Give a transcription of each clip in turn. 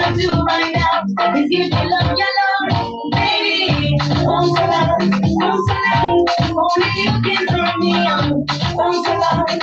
got to right now is give your love, baby. Want to love, only you can turn me on. Want to love.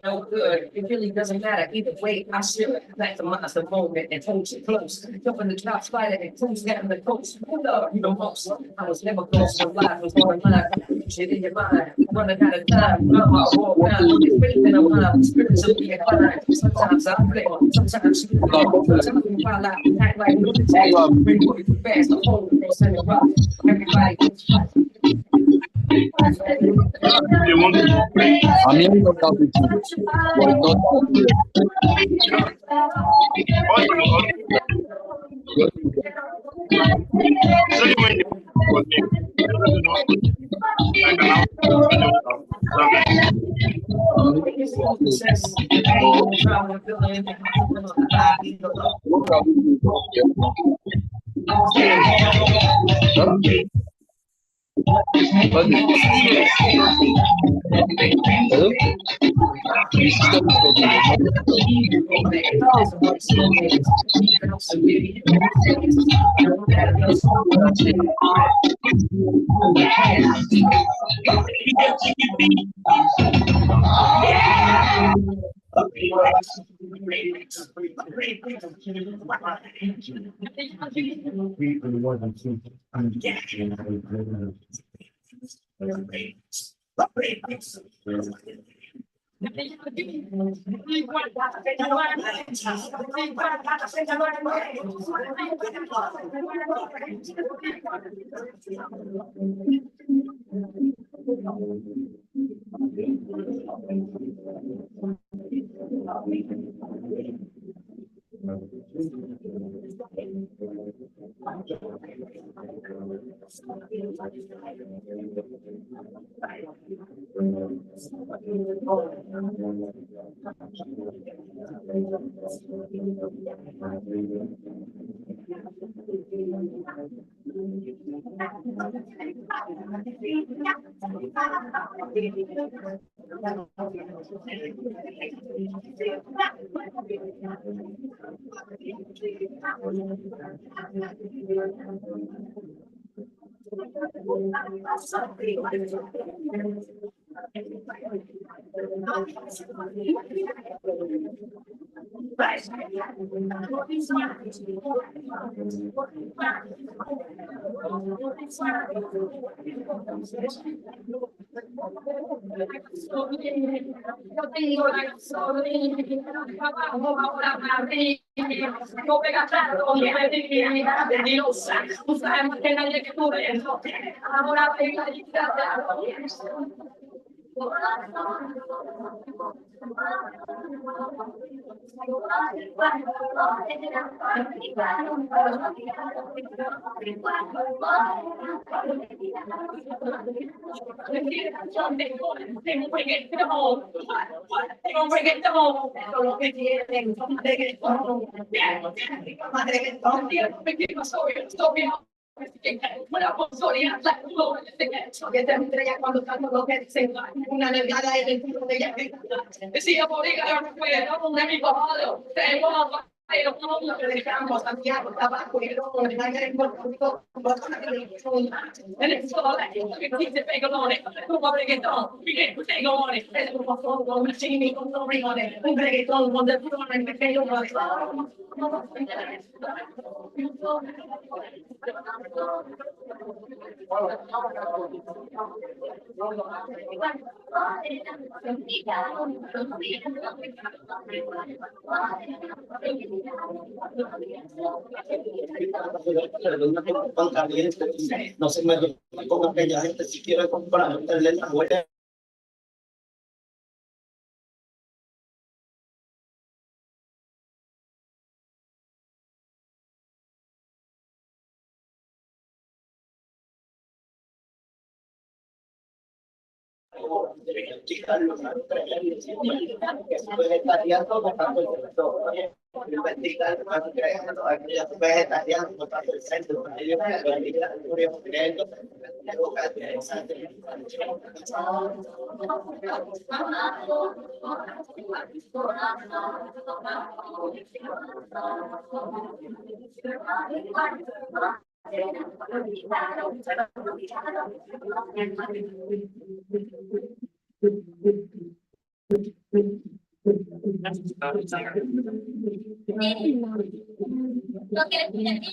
No good. It really doesn't matter. Either way, I still maximize the moment and hold you close. Jumping the top spider and cruise down the coast. Who love you the most? I was never close to life. Was on the line. Shit in your mind. Running out of time. I'm all down. It's faith in a mind. Spiritually inclined. Sometimes I fail. Sometimes you fail. Sometimes you fall out. Act like lunatic. Bring you too fast. The whole world send it rock. Everybody gets shot. I'm young about it. Cuando tanto lo que dicen, una delgada y el tiro de ella. Si yo podía ganar un amigo malo, tengo pero no lo que dejamos Santiago, tabaco y luego en el aire importante, en el solo que dice pegolone, un reggaetón, pegolone, es un poco con chini, con rigones, un reggaetón donde el programa en pequeño no se me con aquella gente si quiere comprar la abuela. Vegetariano botando el sector, vegetariano botando el centro, Lo que tiene que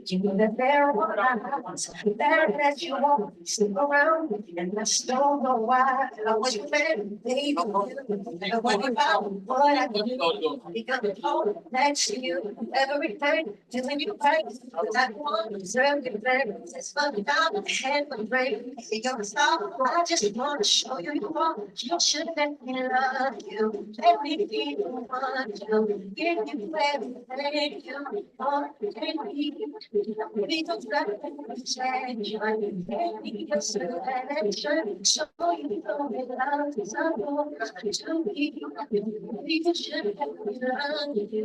you know that there are times that you won't stick around, and I just don't know why. I was your man, baby. I worry about what I can do. Becoming old next to you every time, doing you right. I want to deserve your prayer. It's funny down the head of the brain. You're a star. I just want to show you you are. You should let me love you. Let me be the one to give you everything you want. Because change your because so you know it love is a more to you. People should have love you.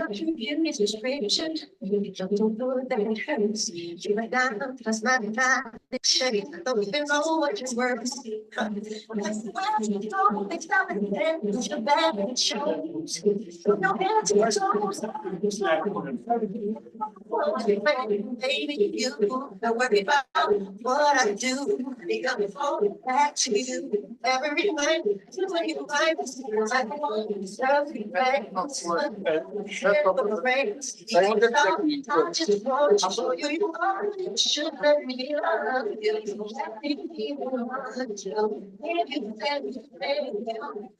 Your description, you don't know that it hurts. You went down, that's not enough. Don't even know what your words. That's the way you don't stop it. Then it's your bad it shows. No hands to your toes. Baby, you don't worry about what I do. Become phone back to you. Every night, when you find I want to serve you back. I just want to show you you are. You should let me love you. Let me be the one to give you everything.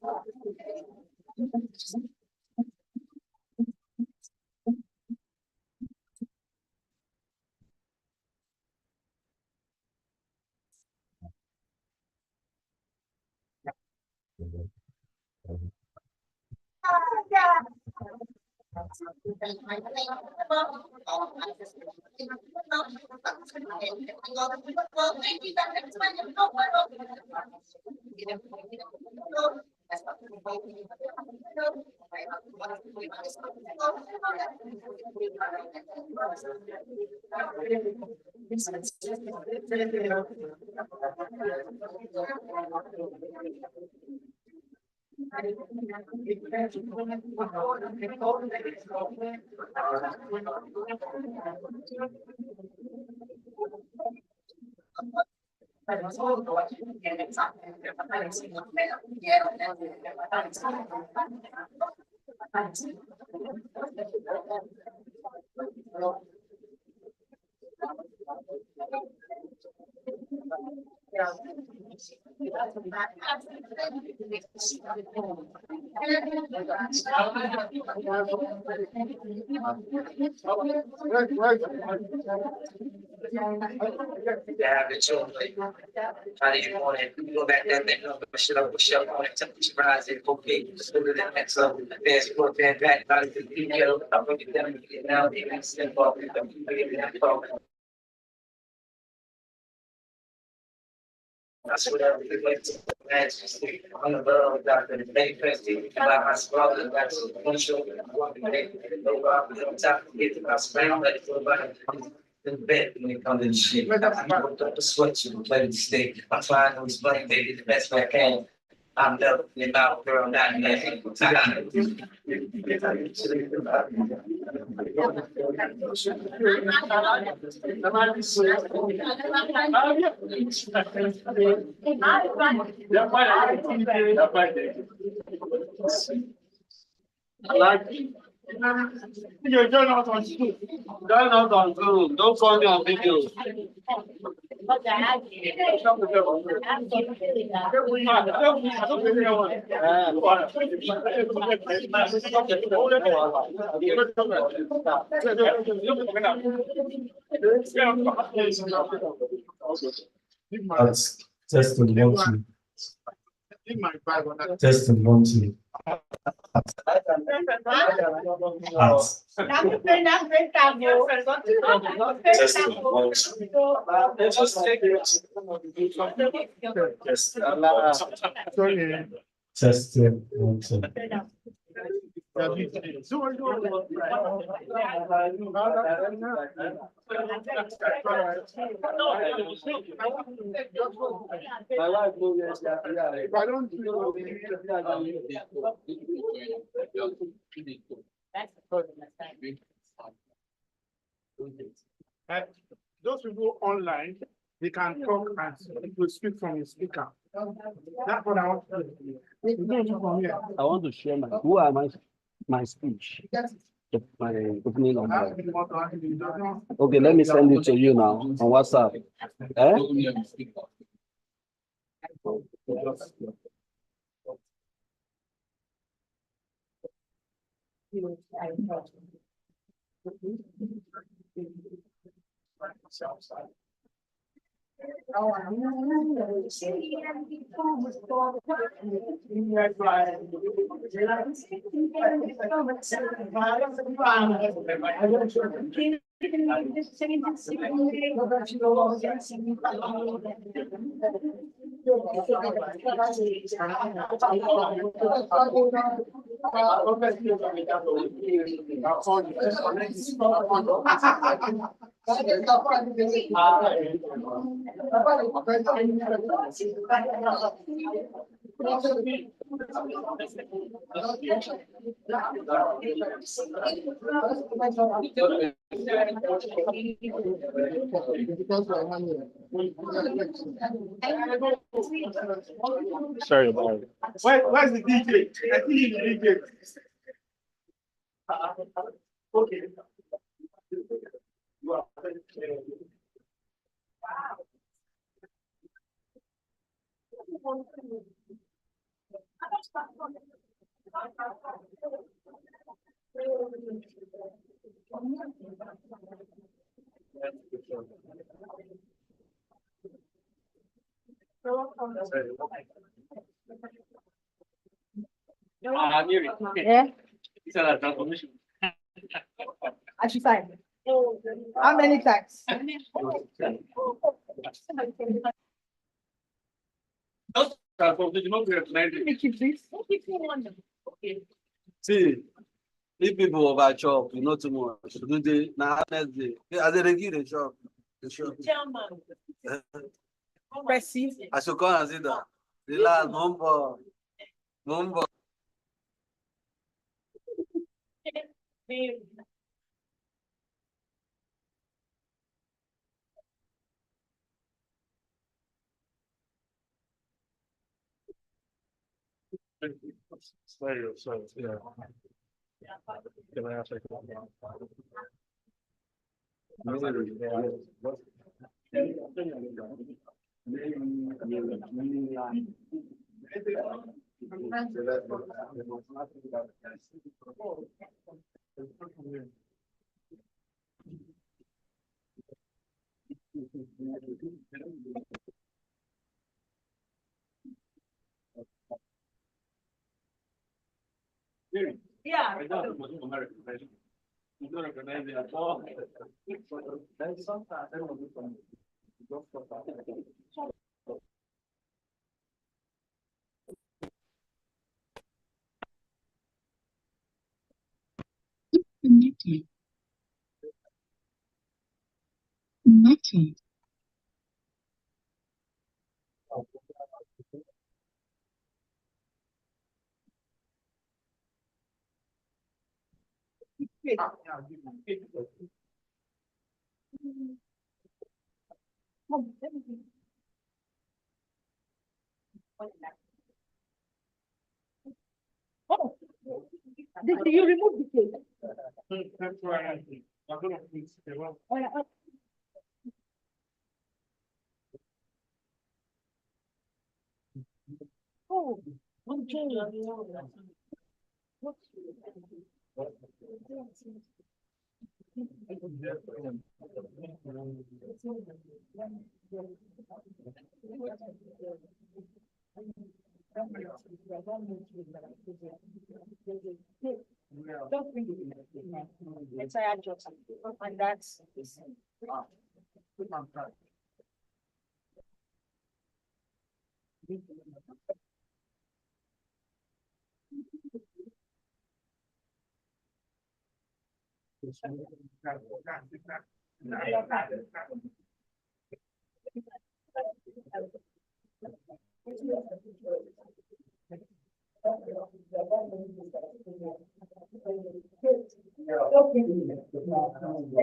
Yeah, the children. How do you want it? You go back there, then push it up, on it, temperature rise, it okay. Just go to the next level. There's go there, back, out of the video, up with the them, get now, they can step up, get that phone. That's what I really like to imagine. On the world, Dr. The Bay Festival, about my brother, that's one show. I'm talking to get to my spam, like, the bed when it comes to shit. I worked up the sweat you play the state. I'm trying to explain, baby, the best way I can. I'm definitely about girl, not man. You join us on Zoom. Join us on Zoom. Don't call me on video. That's testing one, two. Testing one, two. Testing one, two. Testing one, two. Those people online, they can talk and it will speak from the speaker. That's what I want to do. I want to share my speech. My opening on Okay, let me send it to you now on WhatsApp. Sorry about it. Where's the DJ? I think he's the DJ. Okay. Yeah. I should sign. How many times? See, If people over chop, you know too much. Do they now next day? As they give the shop, the shop. Receive. I should come and sit down. Relax, mumbo, mumbo. Slay yourself, yeah. Can I ask you Yeah. Connected. Connected. Oh, you remove the cake. That's why I'm gonna fix it. Well, Oh, yeah. Oh, okay. Let's say I just, and that's. Let's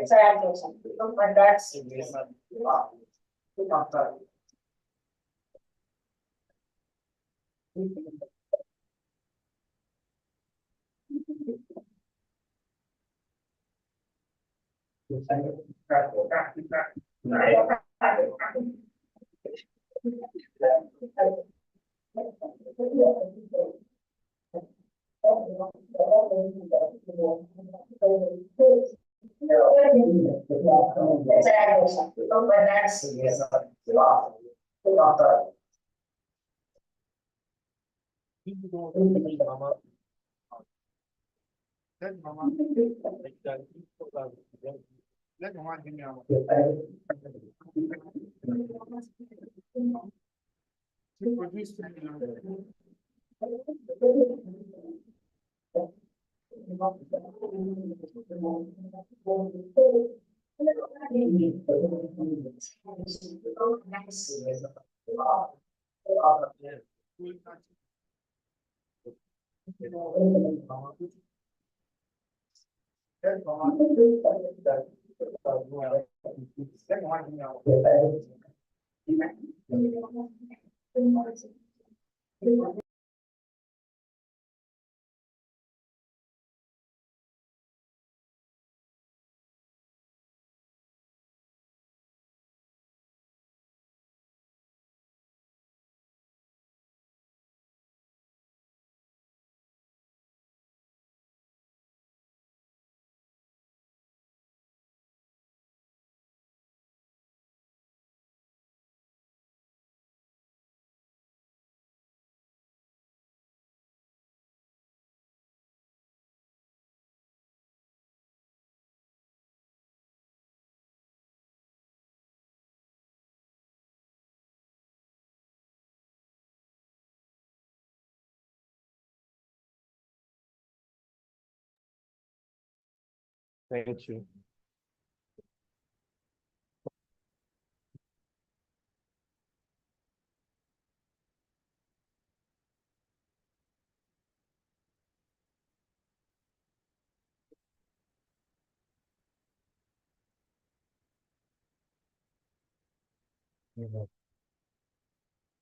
say I just, and that's. Let's say I just, and that's. let mama, let mama give me a. To produce the. Let mama. Let mama give me a. Thank you.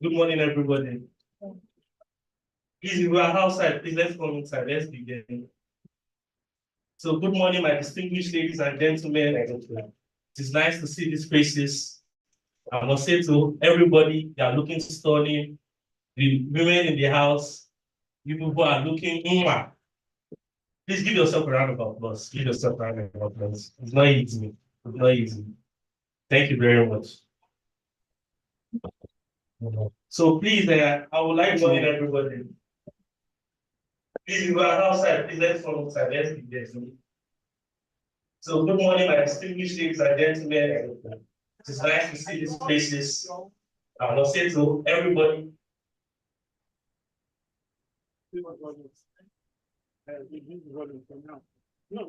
Good morning, everybody. Please, if we are outside, please let's come inside. Let's begin. So, good morning, my distinguished ladies and gentlemen. It is nice to see these faces. I must say to everybody, they are looking stunning. The women in the house, you people are looking. Please give yourself a round of applause. Give yourself a round of applause. It's not easy. It's not easy. Thank you very much. So please, I would like to morning everybody. Please, if you are outside, please let's come outside. Let's be there. So good morning, my distinguished ladies and gentlemen. It is nice to see these places. I will say to everybody. No,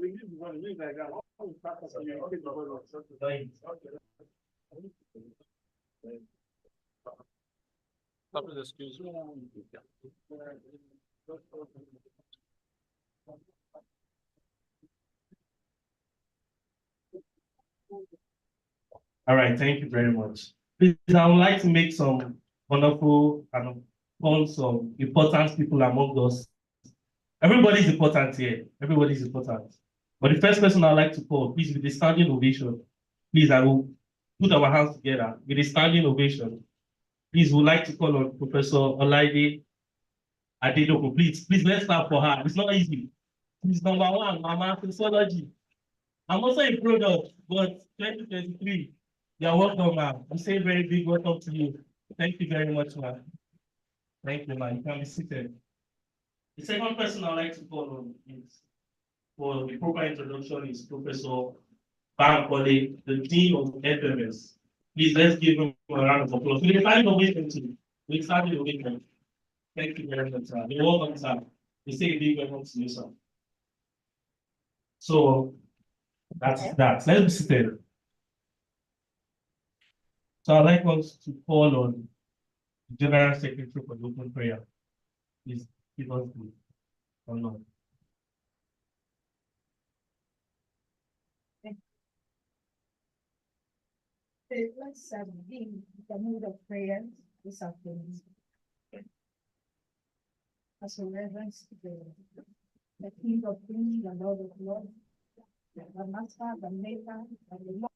we need to run like that. Excuse me. All right, thank you very much. Please, I would like to make some wonderful and call some important people among us. Everybody is important here. Everybody is important. But the first person I'd like to call, please, with a standing ovation. Please, I will put our hands together with a standing ovation. Please, would like to call on Professor Olaide Adedoku. Please, let's clap for her. It's not easy. She's number one, Mama Sociology. I'm also a product, but 2023, you're welcome, ma'am. I'm saying very big welcome to you. Thank you very much, ma'am. Thank you, ma'am. You can be seated. The second person I'd like to call on is, for the proper introduction, is Professor Bankole, the Dean of FMS. Please, let's give him a round of applause. We're starting ovation too. We're starting ovation. Thank you very much, sir. You're welcome, sir. We say a big welcome to you, sir. So, that's that. Let's be seated. So I'd like us to call on the General Secretary for the open prayer. Please give us the honor. Let's begin the mood of prayer this afternoon. As a reverence to the King of Kings, the Lord of Lords, the Master, the Maker, and the Lord.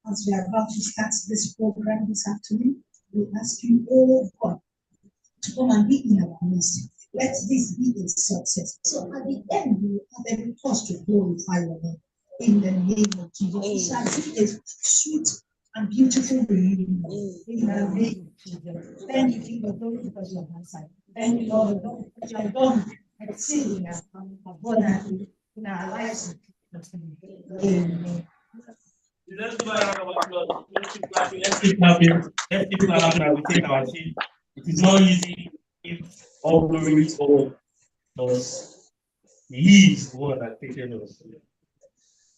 As we are about to start this program this afternoon, we ask you, oh God, to come and be in our midst. Let this be a success. So at the end, we will have every cause to glorify your name. In the name of Jesus. It shall be a sweet and beautiful reunion. In the name of Jesus. Thank you, King of Glory, because you have answered. Thank you, Lord, that you have done exceeding abundantly in our lives. Amen. Let's give a round of applause. Let's keep clapping. Let's keep clapping. Let's keep clapping and we take our seat. It is not easy if all glory is all because He is the one that takes care of us.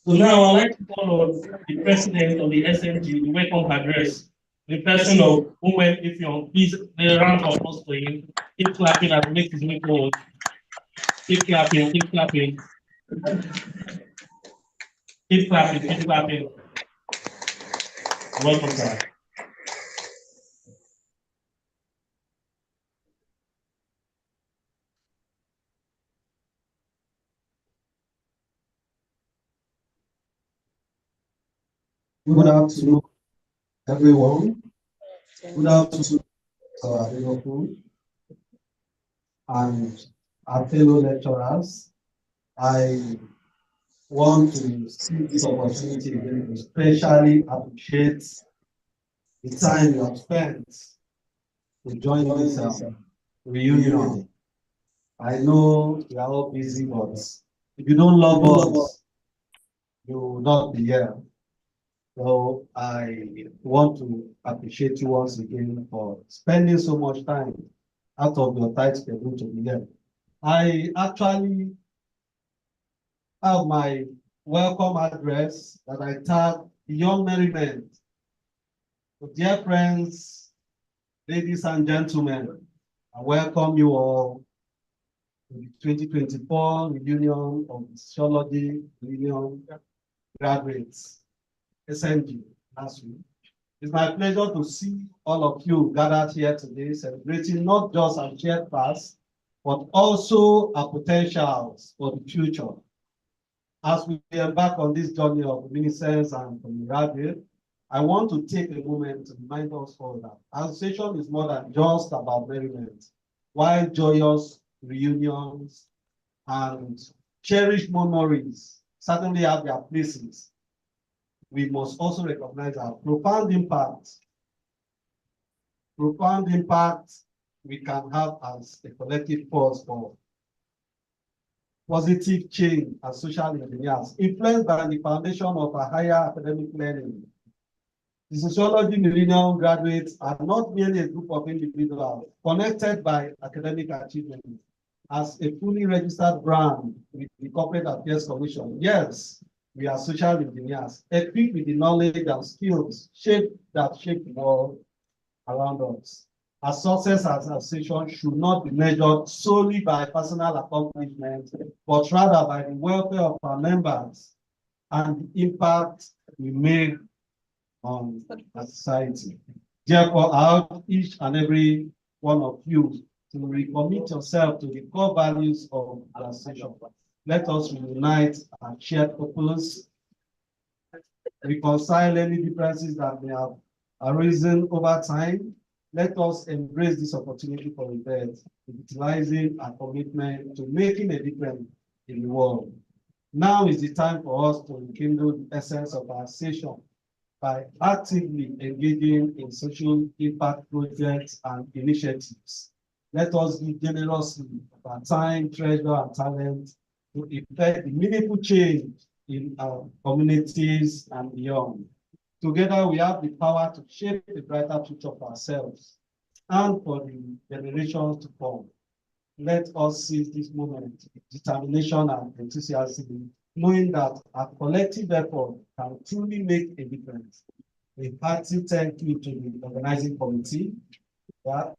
So now I'd like to call on the president of the SMG, the welcome address, the person of Women If Young. Please, a round of applause for him. Keep clapping as he makes his way forward. Keep clapping, keep clapping. Keep clapping, keep clapping. Welcome, sir. Good afternoon, everyone. Good afternoon, Liverpool and our fellow lecturers. I want to see this opportunity again to especially appreciate the time you have spent to join this reunion. I know we are all busy, but if you don't love us, you will not be here. So I want to appreciate you once again for spending so much time out of your tight schedule to be here. I actually have my welcome address that I tag Beyond Merriment. So dear friends, ladies and gentlemen, I welcome you all to the 2024 reunion of the Sociology Millennium graduates, SNG, last week. It's my pleasure to see all of you gathered here today, celebrating not just our shared past, but also our potentials for the future. As we embark on this journey of reminiscence and camaraderie, I want to take a moment to remind us all that association is more than just about merriment. While joyous reunions and cherished memories certainly have their places, we must also recognize our profound impact we can have as a collective force for positive change as social engineers, influenced by the foundation of a higher academic learning. The Sociology Millennium graduates are not merely a group of individuals connected by academic achievement. As a fully registered brand with the Corporate Affairs Commission, yes, we are social engineers, equipped with the knowledge and skills that shape the world around us. Our success as an association should not be measured solely by personal accomplishments, but rather by the welfare of our members and the impact we make on our society. Therefore, I urge each and every one of you to recommit yourself to the core values of our association. Let us reunite our shared purpose, reconcile any differences that may have arisen over time. Let us embrace this opportunity for rebirth, utilizing our commitment to making a difference in the world. Now is the time for us to rekindle the essence of our session by actively engaging in social impact projects and initiatives. Let us give generously of our time, treasure, and talent to effect the meaningful change in our communities and beyond. Together, we have the power to shape a brighter future for ourselves and for the generations to come. Let us seize this moment with determination and enthusiasm, knowing that our collective effort can truly make a difference. A hearty thank you to the organizing committee, our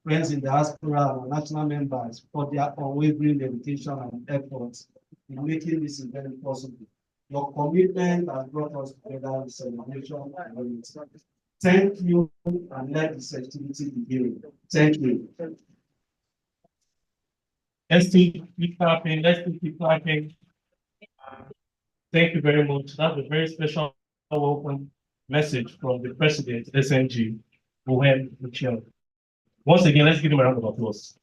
friends in the diaspora and national members for their unwavering dedication and efforts in making this event possible. Your commitment has brought us together in celebration and unity. Thank you, and let this activity begin. Thank you. Let's keep clapping. Let's keep clapping. Thank you very much. That's a very special welcome message from the president, SNG, Wilhelm Michel. Once again, let's give him a round of applause.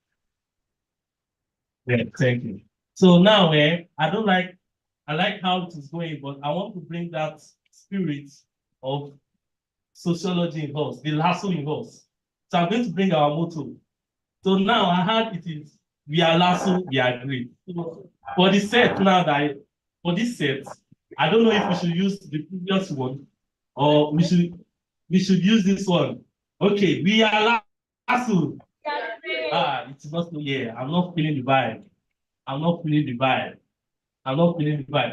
Yeah, thank you. So now, I like how it is going, but I want to bring that spirit of sociology in us, the lasso in us. So I'm going to bring our motto. So now I heard it is, we are lasso, we are great. So for the set now for this set, I don't know if we should use the previous one or we should use this one. Okay, we are lasso. It's not so, yeah, I'm not feeling the vibe. I'm not feeling the vibe.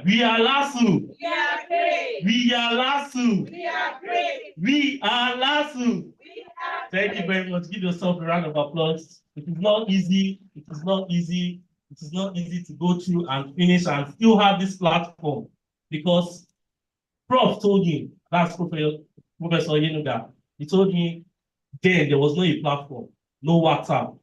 We are lasso. We are great. We are lasso. We are great. We are lasso. Thank you very much. Give yourself a round of applause. It is not easy. It is not easy. It is not easy to go through and finish and still have this platform because Prof told me, that's Professor Yenuga, he told me then there was no a platform, no WhatsApp,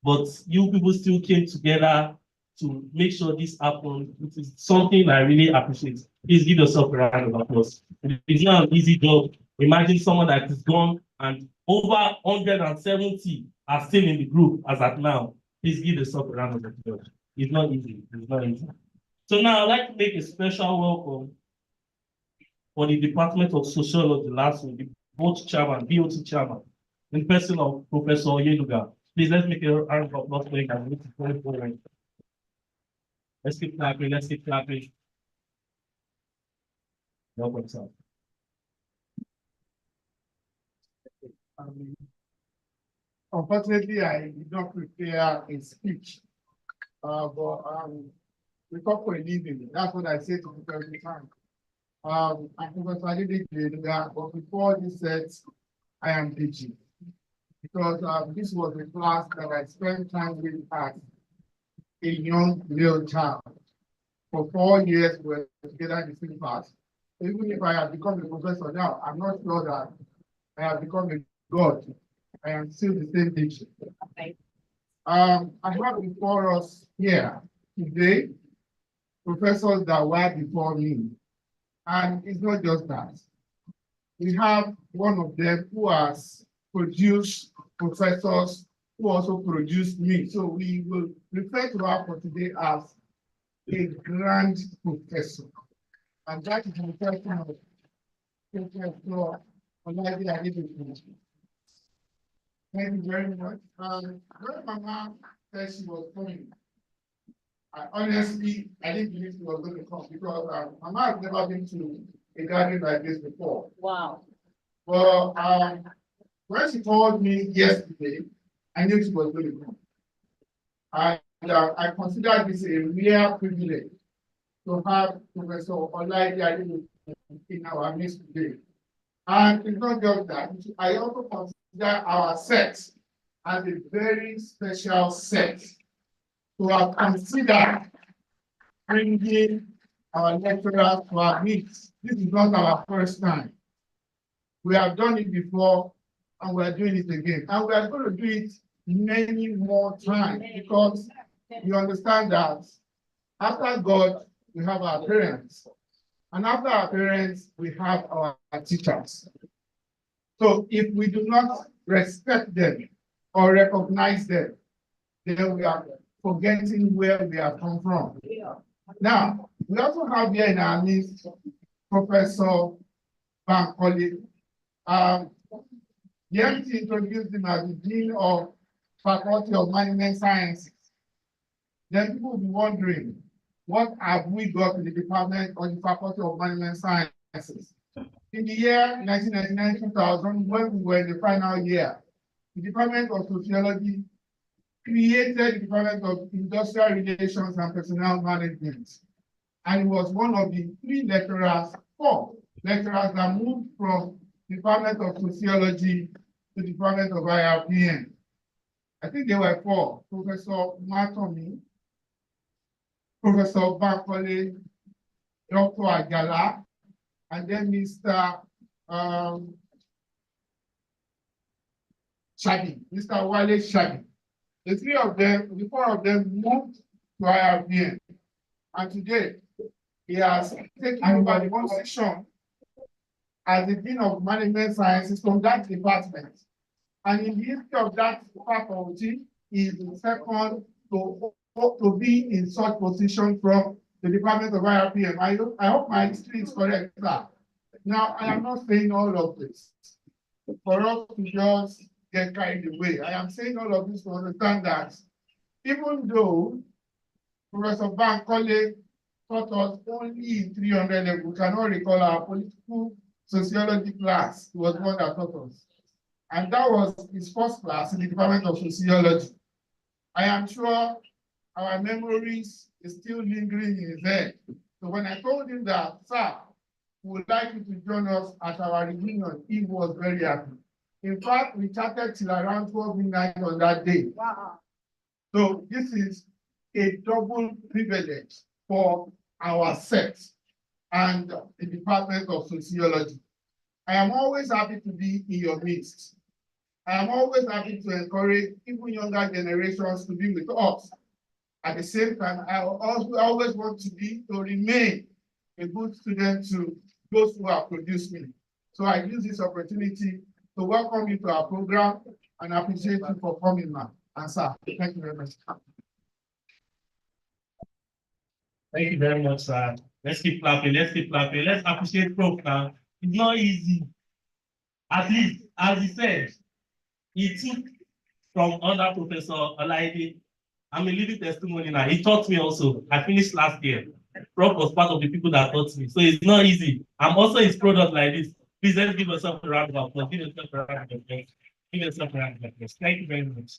but you people still came together to make sure this happened. It is something I really appreciate. Please give yourself a round of applause. It's not an easy job. Imagine someone that is gone and over 170 are still in the group as at now. Please give yourself a round of applause. It's not easy. It's not easy. So now I'd like to make a special welcome for the Department of Sociology last week, the board chairman, BOT chairman, in person of Professor Yenuga. Please let's make a round of applause for him. It's very important. Let's keep clapping. Let's keep clapping. Welcome, sir. Unfortunately, I did not prepare a speech, but we talk for a living. That's what I say to people every time. I'm Professor Adedekwe, but before this set, I am teaching. Because this was a class that I spent time with as a young male child. For 4 years, we were together in the same class. Even if I have become a professor now, I'm not sure that I have become a god. I am still the same teacher. I have before us here today professors that were before me. And it's not just that. We have one of them who has produced professors who also produced me. So we will refer to her for today as a grand professor. And that is the person of Professor Olaide Adedekwe. Thank you very much. When Mama said she was coming, I didn't believe she was going to come because Mama has never been to a gathering like this before. Wow. But when she called me yesterday, I knew she was going to come. And I consider this a real privilege to have Professor Olaide Adedekwe in our midst today. And it's not just that, I also consider our set as a very special set to have considered bringing our lecturers to our meets. This is not our first time. We have done it before and we are doing it again. And we are going to do it many more times because we understand that after God, we have our parents. And after our parents, we have our teachers. So if we do not respect them or recognize them, then we are forgetting where we have come from. Now, we also have here in our midst Professor Bankole. The MT introduced him as the Dean of Faculty of Management Sciences. Then people will be wondering, what have we got in the Department of the Faculty of Management Sciences? In the year 1999-2000, when we were in the final year, the Department of Sociology created the Department of Industrial Relations and Personnel Management. And it was one of the 4 lecturers that moved from the Department of Sociology to the Department of IRPN. I think there were 4, Professor Matomi, Professor Bankole, Dr. Agala, and then Mr. Shaggy, Mr. Wale Shaggy. The 4 of them moved to IRPN. And today, he has taken over the position as the Dean of Management Sciences from that department. And in the history of that faculty, he is the second to be in such position from the Department of IRPM. I hope my history is correct, sir. Now, I am not saying all of this for us to just get carried away. I am saying all of this to understand that even though Professor Bankole taught us only in 300 level, we cannot recall our political sociology class. He was the one that taught us. And that was his first class in the Department of Sociology. I am sure our memories is still lingering in his head. So when I told him that, sir, we would like you to join us at our reunion, he was very happy. In fact, we chatted till around 12 midnight on that day. Wow. So this is a double privilege for our set and the Department of Sociology. I am always happy to be in your midst. I am always happy to encourage even younger generations to be with us. At the same time, I always want to remain a good student to those who have produced me. So I use this opportunity to welcome you to our program and appreciate you for coming, ma'am. And sir, thank you very much. Thank you very much, sir. Let's keep clapping. Let's keep clapping. Let's appreciate Prof now. It's not easy. At least, as he said, he took from under Professor Olaide. I'm a living testimony now. He taught me also. I finished last year. Prof was part of the people that taught me. So it's not easy. I'm also his product like this. Please let's give yourself a round of applause. Give yourself a round of applause. Give yourself a round of applause. Thank you very much.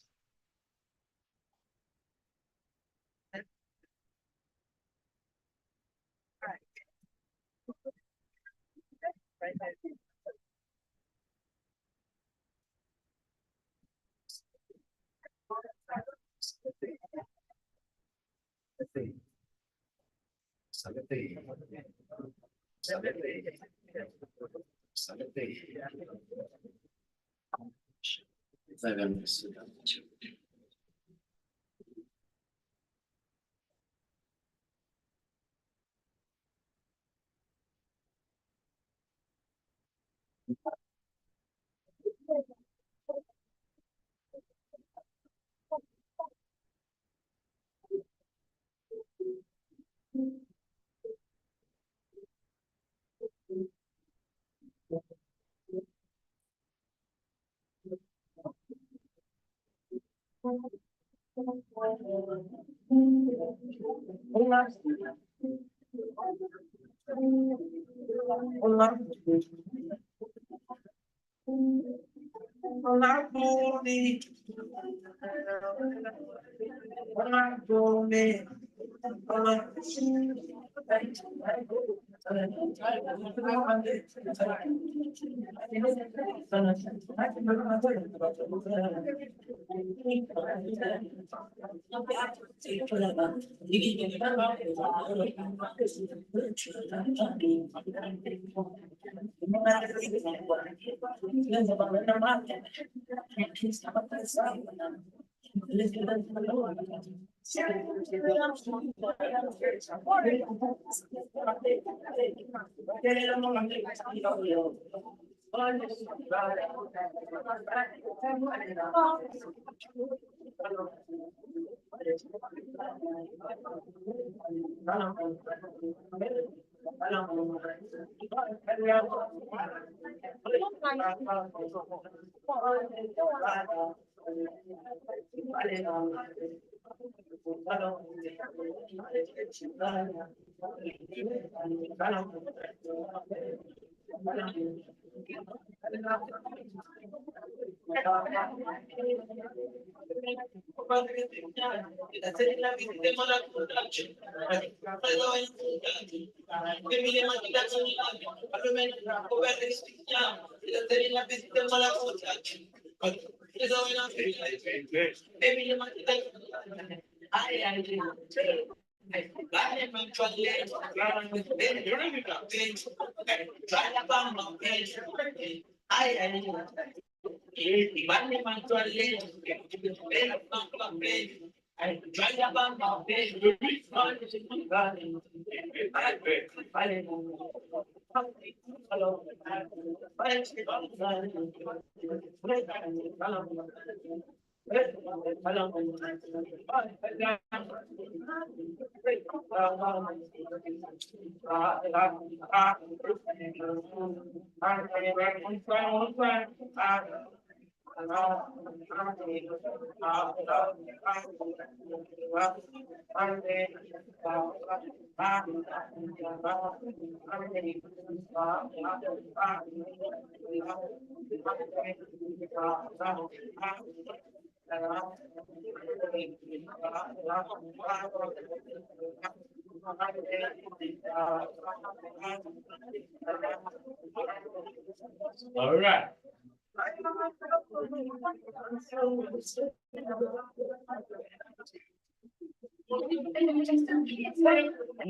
All right.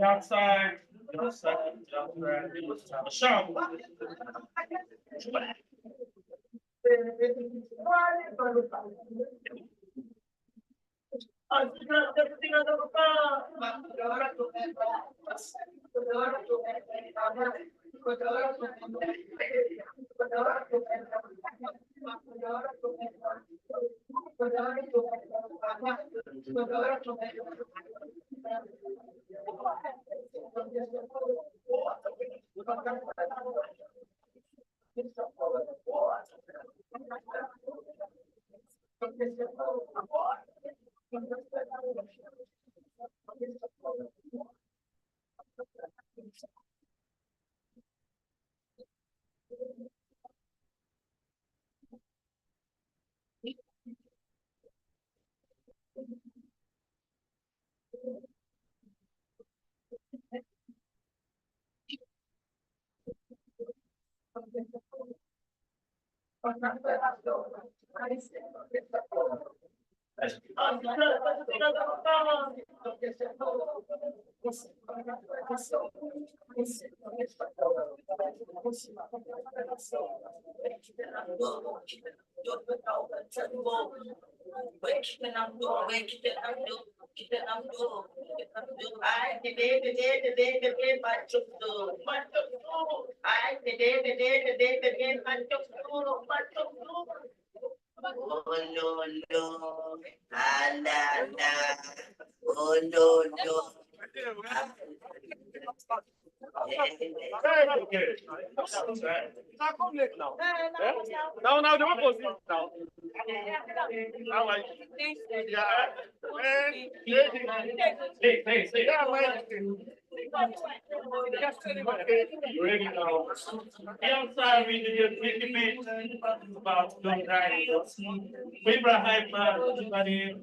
Outside, Oh no no, anda, oh no no. No, no, don't go sit down. How are you? Ready now. Outside we did a about don't die. Abraham, everybody.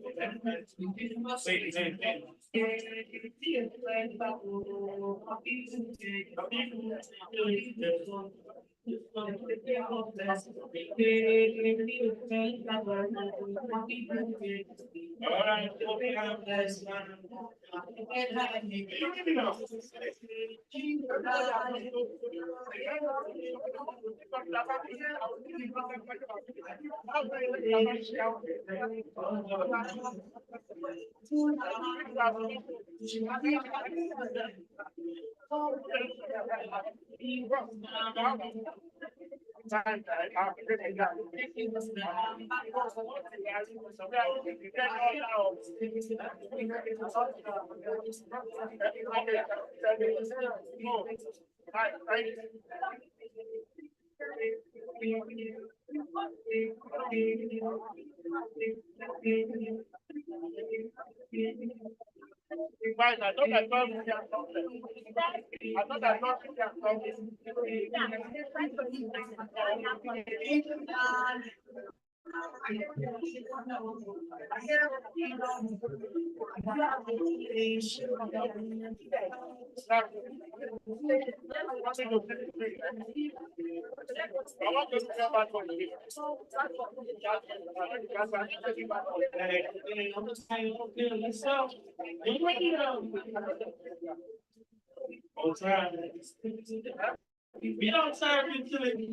We don't serve utility.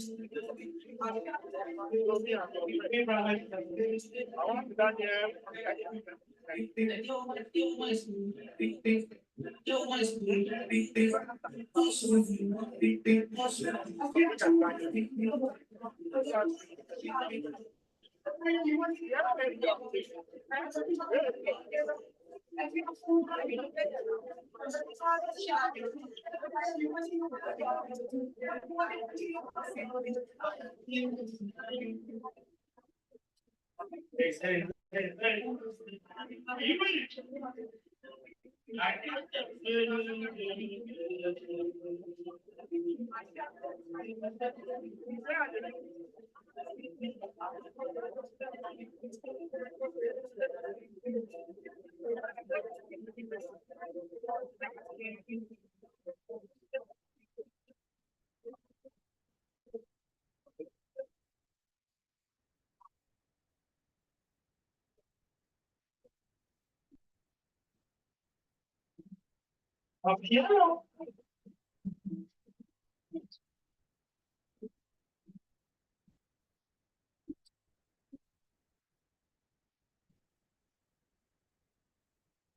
A piano.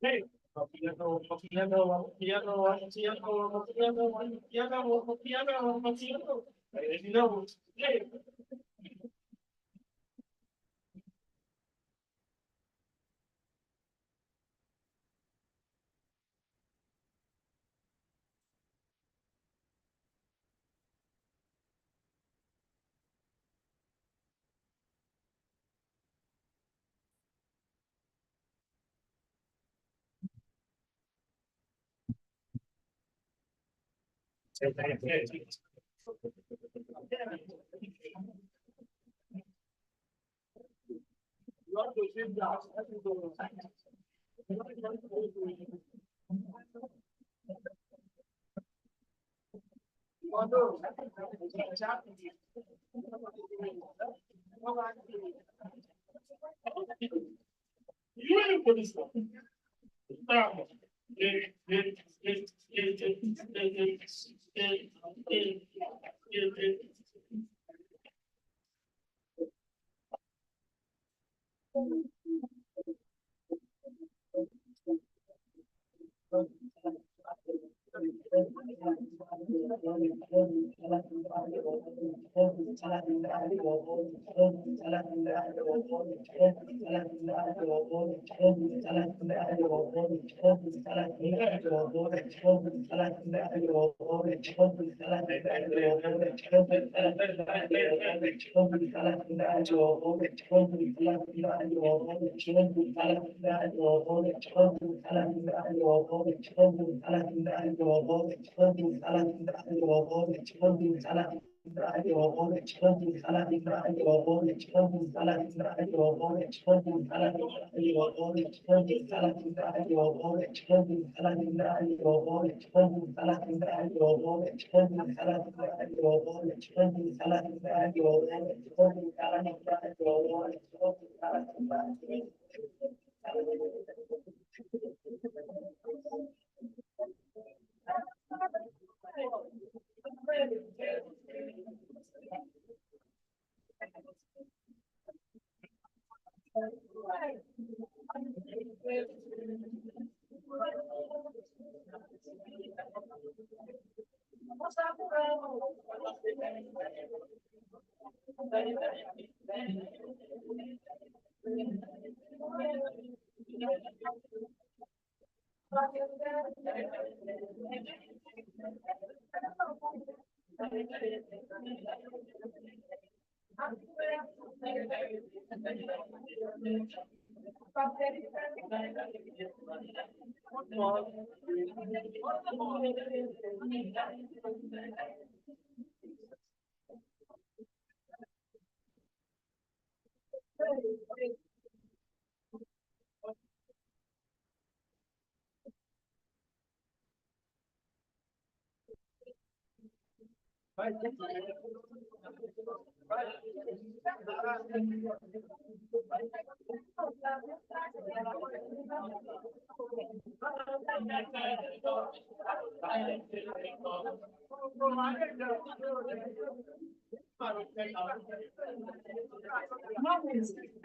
Hey, a piano, a piano, a piano, a piano, a piano, a piano, a piano, a piano. You know, hey.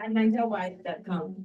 And NigerWide.com.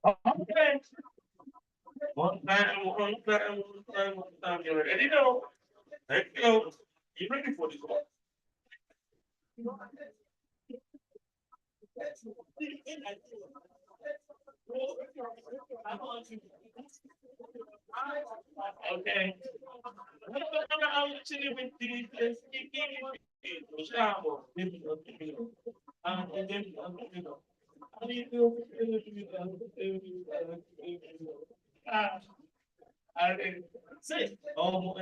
Okay. One time. You're ready now. Let's go. You ready for this one? Okay. I'm actually with the Usavo. And then, how do you feel? Ah, I say, oh,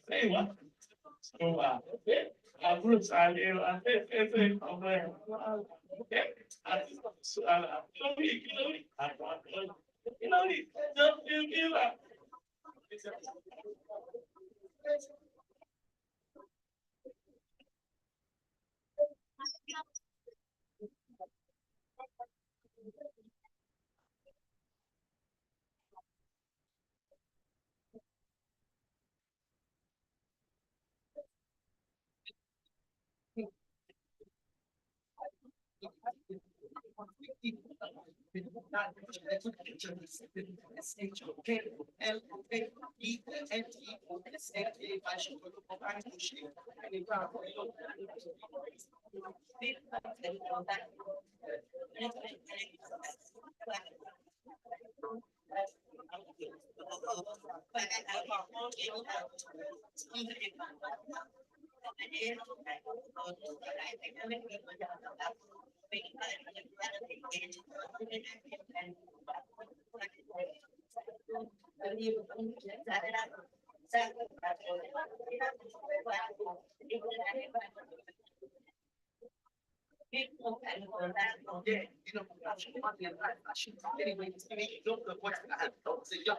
say what? So, Bruce, say, okay. So, So young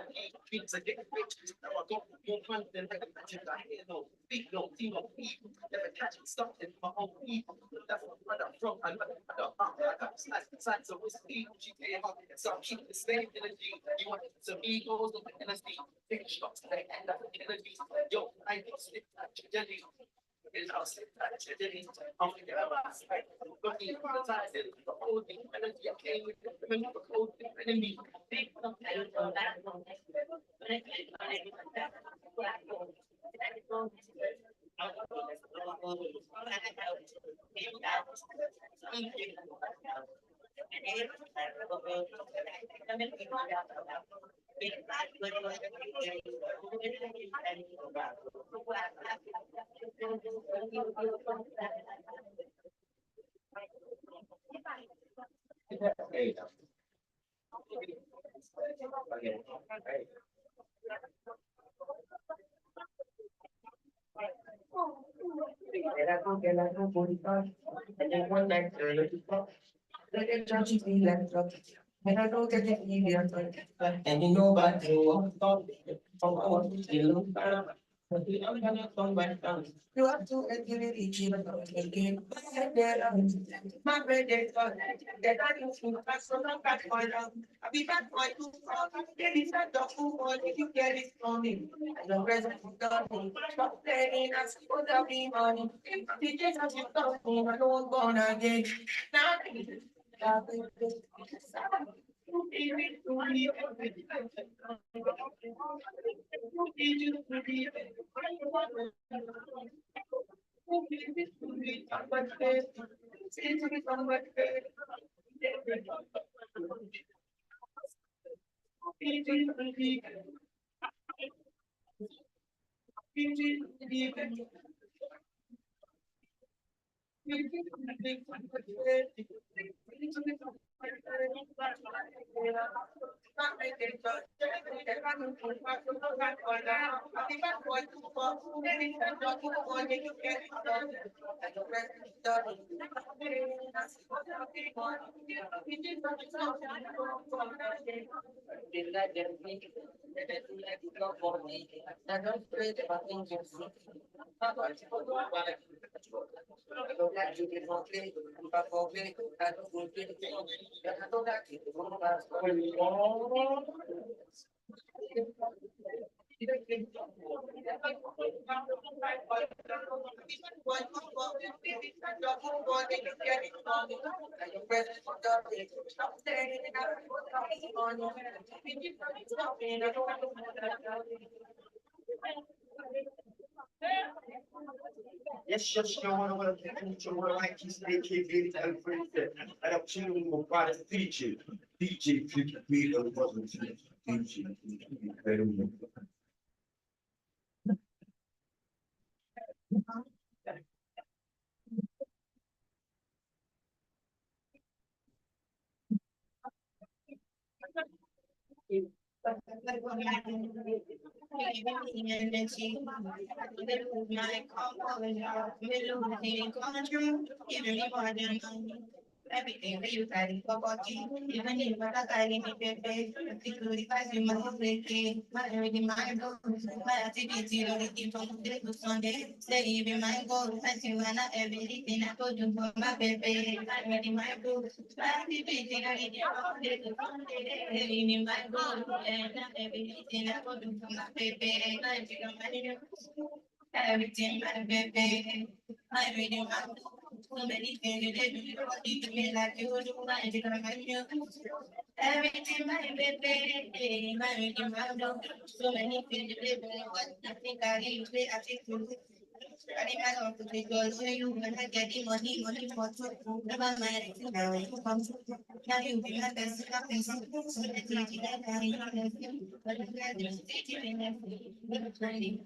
kids are getting rich. Now I got more money than I can imagine. I hear no beat, no team, no people. Never catch me something my own people. That's what I'm from. I got slice inside, so it's people. She came up and some keep the same energy. You want some egos with the energy. Big shots, they end up with energy. Yo, I don't slip that jelly. I'll slip that jelly. I'm gonna get out. Looking for the ties, the whole thing, energy. I came with the whole thing, enemy. Big and then one night, like a judge me like drop. And I don't get it easy, and you know about you want from our you I'm gonna come back down. You have to get each again. My bread is gone. That I used to pass on a back for them. I'll be back for you. Then it's not the food if you get it from me. And the present is done. Stop playing, I suppose I'll be money. The days of you come, I don't born again. Now, yes, yes, you want to like he's making and I don't children will try to teach you. Teach you if you read or wasn't teach you. Everything that you carry for body, even if I carry me baby, particularly if you my breaking, my everything my goals, my activity, everything from day to Sunday, say even my goals, I see when I everything I told you for my baby, I'm ready my goals, my activity, everything from day to Sunday, even my goals, and everything I told you for my baby, I feel my everything my baby, I really want so many things you did, you to me like you do, I think I'm you. Everything my baby, my really want so many things you did, I think I need to I think you. I didn't want to take all for you when I get the money for two. Never mind, now you come. Now you be my best, my best. So the teaching that I need you, but the graduate teaching and training.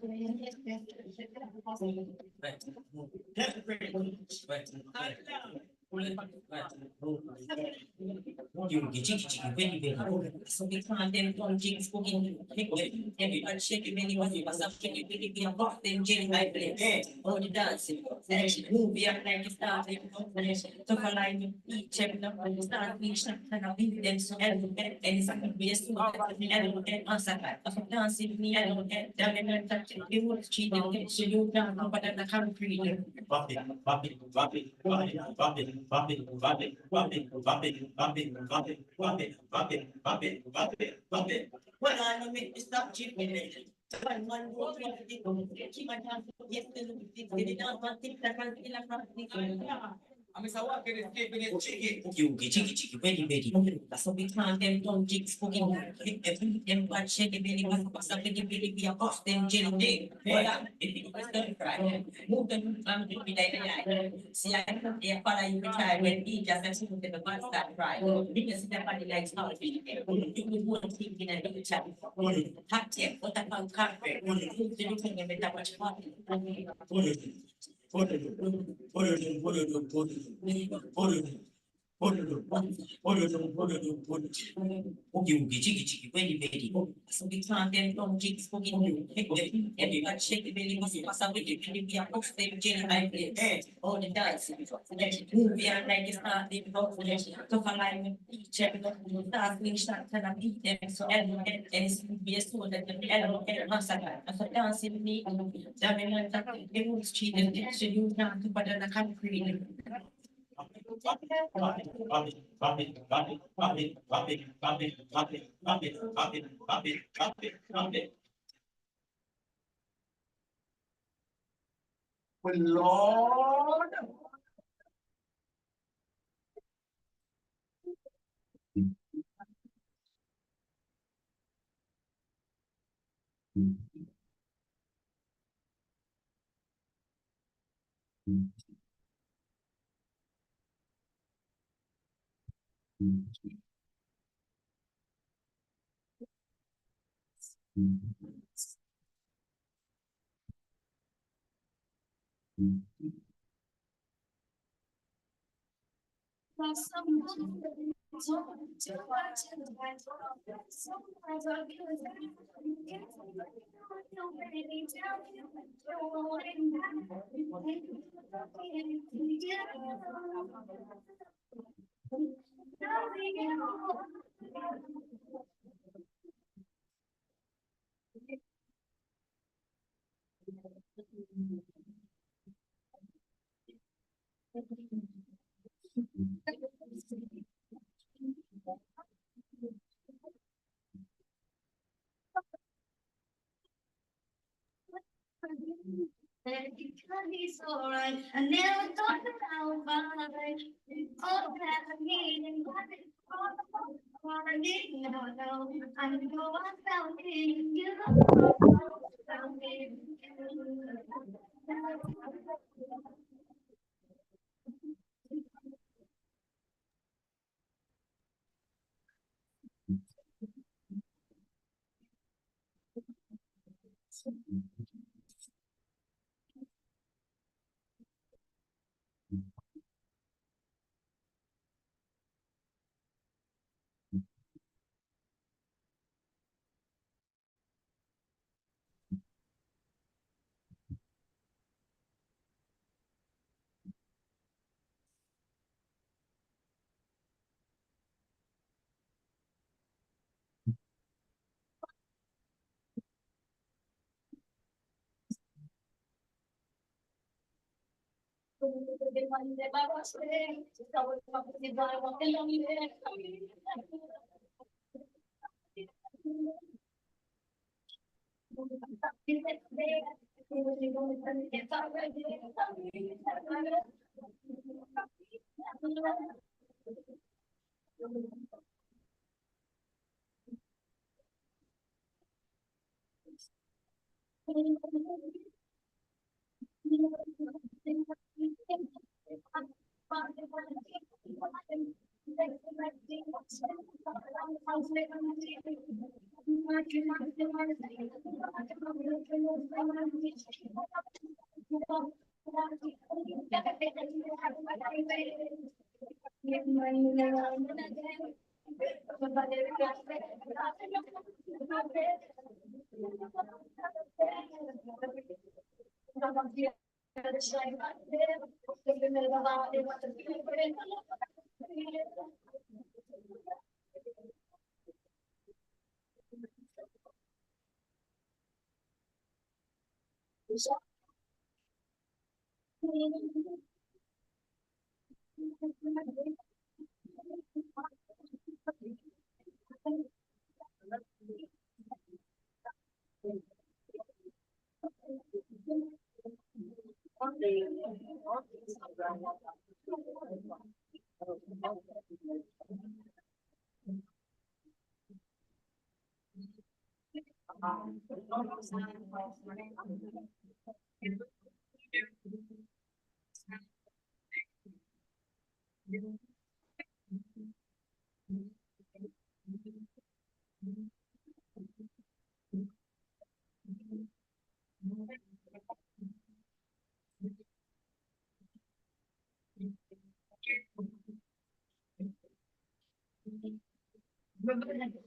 You get chicken, very, very. So we can't then don't jinx cooking. Everybody shake it, many was it was up, shake it, really be a box, then jelly by place. All the dancing, movie, I'm like, starting, to align each and every start, each and a big them so and it's a be a small and answer back. Of dancing, me, I don't get down and touch it. You would cheat and so you down, but I'm not coming free. Bop it, bop it, bop it, bop it, bop it, bop it, bop it, bop it, bop it, bop it, bop it, bop it, bop it, bop it, bop it, bop it. Well, I know me stop chipping it. One go to the keep my hand yesterday, get it down, but think that can kill a practice. I'm a walk in the chicken. You get chicky, very, very. That's what we can't them don't jigs cooking. Every them but shake the belly was pass up the belly be a cost them jelly day. Well, if it was done right, move them to be like that. See, I don't care for you try when he just as soon as the man start right. Because the body likes how to be. You would think in a little chat. Hot tip, what about carpet? You didn't think of it that much fun. You chicky, very, very. So we can't then don't jigs cooking you. Everybody shake the belly, must pass up with the belly, be a box, they jelly by place. All the dance, movie and like it's not the box, to align each and start being shot and beat them so and it's be a so that the element and massacre. So dancing with me, dominant, it was cheated, so you can't do better than concrete. Well, Lord. It's alright. I never thought about it. All that I need and what it all I didn't know. I know I found it in you. Found it in you.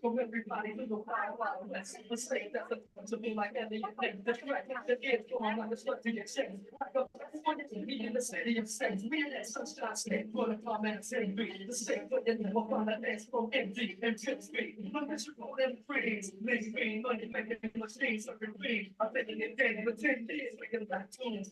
From everybody to the wild west, the state that's to me like any thing. The track that is going on the stuff to exchange. I go, we in the city of states, we in that sunshine state, full of comments and be the state for the never find that expo empty and just be. Look at you all them freeze, leave me, money making machines, I can be. I'm thinking it dead for 10 years, making back tunes.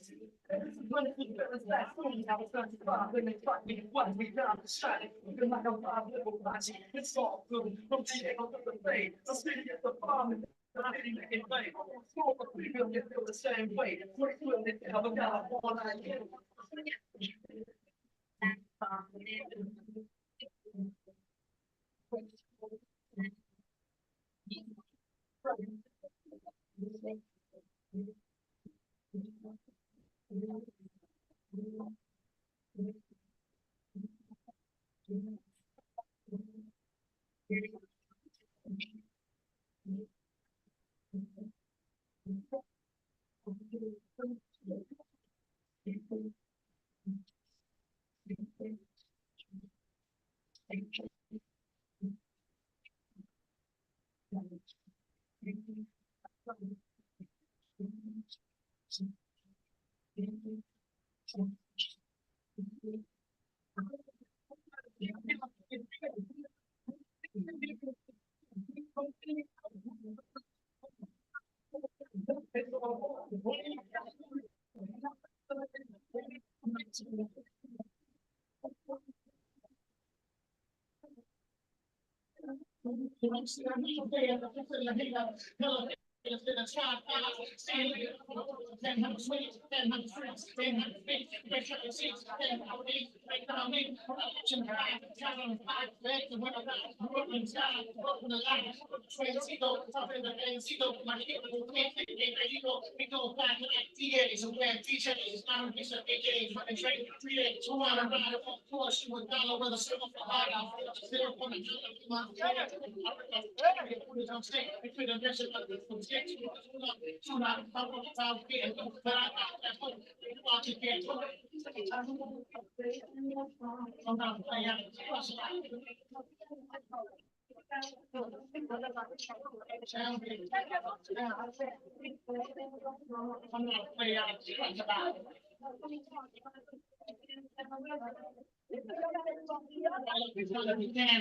This is wonderful, there is that food, I was 35, when they taught me what we got to shine. Feel like I'm five little watching, it's all good. From Diego to the Bay, the city at the farm, and I didn't make it right. School for 3 million feel the same way. 40 million, have a dollar, all I get.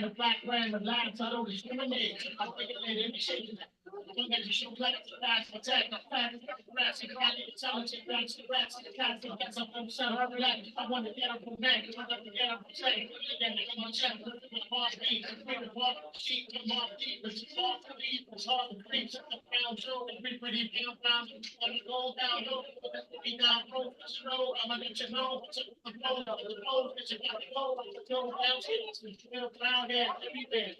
The black brand of lives, I don't discriminate. I regulate any shape. Look at the show, black to lives, attack, the fact, rats, and quality, intelligent, rats, the rats, the cats, the cats, I'm from South Black. I want to get up from back, I want to get up from say, then they come on check, look at my heartbeat, bring the water, sheet, come on deep, it's hard to leave, it's hard to preach, the crown show, the pretty pound, let me go down, low, be down, road, I'm gonna let you know, the road, it's a go, go down, down here, everywhere.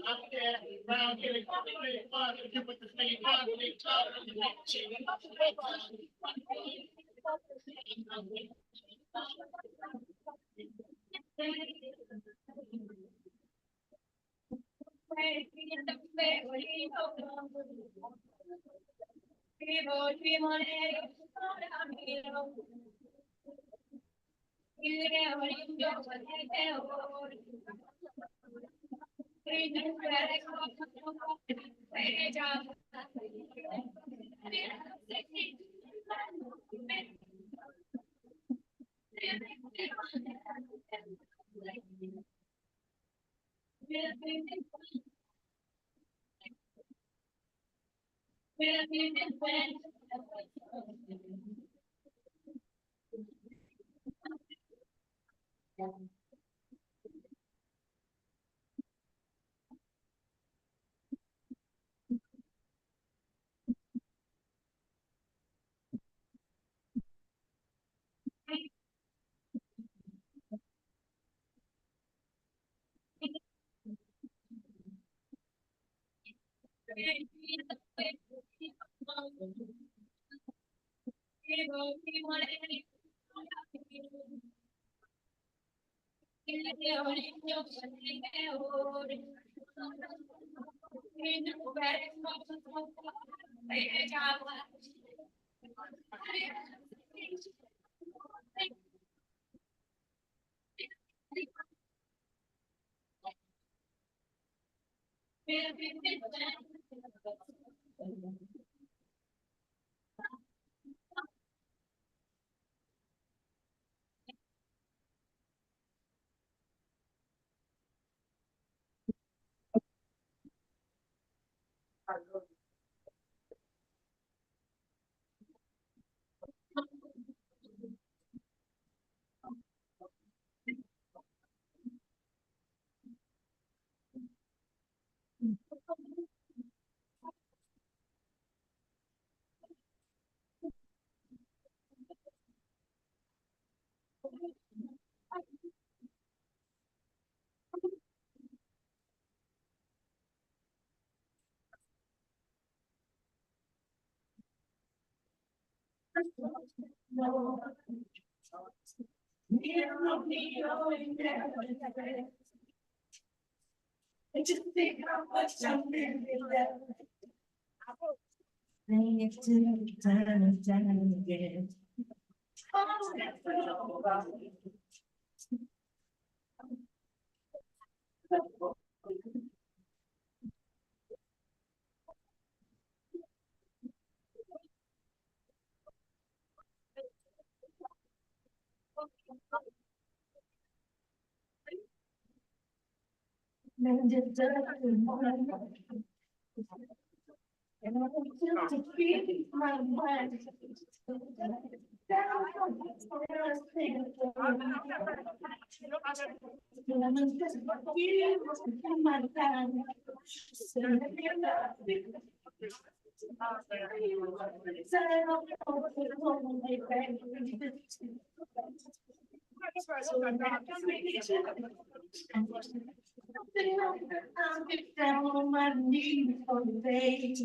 I'm there, round here, you put the thing on, Just think how much I'm really love. Sing it to you time and time again. Oh, that's what and I want you to feel my mind. I'll get down on my knees for the day.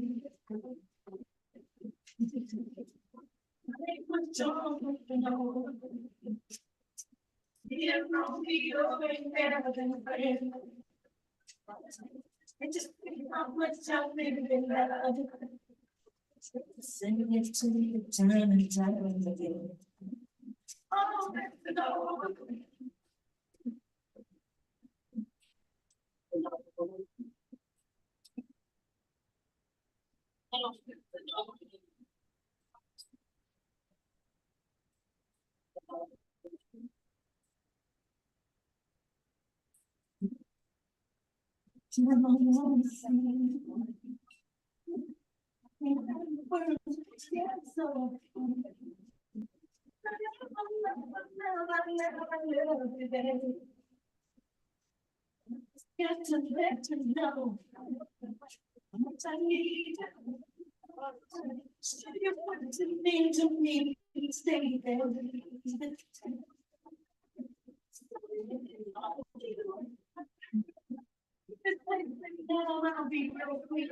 Make my joy, know. You know me, you're better than friend. I just think how much I'm living love. Sing it to you time and time again. Oh, that's the Lord. Got to let you know how much I need. So you want to mean to me, stay there. Now I'll be real quick.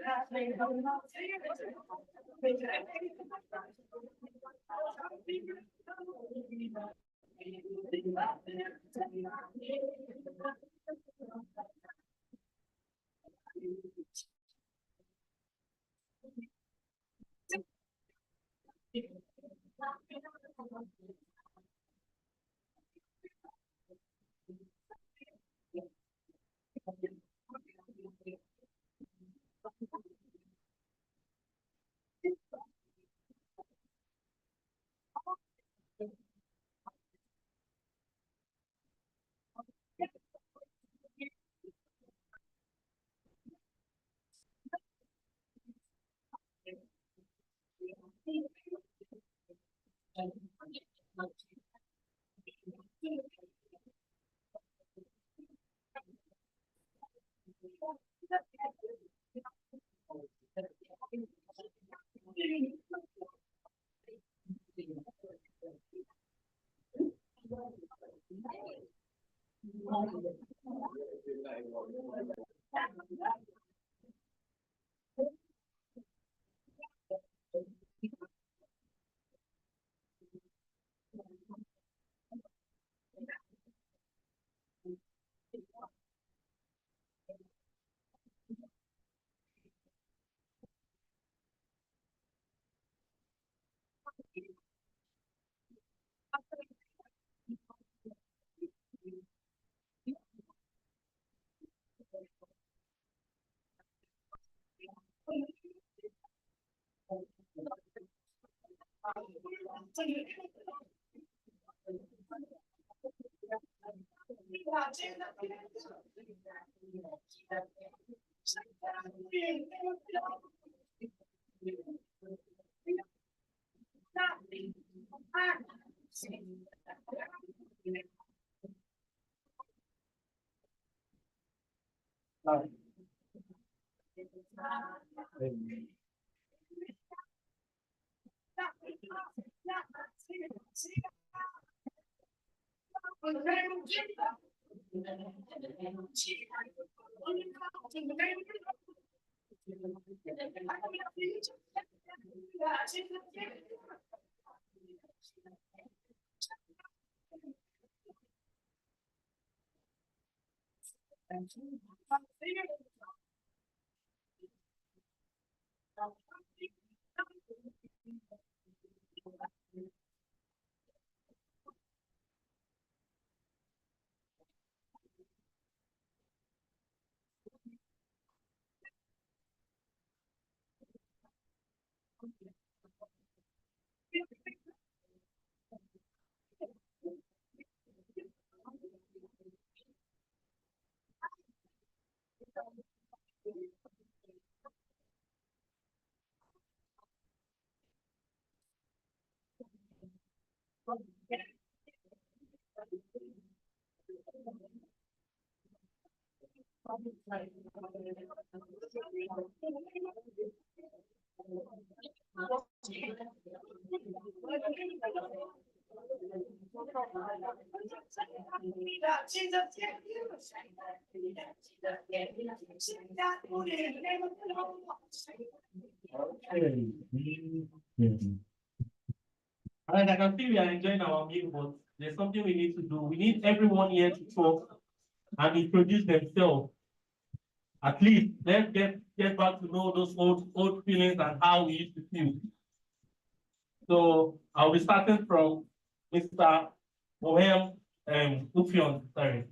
All right, I can see we are enjoying our meal, but there's something we need to do. We need everyone here to talk and introduce themselves. At least let's get back to know those old feelings and how we used to feel. So I'll be starting from Mr. Mohem Ufion. Sorry.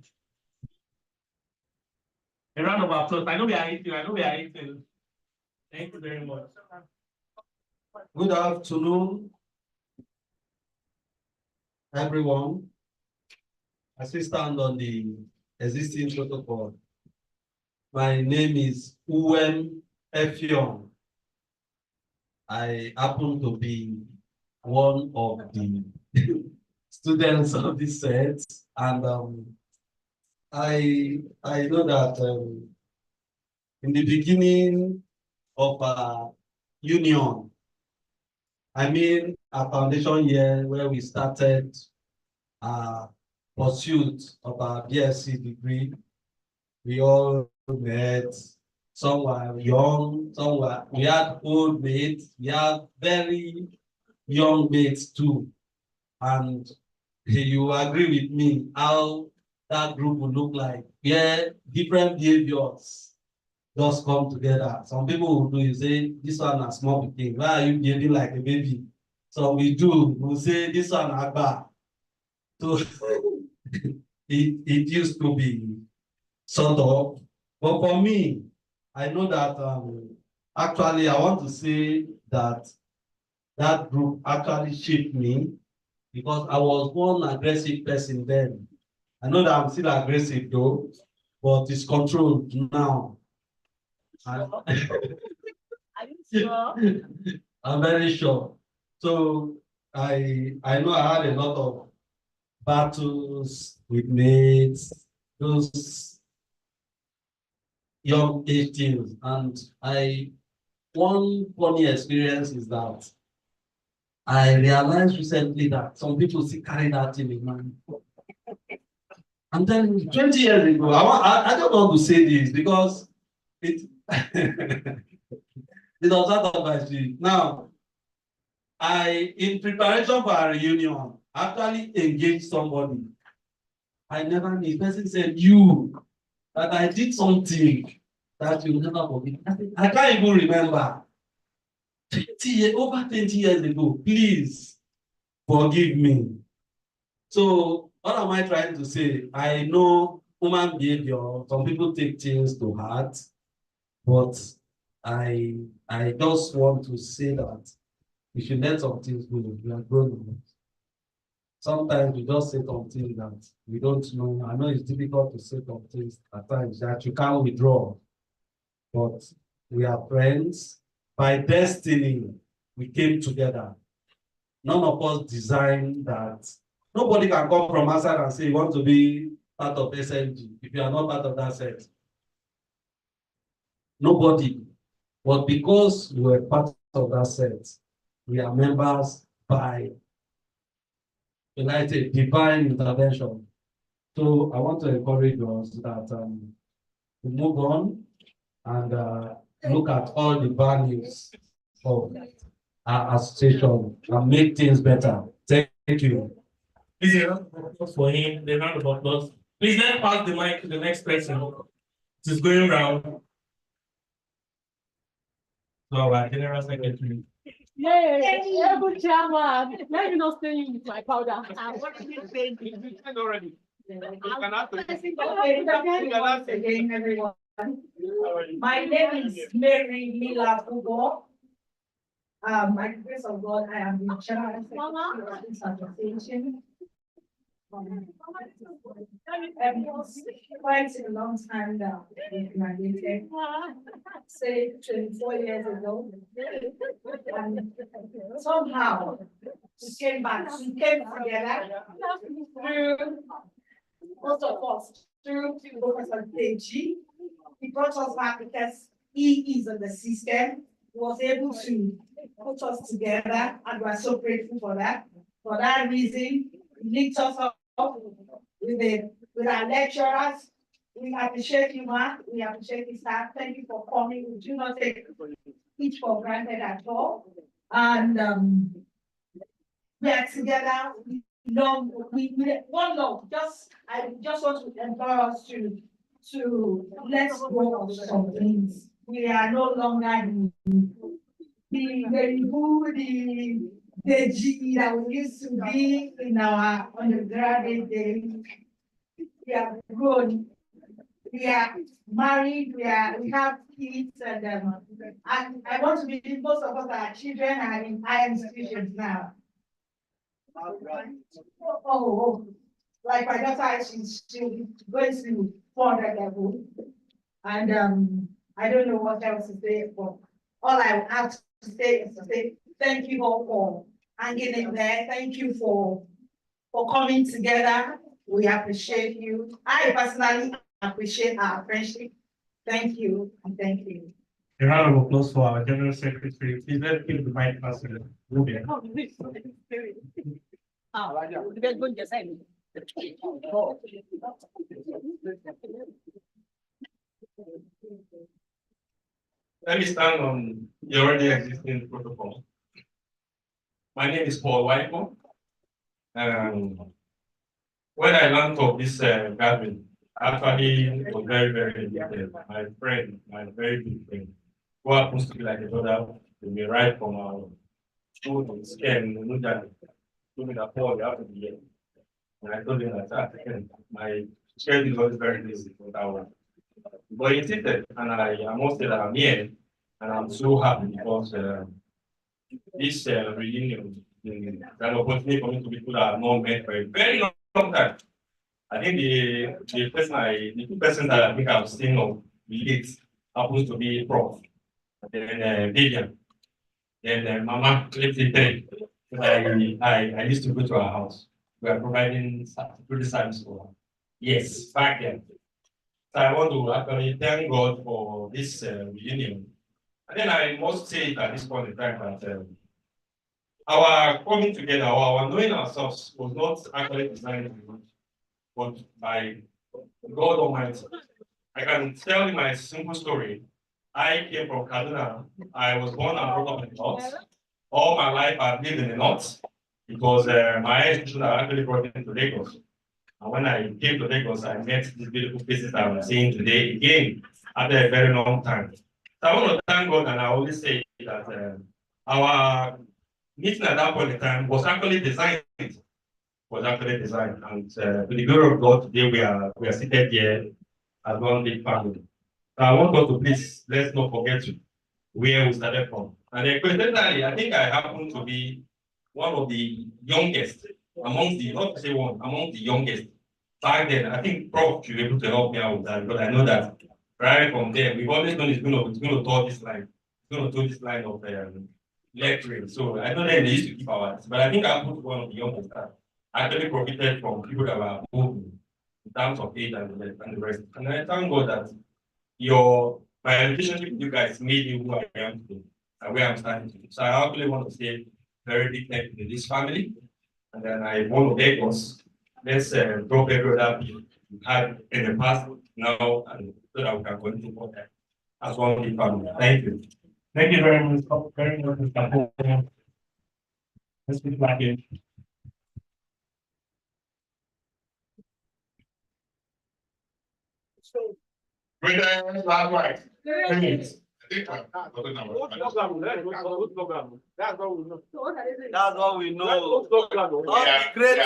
A round of applause. I know we are eating. I know we are eating. Thank you very much. Good afternoon, everyone. As we stand on the existing protocol, my name is Uwem Efion. I happen to be one of the students of this set, and I know that in the beginning of our union, I mean our foundation year where we started our pursuit of our BSc degree, we all met. Some were young, we had old mates, we had very young mates too. And you agree with me how that group would look like, where different behaviors just come together. Some people will do, you say, this one is small thing. Why are you behaving like a baby? So we do, we say this one Agba. So it used to be sort of, but for me, I know that actually I want to say that that group actually shaped me because I was one aggressive person then. I know that I'm still aggressive though, but it's controlled now. And Are you sure? I'm very sure. So I know I had a lot of battles with mates, those young age teens, and one funny experience is that I realized recently that some people still carry that thing in mind. And then 20 years ago, I don't want to say this because it it was out of my street. Now, in preparation for a reunion, actually engaged somebody. I never knew. The person said, that I did something that you will never forget. I can't even remember. Over 20 years ago, please forgive me. So, what am I trying to say? I know human behavior, some people take things to heart, but I just want to say that we should let some things go. We are grown. Sometimes we just say something that we don't know. I know it's difficult to say some things at times that you can't withdraw, but we are friends. By destiny, we came together. None of us designed that. Nobody can come from outside and say you want to be part of SMG if you are not part of that set. Nobody. But because we were part of that set, we are members by United divine intervention. So I want to encourage us that we move on and look at all the values of our association and make things better. Thank you. Please, a round of applause for him. The round of applause. Please let's pass the mic to the next person. It is going round. So our general secretary. Yeah, good chairman. Let me not stay you with my powder. Already. Once again, everyone. My name is Mary Mila Kubo. By the grace of God, I am the chair of this association. It's quite a long time now. We graduated, say 24 years ago. And somehow we came back, we came together through most of us, through Professor Deji. He brought us back because he is in the system. He was able to put us together, and we are so grateful for that. For that reason, he linked us up with our lecturers. We appreciate you, man. We appreciate you, staff. Thank you for coming. We do not take it for granted at all. And we are together. We one love. I just want to empower us to let go of some things. We are no longer the GE that we used to be in our undergraduate days. We are grown. We are married. We have kids, and I want to believe most of us are children are in higher institutions now. Oh, like my daughter, she's going to 400 level, and I don't know what else to say, but all I have to say is to say thank you all for hanging in there. Thank you for coming together. We appreciate you. I personally appreciate our friendship. Thank you and thank you. A round of applause for our General Secretary. Please let's give the mic pass to Rubia. Let me stand on the already existing protocol. My name is Paul Waiko. When I learned of this gathering, actually was very, very detailed. My friend, my very good friend, who happens to be like a brother to me right from our students can look at doing a poll out of the year. And I told him that my schedule is very busy for that one. But he insisted, and I must say that I'm here, and I'm so happy because this reunion is an opportunity for me to be people that I've not met for a very long time. I think the two persons that I think I've seen of late happens to be Prof. And then Vivian. Then Mama, let's say three. I used to go to her house. We are providing security service for her. Yes, back then. So I want to actually thank God for this reunion. And then I must say it at this point in time that our coming together, our knowing ourselves was not actually designed but by God Almighty. I can tell you my simple story. I came from Kaduna. I was born and brought up in the north. All my life I've lived in the north because my institution actually brought me to Lagos. And when I came to Lagos, I met these beautiful places that I'm seeing today again after a very long time. So I want to thank God, and I always say that our meeting at that point in time was actually designed. And with the glory of God, today we are seated here as one big family. So I want us to please let's not forget where we started from. And coincidentally, I think I happen to be one of the youngest amongst the, not to say one, among the youngest. Back then, I think Prof should be able to help me out with that because I know that right from there, we've always known it's going to talk this line. It's going to do this line of lecturing. So I know that they used to keep our, but I think I put one of the youngest that actually profited from people that were moving in terms of age and the rest. And I thank God that my relationship with you guys made you who I am today and where I'm standing today. So I actually want to say very big thank you to this family. And then I want to beg us, let's drop every other we had in the past now and so that we can continue for that as one big family. Thank you. Thank you very much, Mr. Paul. Let's be back in. Last right. 10 minutes. That's what we know. Great.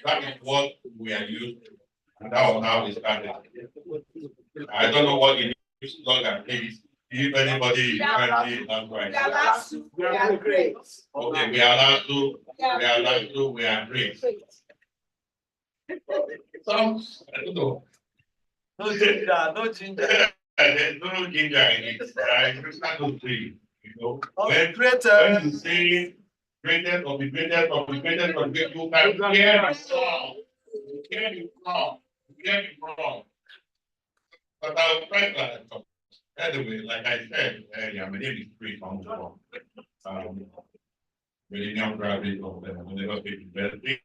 That is what we are used to. And that was how we started. I don't know what it is, slogan, please. If anybody currently not right. We are great. Okay, we are allowed to, we are great. Some, I don't know. No ginger, no ginger. There's no ginger in it. I understand those three. You know, when you say greatest of the greatest of the greatest of the greatest, you can hear it wrong. You hear it wrong. You hear it wrong. But I'll try to anyway, like I said earlier, my name is Chris Armstrong. Millennium graduate of the Lagos State University,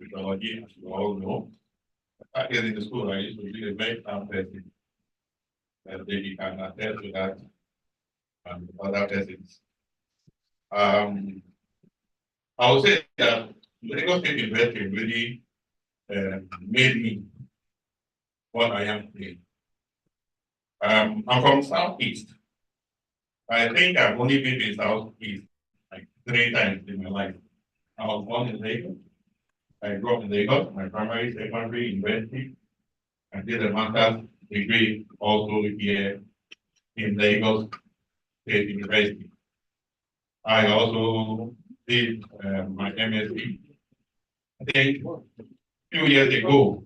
Sociology, as you all know. Back in the school, I used to be a very tough person. They can attest to that and other persons. I would say that Lagos State University really made me what I am today. I'm from Southeast. I think I've only been in Southeast like 3 times in my life. I was born in Lagos. I grew up in Lagos, my primary, secondary, university. I did a master's degree also here in Lagos State University. I also did my MSc, I think, a few years ago,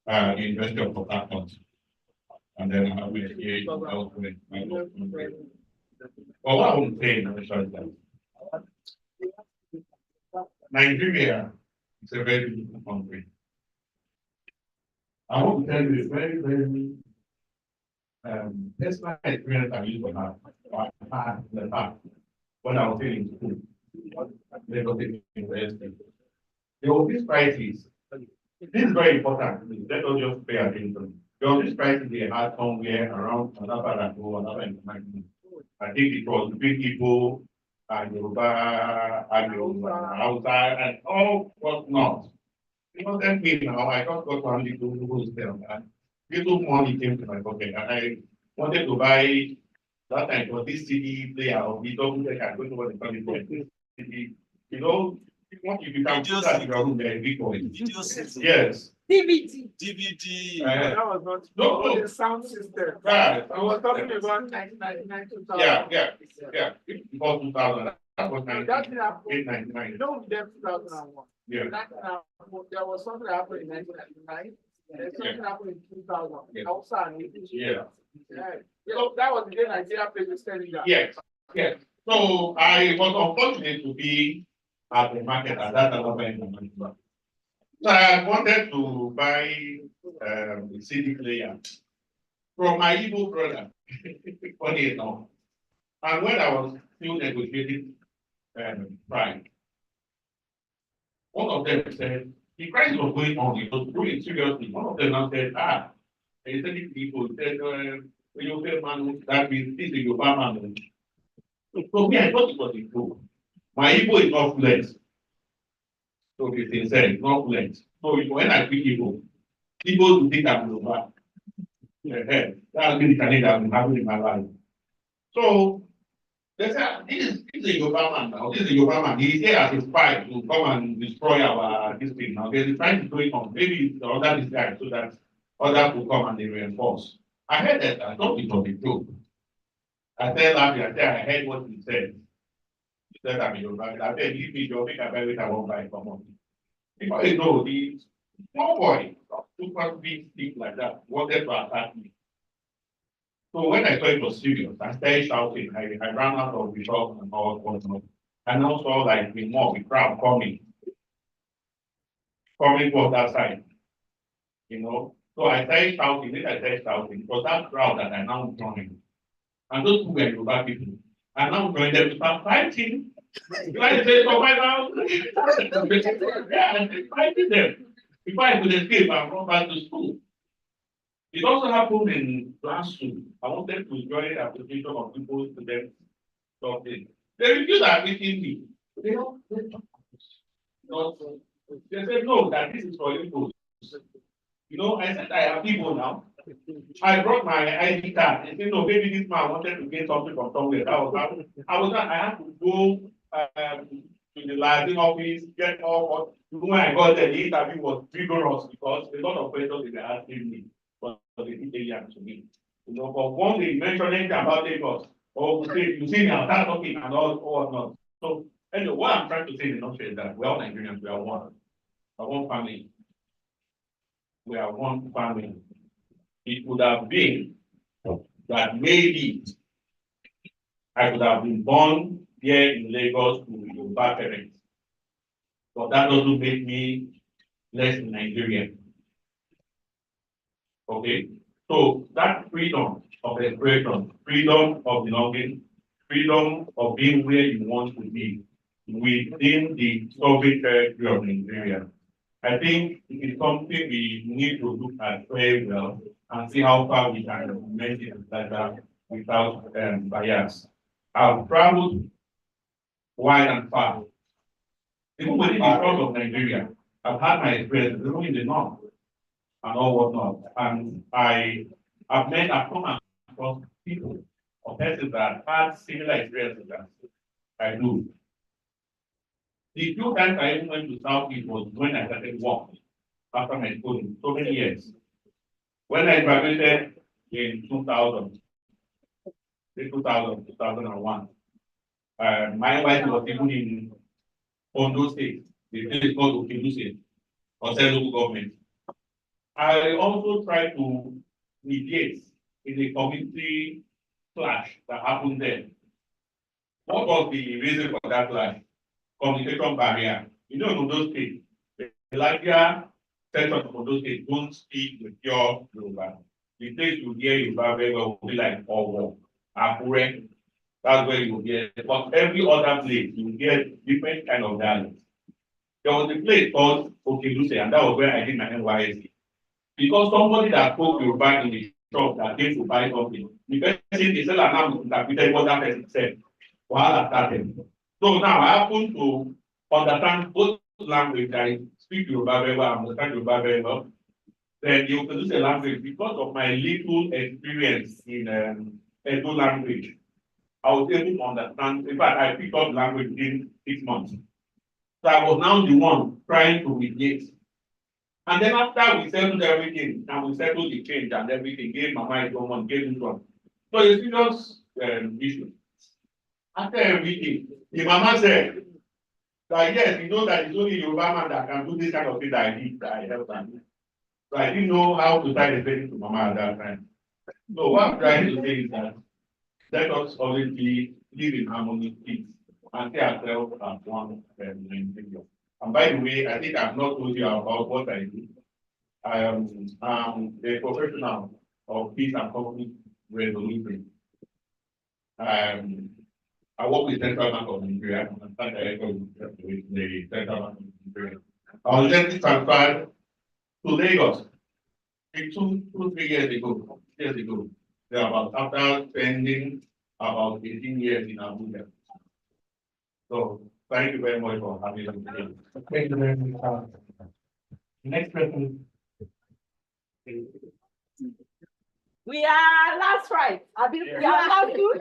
University of Port Harcourt. And then I went here elsewhere. Well, what I want to say in the short term, Nigeria is a very beautiful country. I want to tell you a very, very that's my experience I used to have in the past when I was in school. Lagos State University. There was this crisis. This is very important. Let us just pay attention. There was this crisis they had somewhere around another information. I think it was big people and Yoruba and Hausa and all what's not. It wasn't me now. I just got one little step and little money came to my pocket and I wanted to buy that time for this CD player of the document I don't know what the call it. you know, if you can put that in your room, there is big for it. Video system. Yes. DVD. DVD. That was not. No, The sound system. yeah, I was talking about 1999, 2000. yeah. Before 2000, that was That didn't happen. 1999. You know, them 2001. Yeah. There was something that happened in 1999. There's something happened in 2000. Yeah. Also, Yeah. So that was the day Nigeria played the standing down. Yes. So I was unfortunate to be at the market at that time. So I wanted to buy a CD player from my Igbo brother. Funny enough. And when I was still negotiating price, one of them said, the price was going on, it was going seriously. One of them now said, they said people said, when you say man, that means this is your man. So me, I thought it was Igbo. My Igbo is not fluent. So be sincere, it's not fluent. So when I speak Igbo, people to think I'm Yoruba. That's been the challenge I've been having in my life. So they said, this is a Yoruba man now. This is a Yoruba man. He's here as a spy to come and destroy our this thing now. They're trying to do it on. Maybe it's under this guy so that others will come and they reinforce. I heard that. I thought it was a joke. I said, I heard what he said. He said, I'm a Yoruba. I said, give me your make a buy it, I won't buy it from him. Because you know, the small boy, super big stick like that, wanted to attack me. So when I saw it was serious, I started shouting. I ran out of the shop and all whatnot. I now saw like the mob, the crowd coming towards that side. You know, so I started shouting. Then I started shouting. It was that crowd that I now joined. And those who were Yoruba people, I now joined them to start fighting. Like they survival. Yeah, and fighting them. Before I could escape and run back to school. It also happened in class 2. I wanted to join the application of people, students, something. They refused admitting me. They said, no, that this is for you. You know, I said, I have people now. I brought my ID card. They said, no, maybe this man wanted to get something from somewhere. I had to go to the library office, get all. When I got there, the interview was rigorous because a lot of questions they were asking me. But they didn't to me. You know, but one they mentioned anything about Lagos, or you see me, I'll start talking and all whatnot. So anyway, what I'm trying to say in a nutshell is that we are Nigerians, we are one. We are one family. We are one family. It would have been that maybe I could have been born here in Lagos to Yoruba parents. But that doesn't make me less Nigerian. Okay, so that freedom of expression, freedom of belonging, freedom of being where you want to be within the sovereign territory of Nigeria, I think it is something we need to look at very well and see how far we can implement it better without bias. I've traveled wide and far. Even within the south of Nigeria, I've had my experience, even in the north and all whatnot. And I've met, I've come across people or persons that had similar experiences that I do. The few times I even went to Southeast was when I started working after my schooling, so many years. When I graduated in 2000, 2001, my wife was even in Ondo State, the place called Okedu or local government. I also try to mediate in the community clash that happened there. What was the reason for that clash? Communication barrier. You know, in Ondo State, the larger section of Ondo State don't speak with pure Yoruba. The place you hear Yoruba very well will be like Owo, Akure. That's where you hear. But every other place, you hear different kind of dialects. There was a place called Okeluse, and that was where I did my NYSC. Because somebody that spoke Yoruba in the shop that came to buy something, the person they said that now interpreted what that person said. While started. So now I happen to understand both language. I speak Yoruba very well, I understand Yoruba very well. Then you can use a language because of my little experience in Edo language. I was able to understand. In fact, I picked up language within 6 months. So I was now the one trying to mediate. And then after we settled everything, and we settled the change and everything, gave Mama his own one, gave him one. So it's serious issue. After everything, the Mama said that yes, you know that it's only Yoruba man that can do this kind of thing that I did, that I helped am. So I didn't know how to start explaining to Mama at that time. So what I'm trying to say is that let us always live in harmony, peace, and see ourselves as one individual. And by the way, I think I've not told you about what I do. I am a professional of peace and conflict resolution. I work with Central Bank of Nigeria. I'm a director with the Central Bank of Nigeria. I was just transferred to Lagos 3 years ago. About after spending about 18 years in Abuja. So thank you very much for having me today. Thank you very much. Next person. We are last right. We are last two.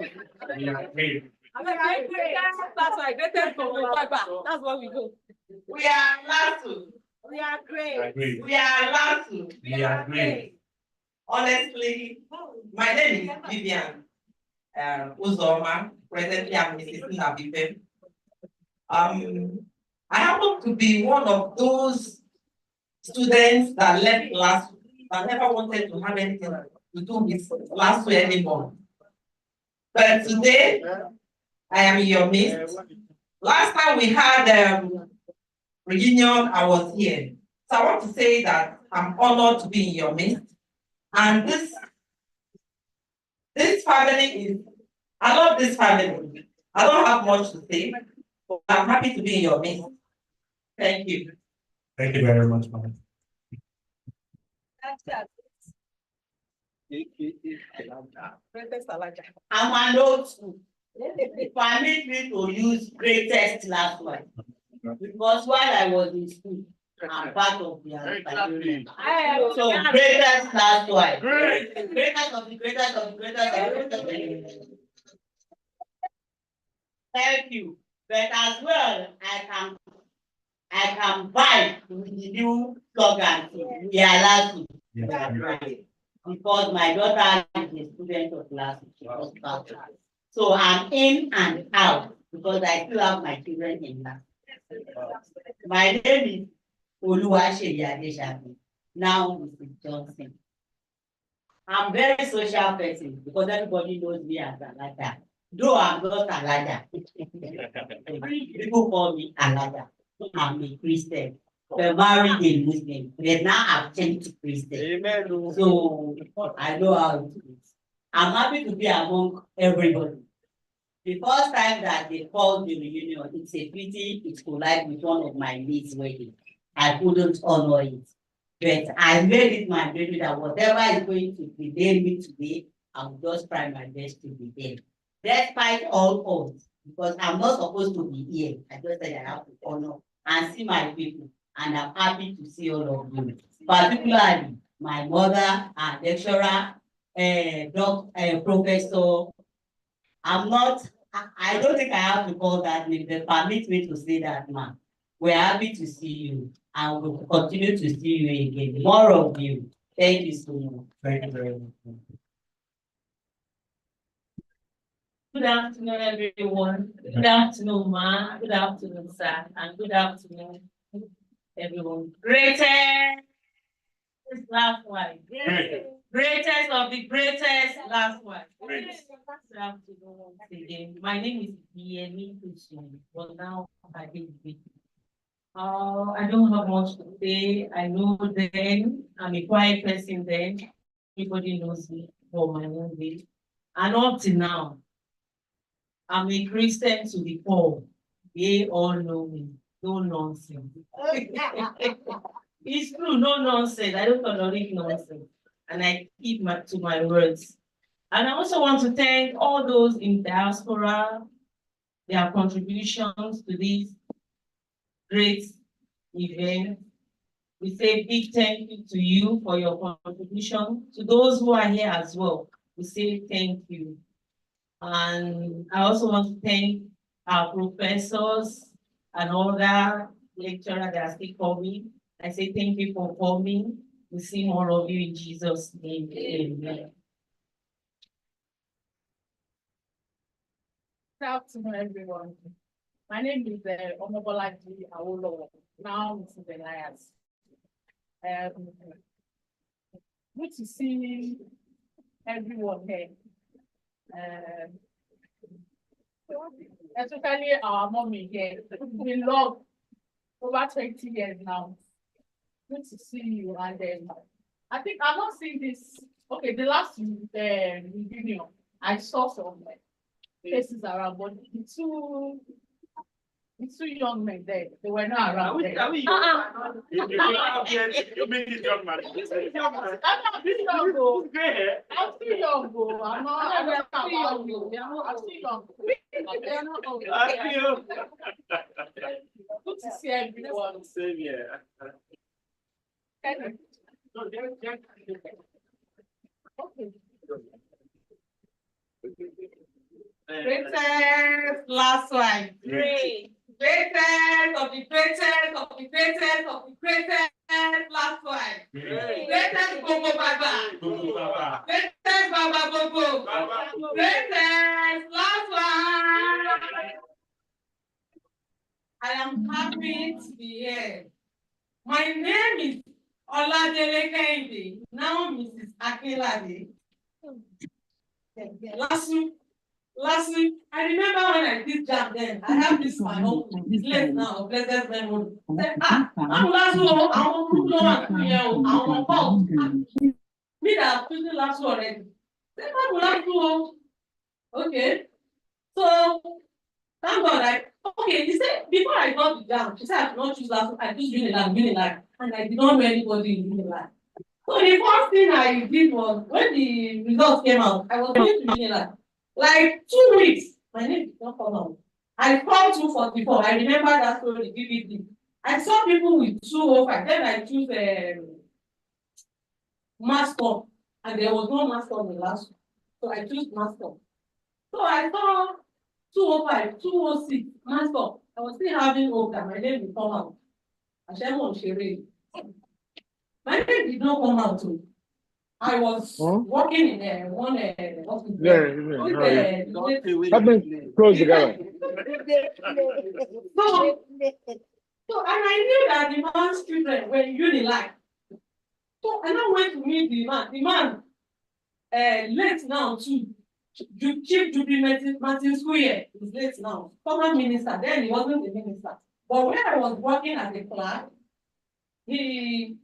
Yeah, great. That's right. Greatest from that's what we do. We are last two. We are great. We are last two. We are great. Honestly, my name is Vivian Uzoma. Presently, I'm Mrs. Nabibe. I happen to be one of those students that left last week, but never wanted to have anything to do with last week anymore. But today, I am in your midst. Last time we had reunion, I was here. So I want to say that I'm honored to be in your midst. And this family is, I love this family. I don't have much to say, but I'm happy to be in your midst. Thank you. Thank you very much, ma'am. I'm an old school. Permit me to use greatest last one. Because while I was in school, I'm part of the so greatest last one. Greatest of the greatest of the greatest of the greatest. Thank you. But as well, I can buy with the new slogan. We are last two. Because my daughter is a student of last two. So I'm in and out because I still have my children in last. My name is Oluwaseyi Adeshabi. Now Mrs. Johnson. I'm very social person because everybody knows me as Alaja. Though I'm not Alaja. People call me Alaja. I'm a Christian. I married a Muslim. But now I've changed to Christian. Amen. So I know how it is. I'm happy to be among everybody. The first time that they called the reunion, it's a pity it collided with one of my niece's wedding. I couldn't honor it. But I made it my duty that whatever is going to prepare me today, I will just try my best to be there. Despite all odds, because I'm not supposed to be here. I just said I have to honor and see my people. And I'm happy to see all of you. Particularly my mother, our lecturer, professor. I don't think I have to call that name, but permit me to say that, man. We're happy to see you and we'll continue to see you again. More of you. Thank you so much. Thank you very much. Good afternoon, everyone. Good afternoon, ma. Good afternoon, sir. And good afternoon, everyone. Greatest last one. Greatest of the greatest last one. Good afternoon once again. My name is Yemi Kusun, but now I think I don't have much to say. I know then I'm a quiet person then. Everybody knows me for my own way. And up to now, I'm a Christian to the core. They all know me. No nonsense. It's true, no nonsense. I don't tolerate nonsense. And I keep to my words. And I also want to thank all those in diaspora, their contributions to this great event. We say big thank you to you for your contribution. To those who are here as well, we say thank you. And I also want to thank our professors and other lecturers that are still coming. I say thank you for coming. We see more of you in Jesus' name. Amen. Good afternoon, everyone. My name is Omobolaji Awolowo, now Mrs. Elias. Good to see everyone here. Especially our mommy here. We love over 20 years now. Good to see you. And I think I've not seen this. Okay, the last reunion, I saw some faces around, but the two young men there, they were not around. You mean this young man? I'm not this young, though. I'm still young, though. I'm still young. Good to see everyone. Same here. Okay. Greatest last one. Three. Greatest of the greatest of the greatest of the greatest last one. Greatest Bobo Baba. Greatest Baba Bobo. Greatest last one. I am happy to be here. My name is Oladele Kehinde, now Mrs. Akinlade. Last week, I remember when I did job then, I have this my own list now of blessed memory. I'm last one, I want to know I want to me that I'm last one already. Then I'm last one. Okay. So thank God okay, he said before I got the job, she said I should not choose last one, I choose Unilag, and I did not know anybody in Unilag. So the first thing I did was when the results came out, I was going to Unilag. Like 2 weeks, my name did not come out. I called 244. I remember that story vividly. I saw people with 205. Then I choose mascot, and there was no mascot in the last one. So I choose mascot. So I saw 205, 206 mascot. I was still having hope that my name would come out. Ashemo Shere. My name did not come out too. I was working in one hospital. Close the guy. So and I knew that the man's children were Unilag. So and I went to meet the man. The man late now too. Chief Jubilee Martin Square is late now. Former minister, then he wasn't a minister. But when I was working as a clerk, he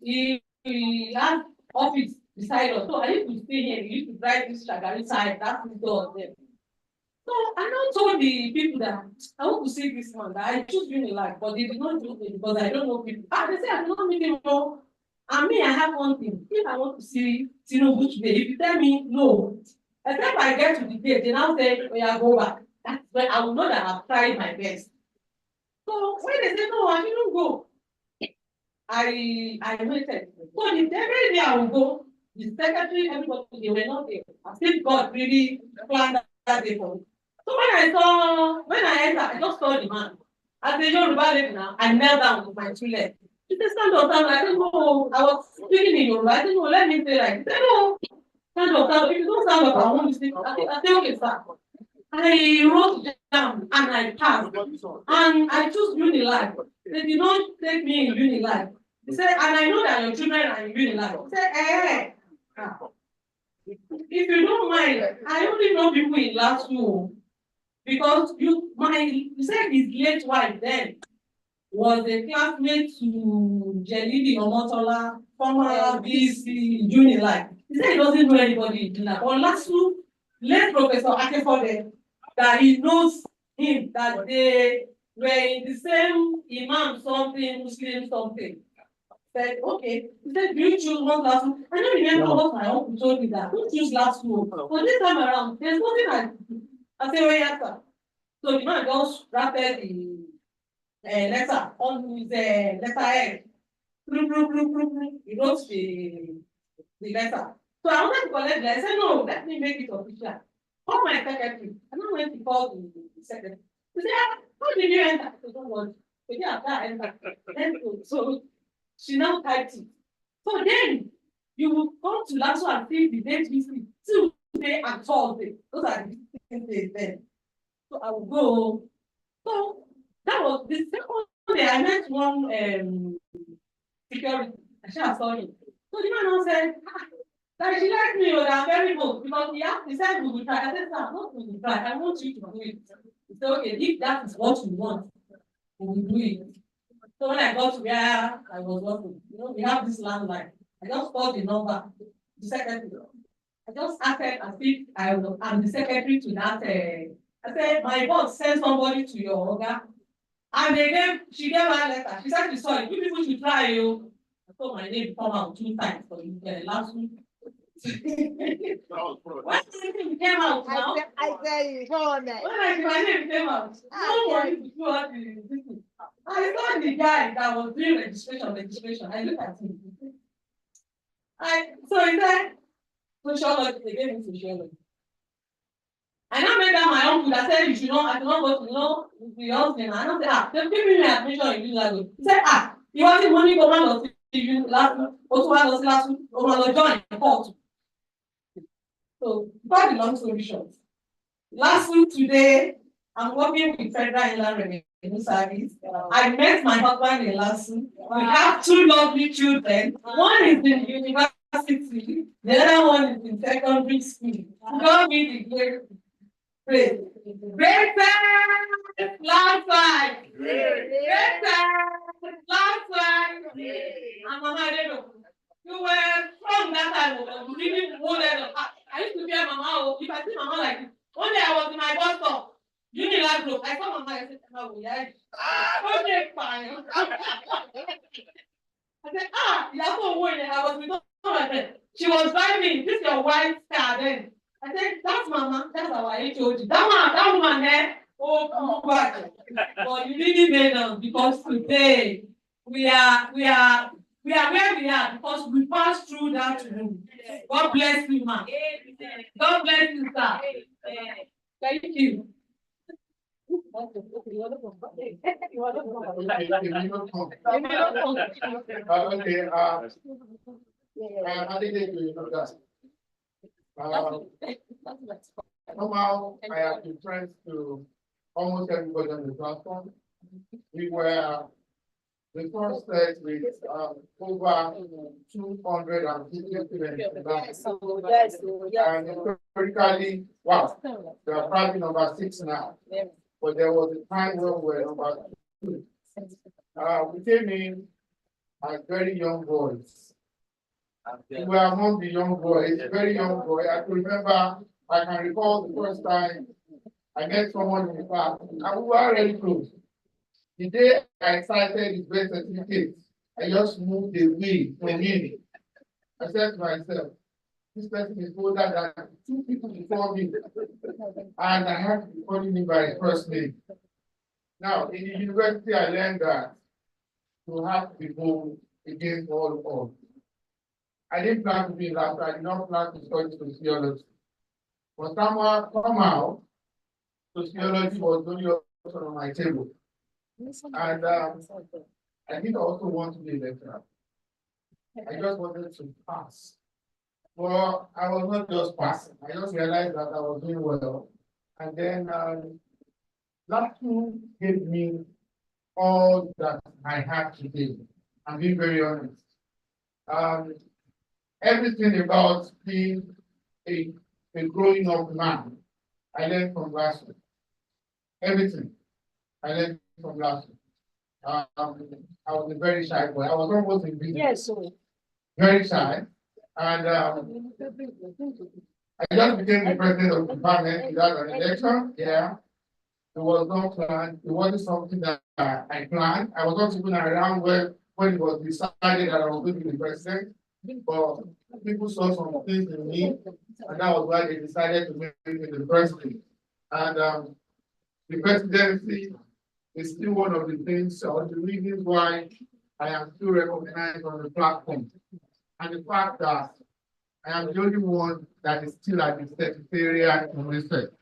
had office beside us. So I used to stay here. We used to drive this Shagari side. That's his door there. So I now told the people that I want to see this man. That I choose Unilag, but they did not choose me because I don't know people. They say I do not meet him. No. And me, I have one thing. If I want to see Tinubu today, if you tell me no, except I get to the gate, they now say, "Oh yeah, go back." That's when I will know that I've tried my best. So when they say no, I shouldn't go. I waited. So the every day I will go. The secretary, everybody, they were not there. I think God really planned that day for me. So when I entered, I just saw the man. As a Yoruba lady now, I knelt down with my 2 legs. He said, stand up, stand up. I said, no, I was speaking in Yoruba. I said, no, let me say like, he said, no, stand up, stand up. If you don't stand up, I won't speak. I said, okay, sir. I wrote down and I passed. And I chose Unilag. They did not take me in Unilag. He said, and I know that your children are in Unilag. He said, if you don't mind, I only know people in last school. Because you said his late wife then was a classmate to Jelili Omotola, former BC Unilag. He said he doesn't know anybody in Unilag. But last school, late Professor Akefode, that he knows him, that they were in the same Imam something, Muslim something. Said, okay. He said, do you choose one last one? I don't remember what my uncle told me that. Don't choose last one. But this time around, there's nothing I say, well, yes, sir. So the man just wrapped the letter on his letterhead. He wrote the letter. So I wanted to collect that. I said, no, let me make it official. Call my secretary. And I went to call the secretary. He said, "Ah, how did you enter?" I said, "Don't worry. So yeah, that enter." So she now typed it. So then you will come to Lasso and see the date visit Tuesday and Thursday. Those are the 6 days then. So I will go. So that was the second day I met one security. I should have saw him. So the man now said, "Ah, that she likes me, but I'm very bold because he said we will try." I said, "Sir, not we will try. I want you to do it." He said, "Okay, if that is what you want, we will do it." So when I got to where I was working, we have this landline. I just called the number, the secretary. I just acted as if I'm the secretary to that. I said, "My boss sent somebody to your order." And she gave her a letter. She said, "Sorry, you people should try you." I told my name come out 2 times for the last week. When the name came out now, I tell you, go on there. when my name came out, nobody to do all the thing. I saw the guy that was doing registration. I looked at him. So he said, sociology, they gave me sociology. I now made that my uncle that said, I should not go to the husband. I now said, they've given me admission in this language. He said, you want the money go on to you last week, also last week, or join the court. So, quite a long story short. Last week today, I'm working with Federal Inland Revenue Service. I met my husband in Lasso. We have 2 lovely children. One is in university, the other one is in secondary school. God be the great. Great. Great time! Last time! Great time! Last time! And Mama, I don't know. You were from that time, you didn't hold it. I used to fear Mama. If I see Mama like this, one day I was in my bus stop, Unilag group. I saw Mama, I said, "Mama, we are okay, fine." I said, "You have to wait." I was with my friend. She was driving. This is your white car then. I said, "That's Mama. That's our HOD. That woman there. Oh, come back." But you really made us because today we are where we are because we passed through that room. God bless you, ma. God bless you, sir. Thank you. Somehow I have been friends to almost everybody on the platform. We were the first set with over 250 students. And historically, wow, we are probably number 6 now. But there was a time when we were number 2. We came in as very young boys. We were among the young boys, very young boy. I can recall the first time I met someone in the class, and we were already close. The day I cited his birth certificate, I just moved away from him. I said to myself, this person is older than 2 people before me, and I have to be calling him by his first name. Now, in the university, I learned that you have to be bold against all odds. I didn't plan to be in that. I did not plan to study sociology. But somehow, sociology was the only option on my table. And I didn't also want to be a lecturer. I just wanted to pass. Well, I was not just passing. I just realized that I was doing well. And then that too gave me all that I had today. I'm being very honest. Everything about being a growing up man, I learned from last week. Everything I learned from last week. I was a very shy boy. I was almost invisible. Yes, very shy. And I just became the president of the department without an election. Yeah. It was not planned. It wasn't something that I planned. I was not even around when it was decided that I was going to be the president. But people saw some things in me, and that was why they decided to make me the president. And the presidency is still one of the things or the reasons why I am still recognized on the platform. And the fact that I am the only one that is still at the secretariat in research.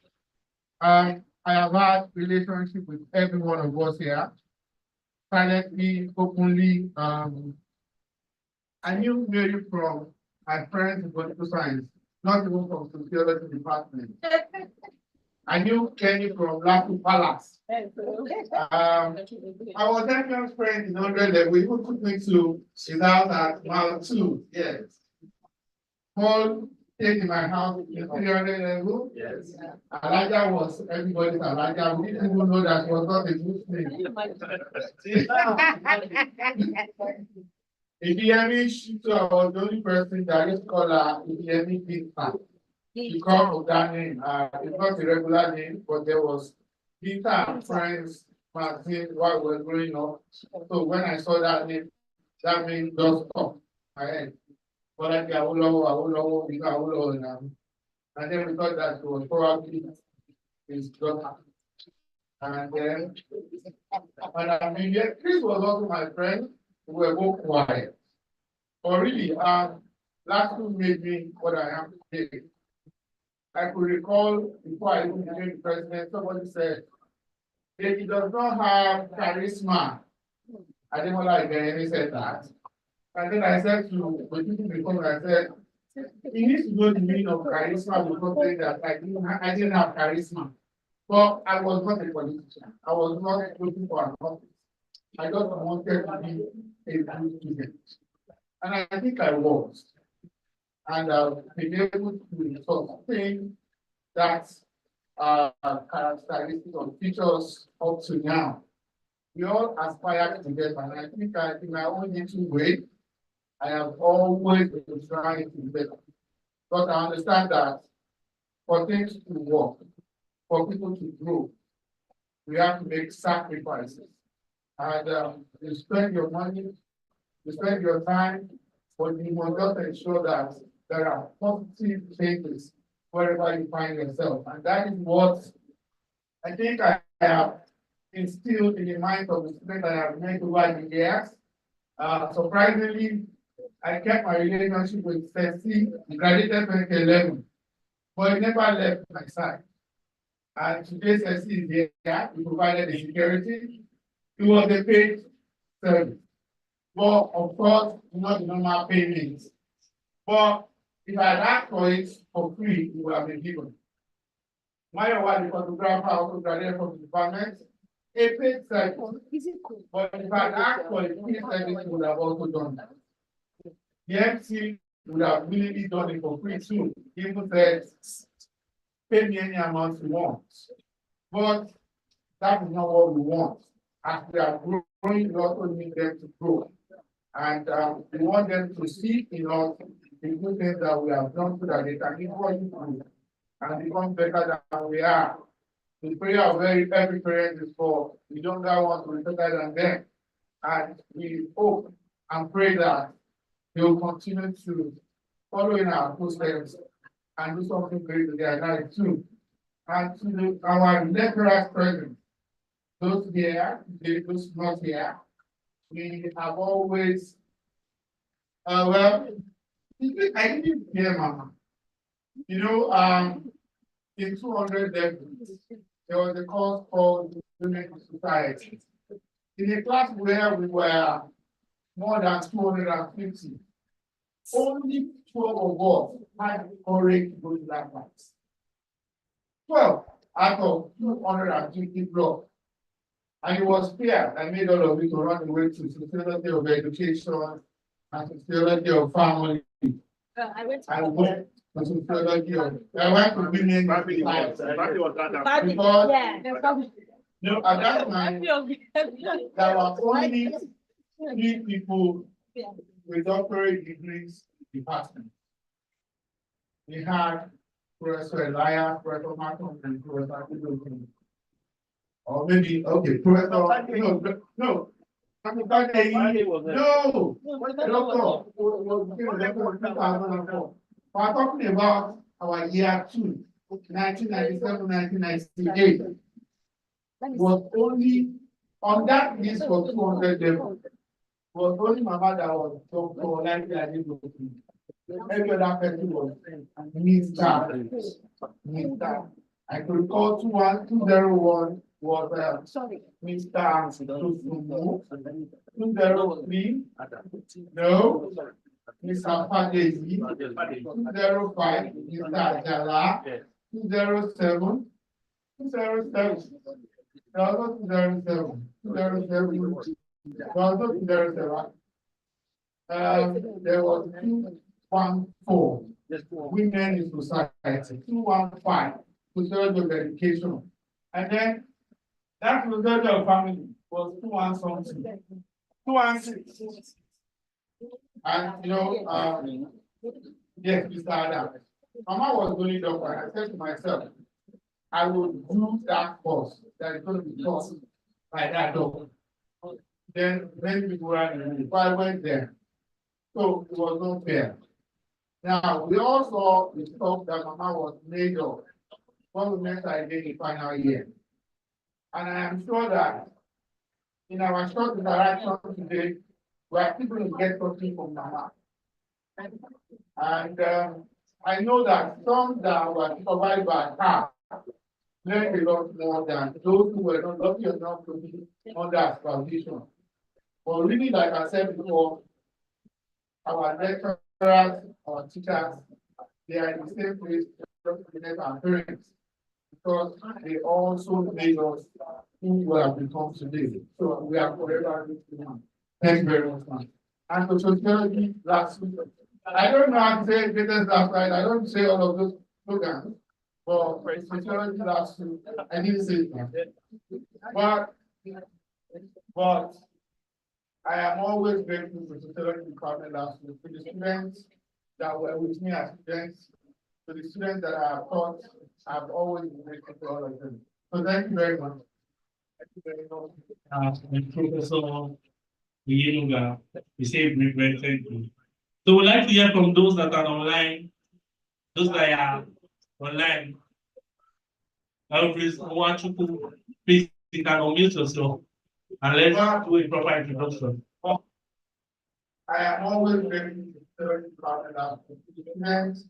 I have had relationship with every one of us here, silently, openly. I knew Mary from my friends in political science, not even from sociology department. I knew Kenny from Lapu Palace. I was Daniel's friend in 100 level. He even took me to his house at Mile 2. Yes. Paul stayed in my house in 300 level. Yes. Elijah was everybody's Elijah. We didn't even know that he was not a Muslim. Idiemi Shitu, I was the only person that used to call her Idiemi Binta. Because of that name, it's not a regular name, but there was Binta friends magazine while we were growing up. So when I saw that name, that name just stopped my head. But like Awolowo, because Awolowo now. And then we thought that it was probably his daughter. And then, Chris was also my friend. We were both quiet. But really, last two made me what I am today. I could recall before I even became the president, somebody said, that he does not have charisma. I didn't like any said that. And then I said to the people before, I said, he needs to know the meaning of charisma before saying that I didn't have charisma. But I was not a politician. I was not looking for an office. I just wanted to be a good student. And I think I was. And been able to sustain that characteristic of features up to now. We all aspire to get, and I think in my own little way, I have always been trying to get. But I understand that for things to work, for people to grow, we have to make sacrifices. And you spend your money, you spend your time, but you must just ensure that there are positive changes wherever you find yourself. And that is what I think I have instilled in the minds of the students I have met over the years. Surprisingly, I kept my relationship with Ceci. He graduated 2011, but he never left my side. And today Ceci is here. He provided the security. It was a paid service. But of course, not the normal payments. But if I had asked for it for free, it would have been given. My wife, the photographer, also graduated from the department. A paid service. But if I had asked for a free service, he would have also done that. The MC would have willingly done it for free too. He even said, pay me any amount you want. But that is not what we want. As we are growing, we also need them to grow. And we want them to see in us the good things that we have done so that they can equally improve and become better than we are. The prayer of every parent is for the younger ones to be better than them. And we hope and pray that they will continue to follow in our footsteps and do something great with their life too. And to our lecturers present, those here, those not here, we have always, well, I didn't hear, Mama. You know, in 200 levels, there was a course called Women in Society. In a class where we were more than 250, only 12 of us had the courage to go to that class. 12 out of 250 blocks. And it was fear that made all of you to run away to sociology of education and sociology of family. I went to sociology of, I went to women lives. Because, no, at that time, there were only 3 people with doctorate degrees in the department. We had Professor Elias, Professor Martin, and Professor Kudokin. Or maybe, okay, Professor, no. No, doctor, we're talking about our year 2, 1997, 1998. Was only on that list for 200 level. Was only Mama that was Dr. Every other person was Mr. Mr. I could recall 201 was Mr. Tosumo. 203, no. Mr. Fadezi. 205, Mr. Ajala. 207, 207. There was 207. 207. There was 207. There was 214 women in society, 215 social education, and then that social family was 216, 216. And yes, Mr. Adam, Mama was going doctor, and I said to myself, I will do that course that is going to be taught by that doctor. Then many people ran away. If I went there, so it was not fair. Now, we also the stuff that Mama was made of when we met her again in final year. And I am sure that in our short interaction today, we are still going to get something from Mama. And I know that some that were supervised by her learned a lot more than those who were not lucky enough to be under supervision. But really, like I said before, our lecturers, our teachers, they are in the same place with our parents because they also made us who we have become today. So we are forever grateful. Thank you very much, man. And for sociology last week, I don't know how to say greatest last night. I don't say all of those slogans. But for sociology last week, I didn't say it. But I am always grateful to the sociology department last week, to the students that were with me as students, to the students that I have taught. I've always been grateful to all of them. So thank you very much. Thank you very much. Professor Yenuga, we say very thank you. So we'd like to hear from those that are online, those that are online. Please, please, you can unmute yourself and let's do a proper introduction. I am always grateful to the sociology department as the students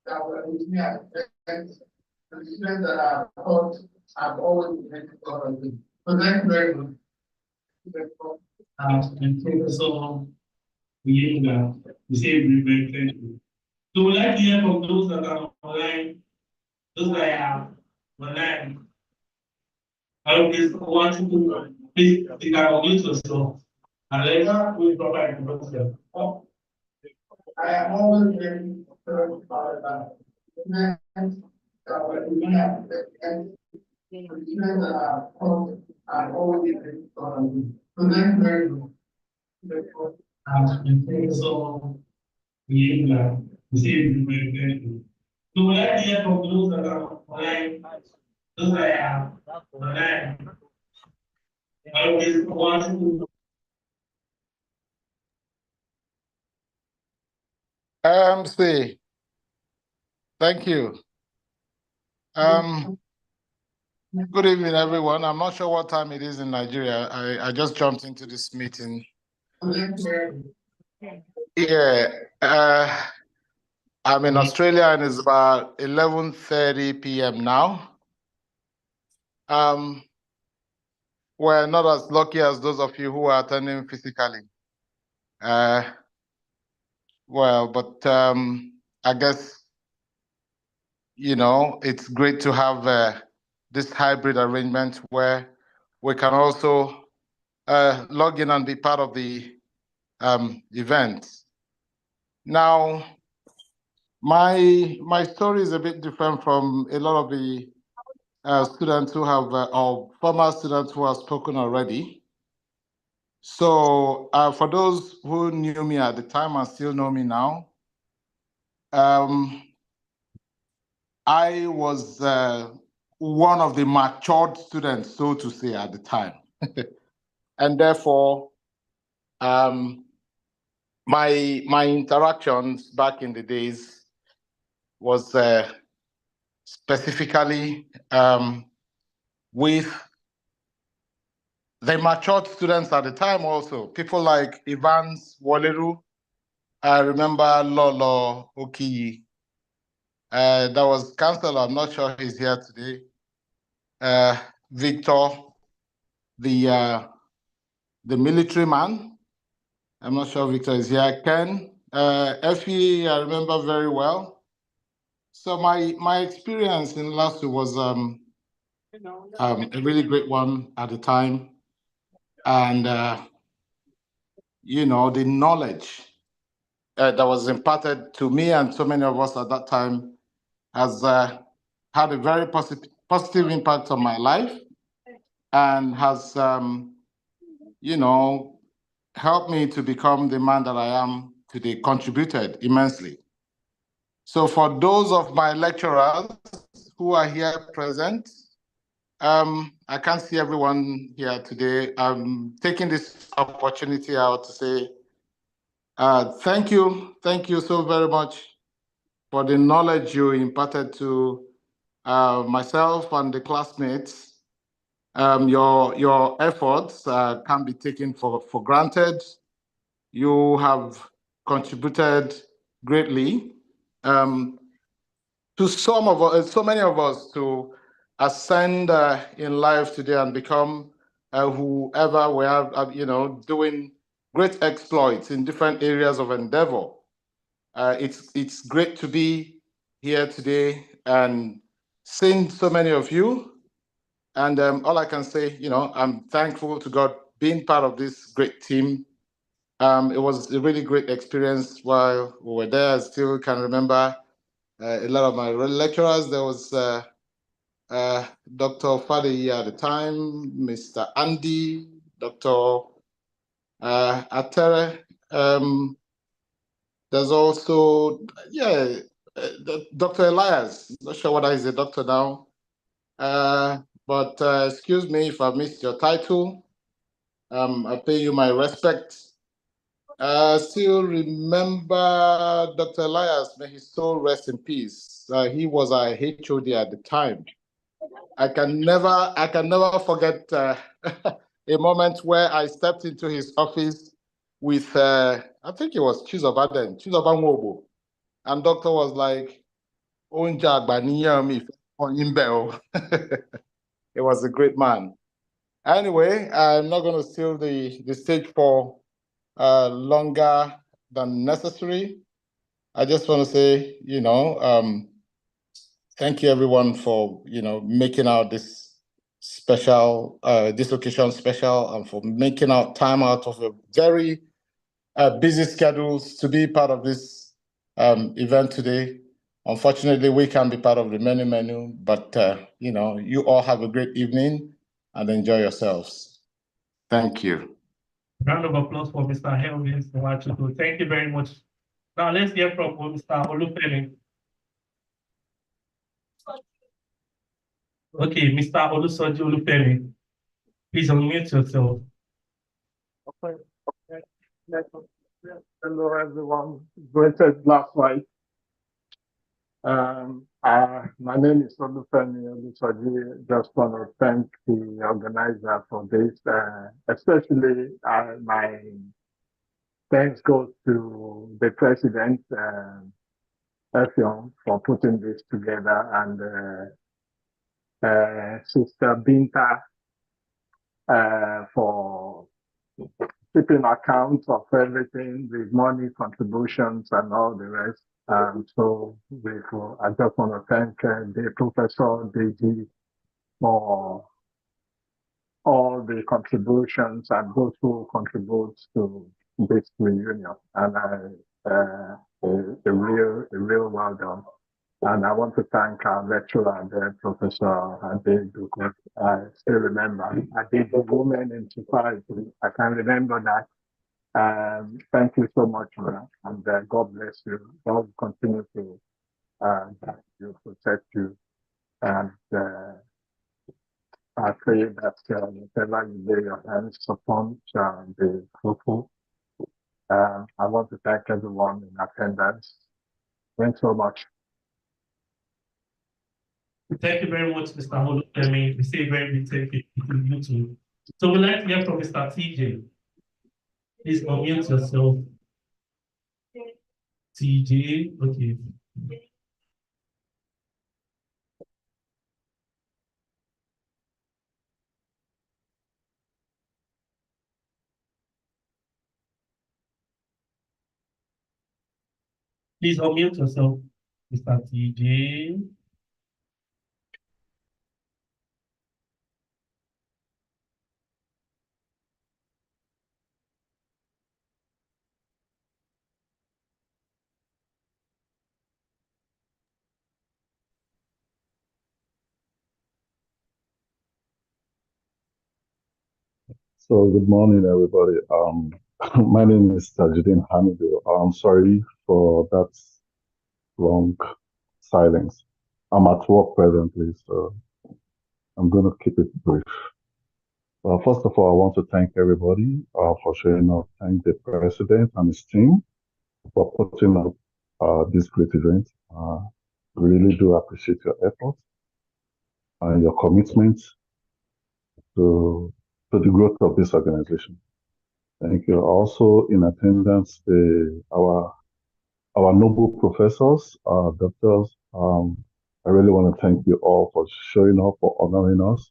that were with me as students, the students that I have taught. I've always been grateful to all of them. So thank you very much. And Professor Yenuga, we say very thank you. So we'd like to hear from those that are online, those that are online. Please, please, you can unmute yourself and let's do a proper introduction. I am always grateful to the students that were with me as students, the students that I have taught. I've always been grateful to all of them. So thank you very much. And Professor Yenuga, we say very thank you. So we'd like to hear from those that are online, those that are online. MC, thank you. Good evening, everyone. I'm not sure what time it is in Nigeria. I just jumped into this meeting. Yeah, I'm in Australia and it's about 11:30 p.m. now. We're not as lucky as those of you who are attending physically. But I guess, it's great to have this hybrid arrangement where we can also log in and be part of the event. Now, my story is a bit different from a lot of the students who have, or former students who have spoken already. So for those who knew me at the time and still know me now, I was one of the matured students, so to say, at the time. And therefore, my interactions back in the days was specifically with the matured students at the time also. People like Evans Woleru, I remember Lolo Okiyi. That was Councillor, I'm not sure he's here today. Victor, the military man. I'm not sure Victor is here. Ken, Effie, I remember very well. So my experience in LASU was a really great one at the time. And, you know, the knowledge that was imparted to me and so many of us at that time has had a very positive impact on my life and has, you know, helped me to become the man that I am today, contributed immensely. So for those of my lecturers who are here present, I can't see everyone here today. I'm taking this opportunity out to say thank you so very much for the knowledge you imparted to myself and the classmates. Your efforts can't be taken for granted. You have contributed greatly to so many of us to ascend in life today and become whoever we are, you know, doing great exploits in different areas of endeavor. It's great to be here today and seeing so many of you. And all I can say, you know, I'm thankful to God being part of this great team. It was a really great experience while we were there. I still can remember a lot of my lecturers. There was Dr. Fadi at the time, Mr. Andy, Dr. Atere. There's also, Dr. Elias. Not sure whether he's a doctor now. But excuse me if I missed your title. I pay you my respect. Still remember Dr. Elias, may his soul rest in peace. He was our HOD at the time. I can never forget a moment where I stepped into his office with, I think it was Chizoba Nwobo. And doctor was like, it was a great man. Anyway, I'm not going to steal the stage for longer than necessary. I just want to say, you know, thank you everyone for, you know, making out this special, this occasion special, and for making out time out of a very busy schedules to be part of this event today. Unfortunately, we can't be part of the menu, but you know, you all have a great evening and enjoy yourselves. Thank you. Round of applause for Mr. Helvin Nwachuku. Thank you very much. Now let's hear from Mr. Olufemi. Okay, Mr. Olusoji Olufemi, please unmute yourself. Hello, everyone. Greeted last night. My name is Olufemi Olusoji. Just want to thank the organizer for this, especially my thanks goes to the president, Effiong, for putting this together, and Sister Binta for keeping account of everything, the money contributions and all the rest. So I just want to thank the Professor DG for all the contributions and those who contribute to this reunion. And a real well done. And I want to thank our lecturer there, Professor Ade Duku. I still remember, I did the Women in Society. I can remember that. Thank you so much for that. And God bless you. God continue to guide you, protect you. And I pray that whatever you lay your hands upon shall be fruitful. I want to thank everyone in attendance. Thanks so much. Thank you very much, Mr. Olufemi. We say very big thank you to you too. So we'd like to hear from Mr. TJ. Please unmute yourself. TJ, okay. Please unmute yourself, Mr. TJ. So good morning, everybody. My name is Tajudeen Hamidu. I'm sorry for that long silence. I'm at work presently, so I'm going to keep it brief. First of all, I want to thank everybody for showing up. Thank the president and his team for putting up this great event. Really do appreciate your effort and your commitment to the growth of this organization. Thank you. Also in attendance, our noble professors, doctors. I really want to thank you all for showing up, for honoring us.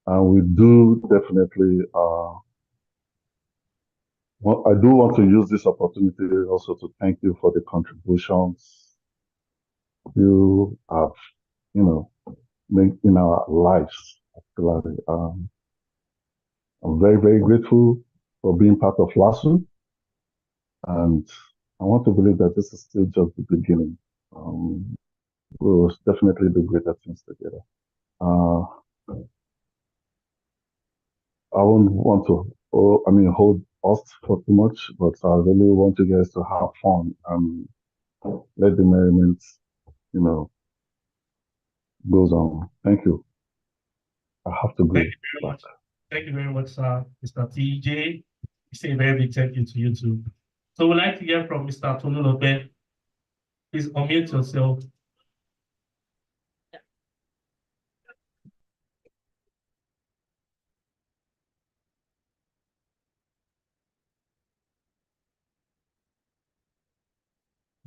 And we do definitely, I do want to use this opportunity also to thank you for the contributions you have, made in our lives. Particularly, I'm very, very grateful for being part of LASU. And I want to believe that this is still just the beginning. We'll definitely do greater things together. I won't want to, hold us for too much, but I really want you guys to have fun and let the merriment, goes on. Thank you. I have to go. Thank you very much. Thank you very much, sir. Mr. TJ. We say a very big thank you to you too. So we'd like to hear from Mr. Tolu Lope. Please unmute yourself.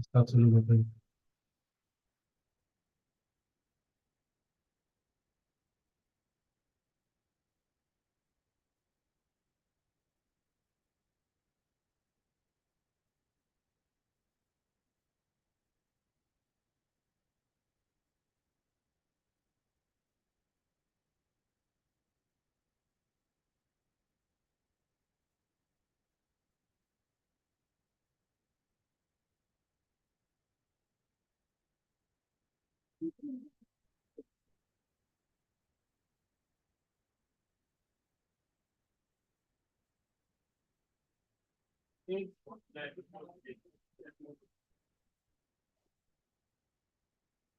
Mr. Tolu Lope.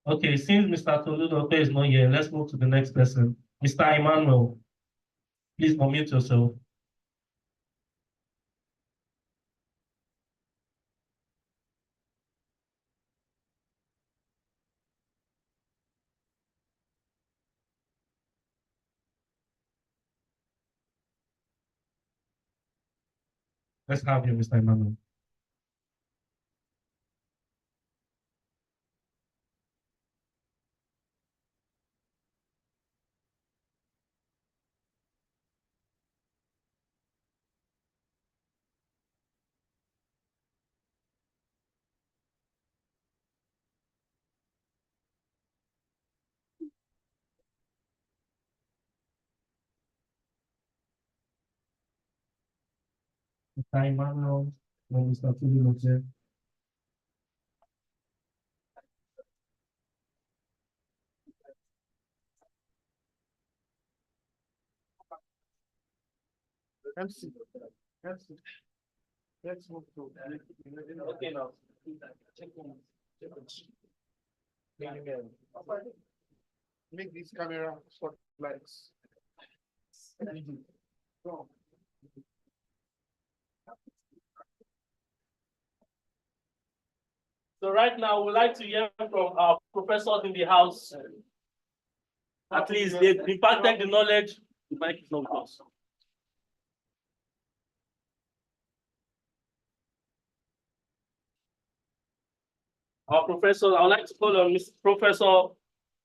Okay, since Mr. Tolu Lope is not here, let's move to the next person. Mr. Emmanuel, please unmute yourself. Let's have you, Mr. Emmanuel. Mr. Emmanuel, and Mr. Tolu Lope. MC. Let's move to. Okay, now. Make this camera spotlights. So right now, we'd like to hear from our professors in the house. At least they've imparted the knowledge. The mic is not with us. our professor. I would like to call on Mr. Professor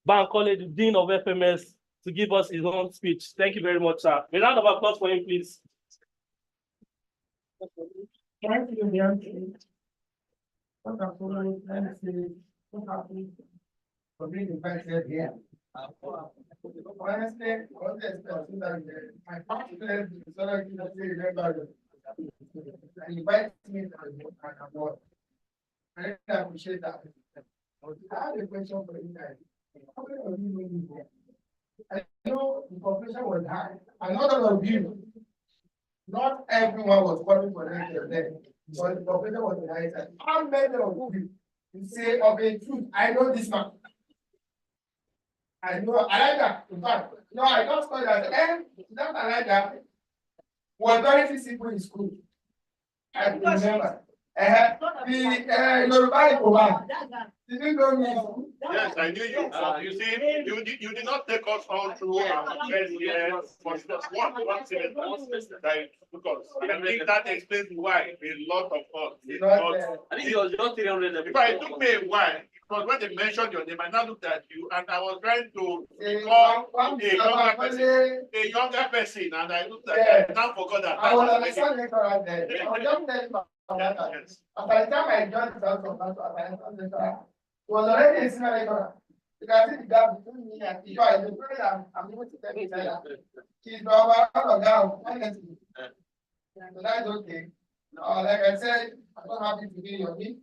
Bankole, the Dean of FMS, to give us his own speech. Thank you very much, sir. A round of applause for him, please. Thank you, Bianchi. Wonderful, let me say, so happy for being invited here. Honestly, I want to express that my first place is Sociology that they remember and invite me to the award. I really appreciate that. I have a question for you guys. How many of you know me here? I know the population was high, and not all of you, not everyone was coming for lecture then, but the population was the high side. How many of you say of a truth, I know this man? I know, I like that. In fact, no, I just call that, that I like that was very simple in school. I remember. The Yoruba Ikoba. Did you know me? Yes, I knew you. You see, you did not take us all through our first year, for just one semester. Because I think that explains why a lot of us did not. I think it was just 300. It took me a while. Because when they mentioned your name, I now looked at you and I was trying to become a younger person, and I looked at you. I now forgot that. I was an assistant lecturer then. I was just telling about that. And by the time I joined the house of that, was already a senior lecturer. You can see the gap between me and you. I the friend I'm able to tell you that she's over down, honestly. So that's okay. Like I said, I'm not happy to be your meet.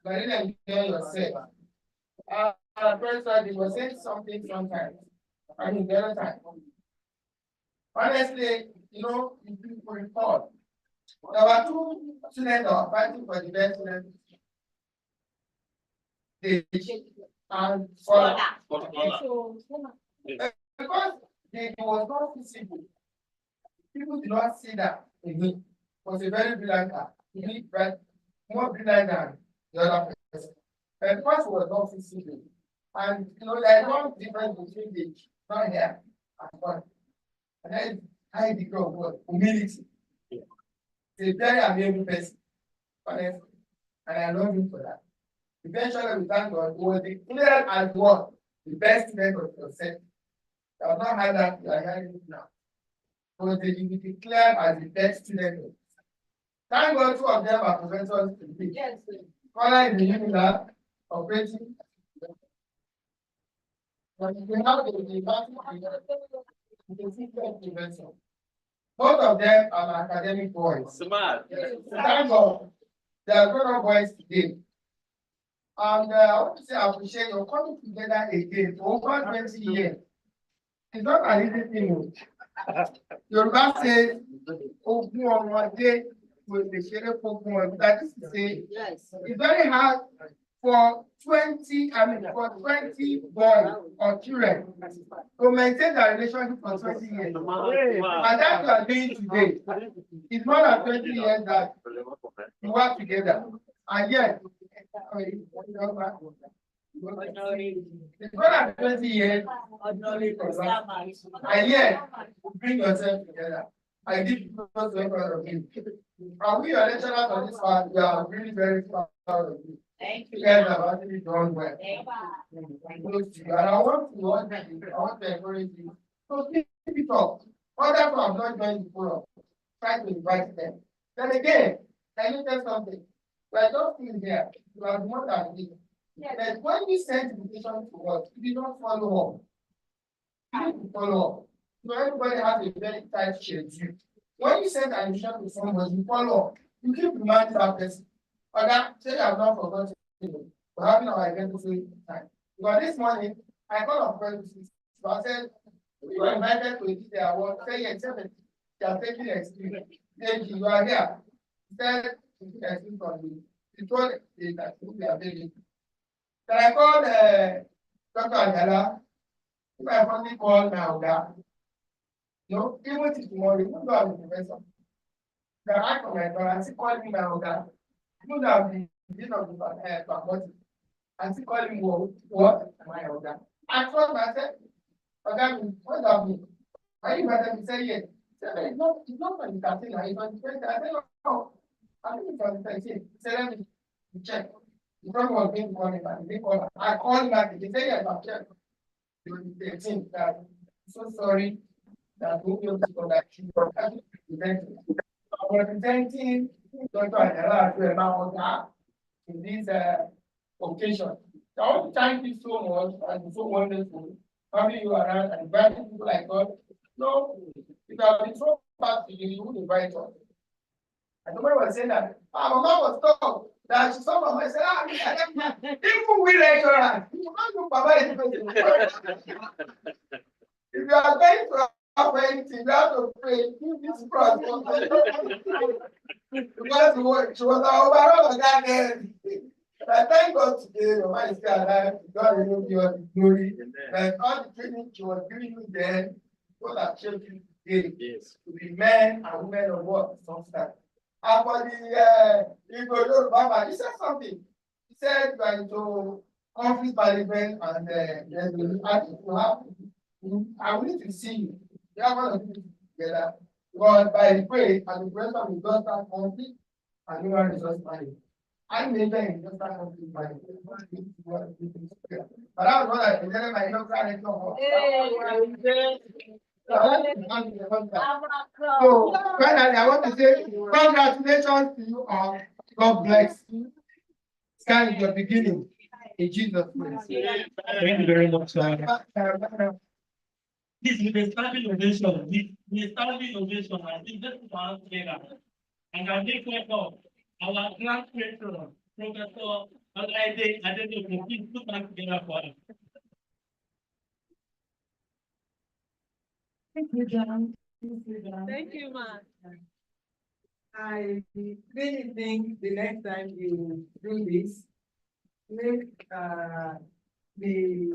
But I really enjoy yourself. Professor, you were saying something sometimes. I mean, the other time. Honestly, you know, if you recall, there were two students that were fighting for the best student. And for because they was not visible, people did not see that in me. Was a very brilliant guy. He more brilliant than the other person. But because he was not visible, and you know, there's one difference between the not here and God. And that is high degree of what? Humility. He's a very amiable person, honestly. And I love him for that. Eventually, we thank God, he was declared as what? The best student of yourself. I have not had that, you are hearing it now. He was declared as the best student of yourself. Thank God, two of them are professors today. Yes. Scholar in the UNILAB, operating. But we have the professor. Both of them are academic boys. Smart. Thank God, they are grown-up boys today. And I want to say I appreciate your coming together again for over 20 years. It's not an easy thing. Yoruba says, "Ogun ọmọdé will be shared for one." That is to say, it's very hard for 20 boys or children to maintain their relationship for 20 years. And that's what we are doing today. It's more than 20 years that we work together. And yet, it's more than 20 years, and yet, bring yourself together. I did not so proud of you. And we are lecturers on this part, we are really very proud of you. Thank you. You guys have actually done well. And I want to encourage you. So keep it up. Others who have not joined the forum, try to invite them. Then again, can you tell something? We are just in here. You are more than me. But when you send invitation to us, you do not follow up. You need to follow up. So everybody has a very tight schedule. When you send an invitation to someone, you follow up. You keep reminding that person. But that say I've not forgotten you. We're having our identity time. Because this morning, I called a friend so I said, we were invited to eat their award. Say yes, they are taking the experience. Thank you, you are here. He said, experience from me. He told me that we are taking. Then I called Dr. Angela. If I finally call now, no, even till tomorrow, even though I'm a professor, the act of my daughter, and she called me now, even though I'm the dean of the faculty, and she called me what? My organ. I told myself, organ, what does that mean? I invited me, say yes. He said, it's not for the 13, it's for the 20. I said, no, I think it's for the 13. He said, let me check. The person was being calling back. I called back. They say, yes, I'm checked. They think that so sorry that we will for that she was representing. I'm representing Dr. Adela about that in this occasion. I want to thank you so much and it's so wonderful having you around and inviting people like us. No, if I have been so fast to you, you would invite us. And somebody was saying that, Mama was told that she saw Mama and said, even we lecturers, you don't do Baba education. If you are going to have anything, you have to pray, do this process. Because she was our overall again. I thank God today, Mama is still alive. God will give us the glory. But all the training she was giving you then, God has shaped you today to be men and women of what? Substance. And for the Baba, he said something. He said you are into conflict management and there's to have. I will need to see you. We are going to do it together. But by the prayer and the prayer of the God start conflict and human resource management. I major in just start conflict management. But I was not like my young friend. So finally, I want to say congratulations to you all. God bless you. Sky is your beginning. In Jesus' name. Thank you very much. This is the standing ovation. The standing ovation. I think this is one together. And I think welcome our grand patron, Professor Olaide Adedogun. Please put that together for us. Thank you, John. Thank you, man. I really think the next time you do this, make the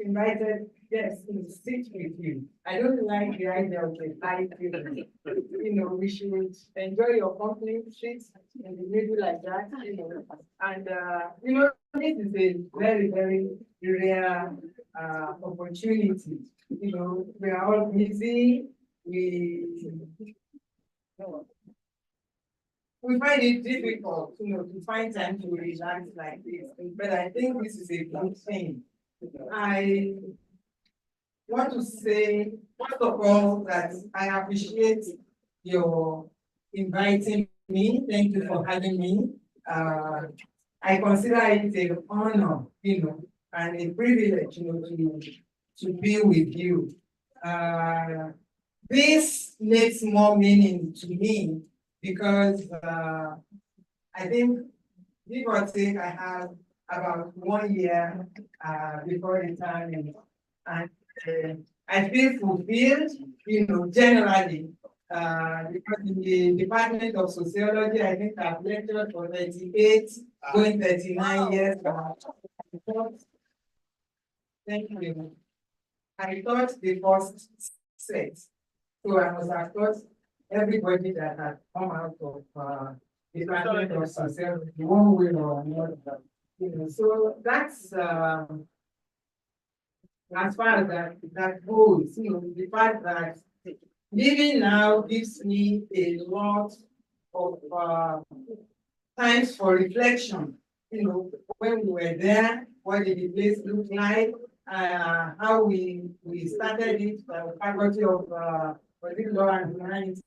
invited guests to sit with you. I don't like the idea of the high table. You know, we should enjoy your company, sit in the middle like that, you know. And you know, this is a very, very rare opportunity. You know, we are all busy. We find it difficult, you know, to find time to relax like this. But I think this is a good thing. I want to say, first of all, that I appreciate your inviting me. Thank you for having me. I consider it an honor, you know, and a privilege, you know, to be with you. This makes more meaning to me because I think, give or take, I have about 1 year before retirement, and I feel fulfilled, you know, generally, because in the Department of Sociology, I think I've lectured for 38, going 39 years. Thank you. I taught the first set, so I was across everybody that had come out of the Department of Sociology, one way or another. You know, so that's as far as that goes. You know, the fact that living now gives me a lot of times for reflection. You know, when we were there, what did the place look like? How we started it, faculty of law and humanities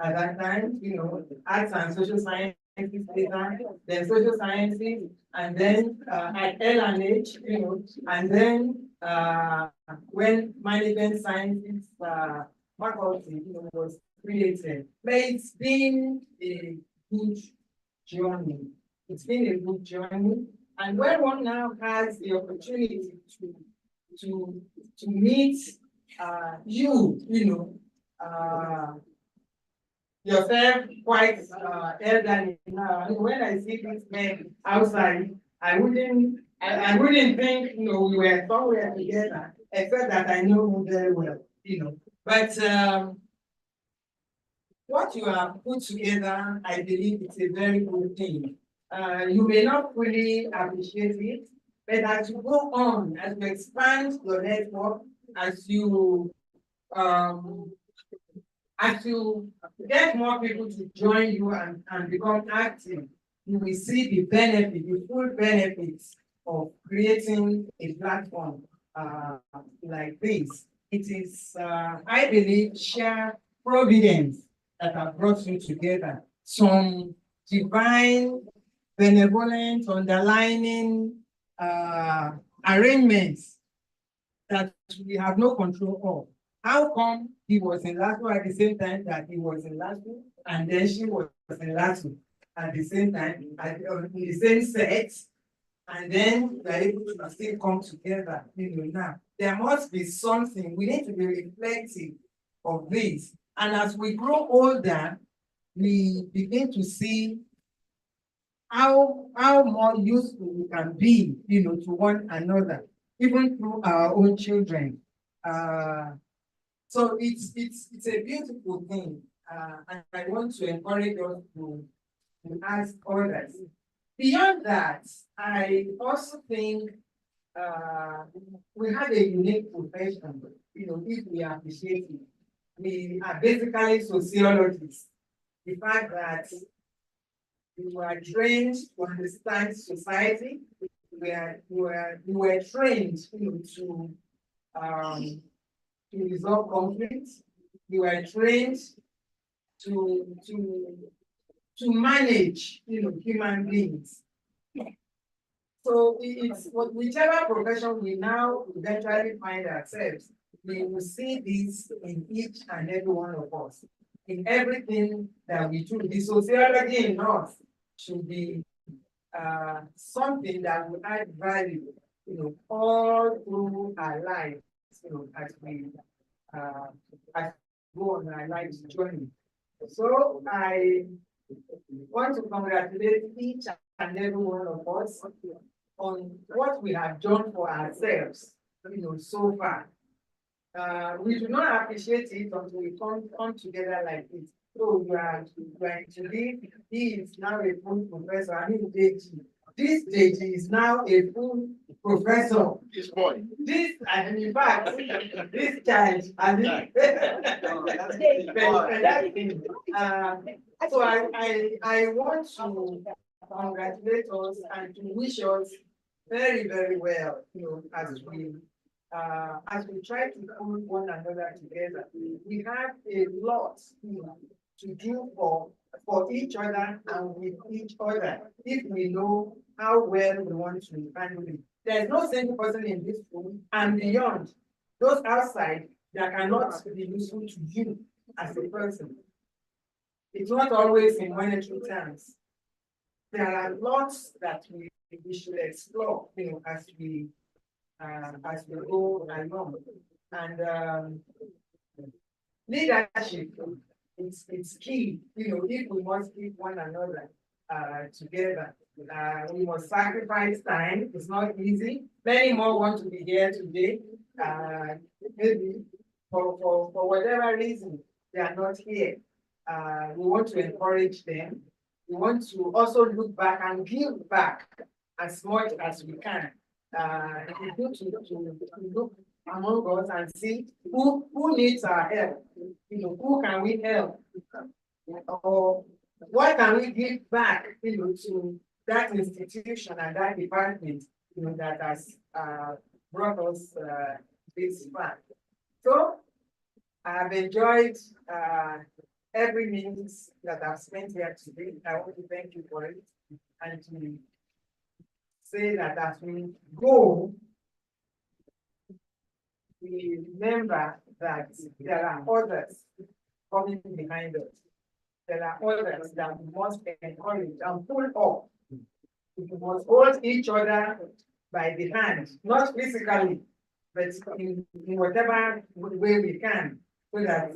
at that time, you know, arts and social sciences later, then social sciences, and then at L&H, you know, and then when management sciences faculty, you know, was created. But it's been a good journey. It's been a good journey. And when one now has the opportunity to meet you know, yourself quite elderly now. When I see this man outside, I wouldn't think, you know, we were somewhere together, except that I know him very well, you know. But what you have put together, I believe it's a very good thing. You may not fully appreciate it, but as you go on, as you expand your network, as you get more people to join you and become active, you will see the benefit, the full benefits of creating a platform like this. It is, I believe, shared providence that have brought you together. Some divine, benevolent, underlining arrangements that we have no control of. How come he was in Lasso at the same time that he was in Lasso, and then she was in Lasso at the same time, in the same set, and then we are able to still come together, now. There must be something, we need to be reflective of this. And as we grow older, we begin to see how more useful we can be, to one another, even through our own children. So it's a beautiful thing, and I want to encourage us to ask others. Beyond that, I also think we have a unique profession, if we appreciate it. We are basically sociologists. The fact that we were trained to understand society, we were trained, to resolve conflicts. We were trained to manage, human beings. So it's whichever profession we now eventually find ourselves, we will see this in each and every one of us, in everything that we do. The sociology in us should be something that will add value, all through our lives, as we go on our life's journey. So I want to congratulate each and every one of us on what we have done for ourselves, so far. We do not appreciate it until we come together like this. So you are to leave. He is now a full professor. I mean, Deji. This Deji is now a full professor. This boy. This, and in fact, this child, I mean, so I want to congratulate us and to wish us very, very well, as we try to pull one another together. We have a lot, to do for each other and with each other, if we know how well we want to handle it. There's no single person in this room and beyond, those outside, that cannot be useful to you as a person. It's not always in monetary terms. There are lots that we should explore, as we go along. And leadership, it's key, if we must keep one another together. We must sacrifice time. It's not easy. Many more want to be here today. Maybe for whatever reason they are not here. We want to encourage them. We want to also look back and give back as much as we can. It's good to look among us and see who needs our help. Who can we help? Or what can we give back, to that institution and that department, that has brought us this far. So I have enjoyed every minute that I've spent here today. I want to thank you for it, and to say that as we go, we remember that there are others coming behind us. There are others that we must encourage and pull up. We must hold each other by the hand, not physically, but in whatever way we can, so that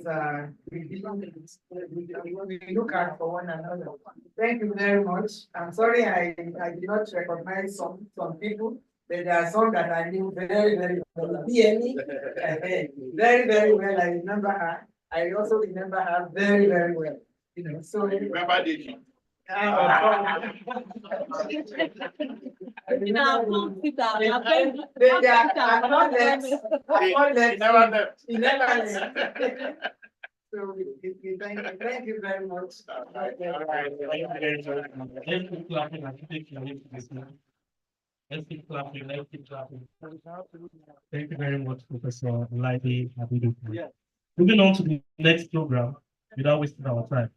we look out for one another. Thank you very much. I'm sorry I did not recognize some people, but there are some that I knew very, very well. Very, very well. I remember her. I also remember her very, very well. So remember Deji. They never left. He never left. So, thank you very much. Let's keep clapping and take your leave this man. Let's keep clapping, let's keep clapping. Thank you very much, Professor Lady Abidu. Moving on to the next program without wasting our time.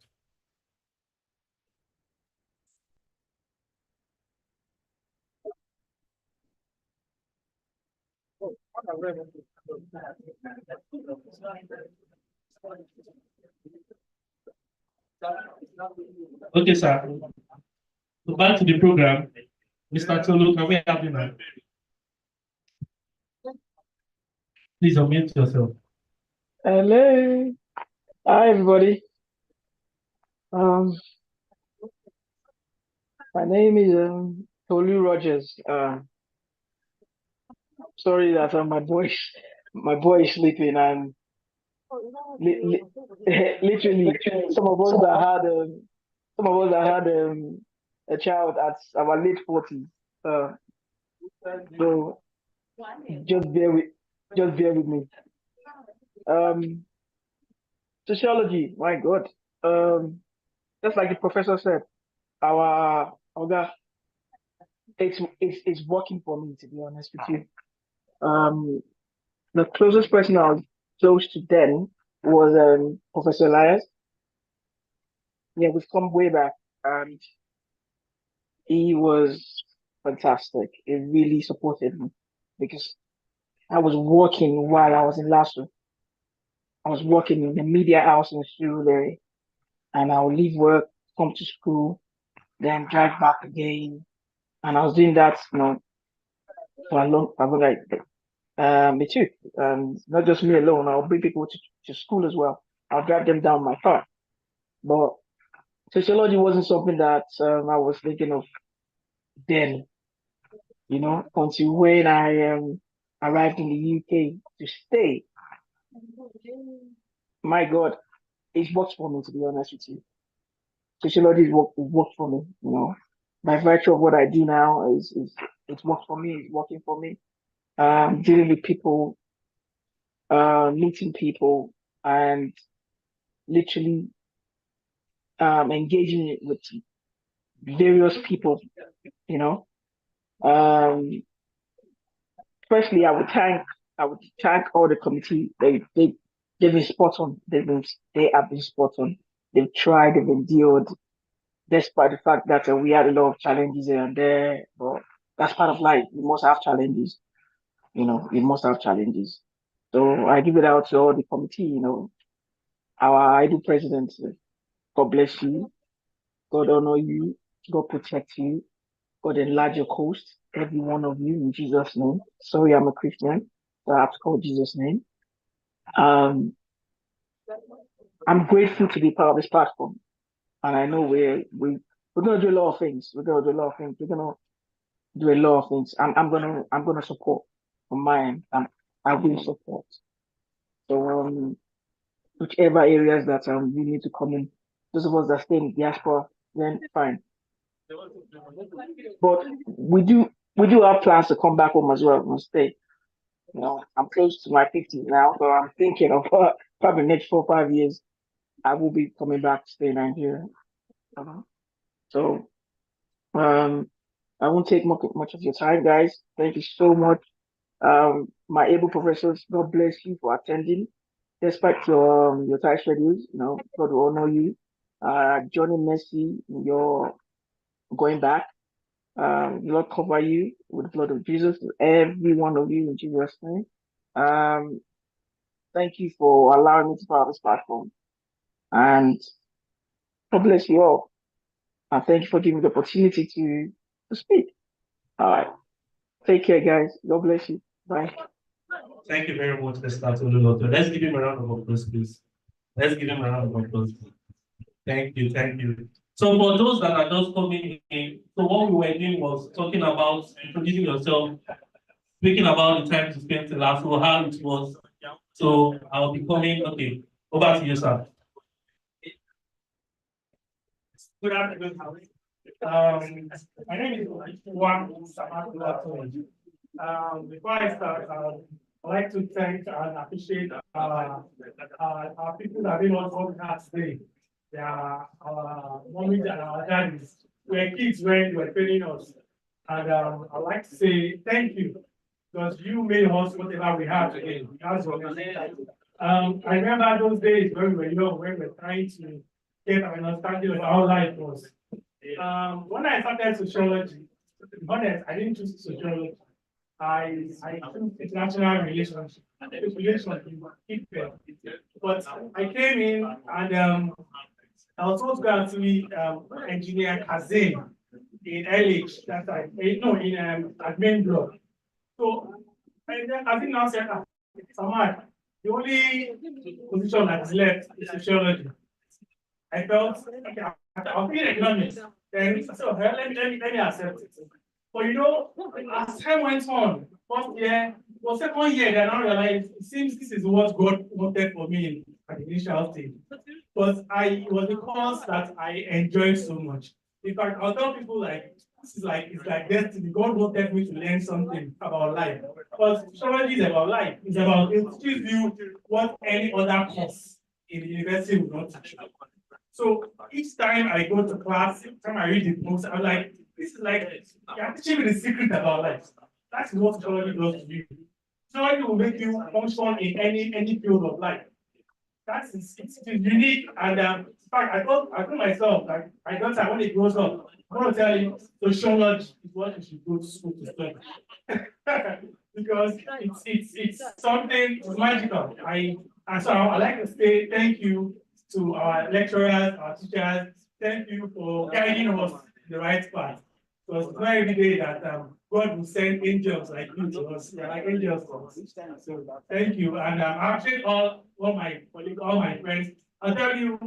Okay, sir. So back to the program. Mr. Tolu, can we have you now? Please unmute yourself. Hello. Hi, everybody. My name is Tolu Rogers. Sorry that my boy is sleeping, and literally some of us that had a child at our late 40s. So just bear with me. Sociology, my God. Just like the professor said, our Oga, it's working for me, to be honest with you. The closest person I was close to then was Professor Elias. Yeah, we've come way back, and he was fantastic. He really supported me because I was working while I was in LASU. I was working in the media house in Surulere, and I would leave work, come to school, then drive back again. And I was doing that, for a long time. Like, me too. Not just me alone. I'll bring people to school as well. I'll drive them down my car. But sociology wasn't something that I was thinking of then, until when I arrived in the UK to stay. My God, it works for me, to be honest with you. Sociology is worked for me. By virtue of what I do now is it's worked for me, it's working for me. Dealing with people, meeting people, and literally engaging with various people, you know. Firstly, I would thank all the committee. They've been spot on. They have been spot on. They've tried, they've endured, despite the fact that we had a lot of challenges here and there. But that's part of life. We must have challenges. We must have challenges. So I give it out to all the committee. Our idol president. God bless you. God honor you. God protect you. God enlarge your coast, every one of you, in Jesus' name. Sorry, I'm a Christian, so I have to call Jesus' name. I'm grateful to be part of this platform, and I know we're gonna do a lot of things. We're gonna do a lot of things. We're gonna do a lot of things. I'm gonna support from my end. I will support. So whichever areas that we need to come in, those of us that stay in diaspora, then fine. But we do have plans to come back home as well and stay. I'm close to my 50s now, so I'm thinking of probably next 4 or 5 years, I will be coming back to stay in Nigeria. So I won't take much of your time, guys. Thank you so much. My able professors, God bless you for attending, despite your tight schedules. God will honor you. Johnny Mercy, you're going back. Lord cover you with the blood of Jesus, every one of you in Jesus' name. Thank you for allowing me to part of this platform. And God bless you all. And thank you for giving me the opportunity to speak. All right. Take care, guys. God bless you. Bye. Thank you very much, Mr. Tolu. Let's give him a round of applause, please. Let's give him a round of applause. Thank you, thank you. So for those that are just coming in, so what we were doing was talking about introducing yourself, speaking about the time to spend in LASU, how it was. So I'll be coming, okay, over to you, sir. Good afternoon. My name is Juan. Before I start, I'd like to thank and appreciate our people that have been on board today. They are our mommies and our daddies. We were kids when they were training us. And I'd like to say thank you, because you made us whatever we have today. I remember those days when we were young, when we were trying to get an understanding of how life was. When I started sociology, to be honest, I didn't choose sociology. I chose international relations, people. But I came in and I was supposed to go and see engineer Kazim in LH, that's like, in admin block. So Kazim now said, Samad, the only position that's left is sociology. I felt, okay, I'll be in economics. Then so let me accept it. But you know, as time went on, first year, well, second year, then I realized it seems this is what God wanted for me at the initial stage. But it was the course that I enjoyed so much. In fact, I'll tell people like it's like destiny. God wanted me to learn something about life. Because sociology is about life. It's about it teaches you what any other course in the university will not teach you. So each time I go to class, each time I read the books, I'm like, this is like you're teaching me the secret about life. That's what sociology does to you. Sociology will make you function in any field of life. It's unique, and in fact, I told myself, like my daughter, when it grows up, I'm going to tell you sociology is what you should go to school to study. Because it's something magical. And so I'd like to say thank you to our lecturers, our teachers. Thank you for guiding us in the right path. Because it's not every day that God will send angels like you to us. They're like angels for us. So thank you. And I appreciate all my colleagues, all my friends. I'll tell you,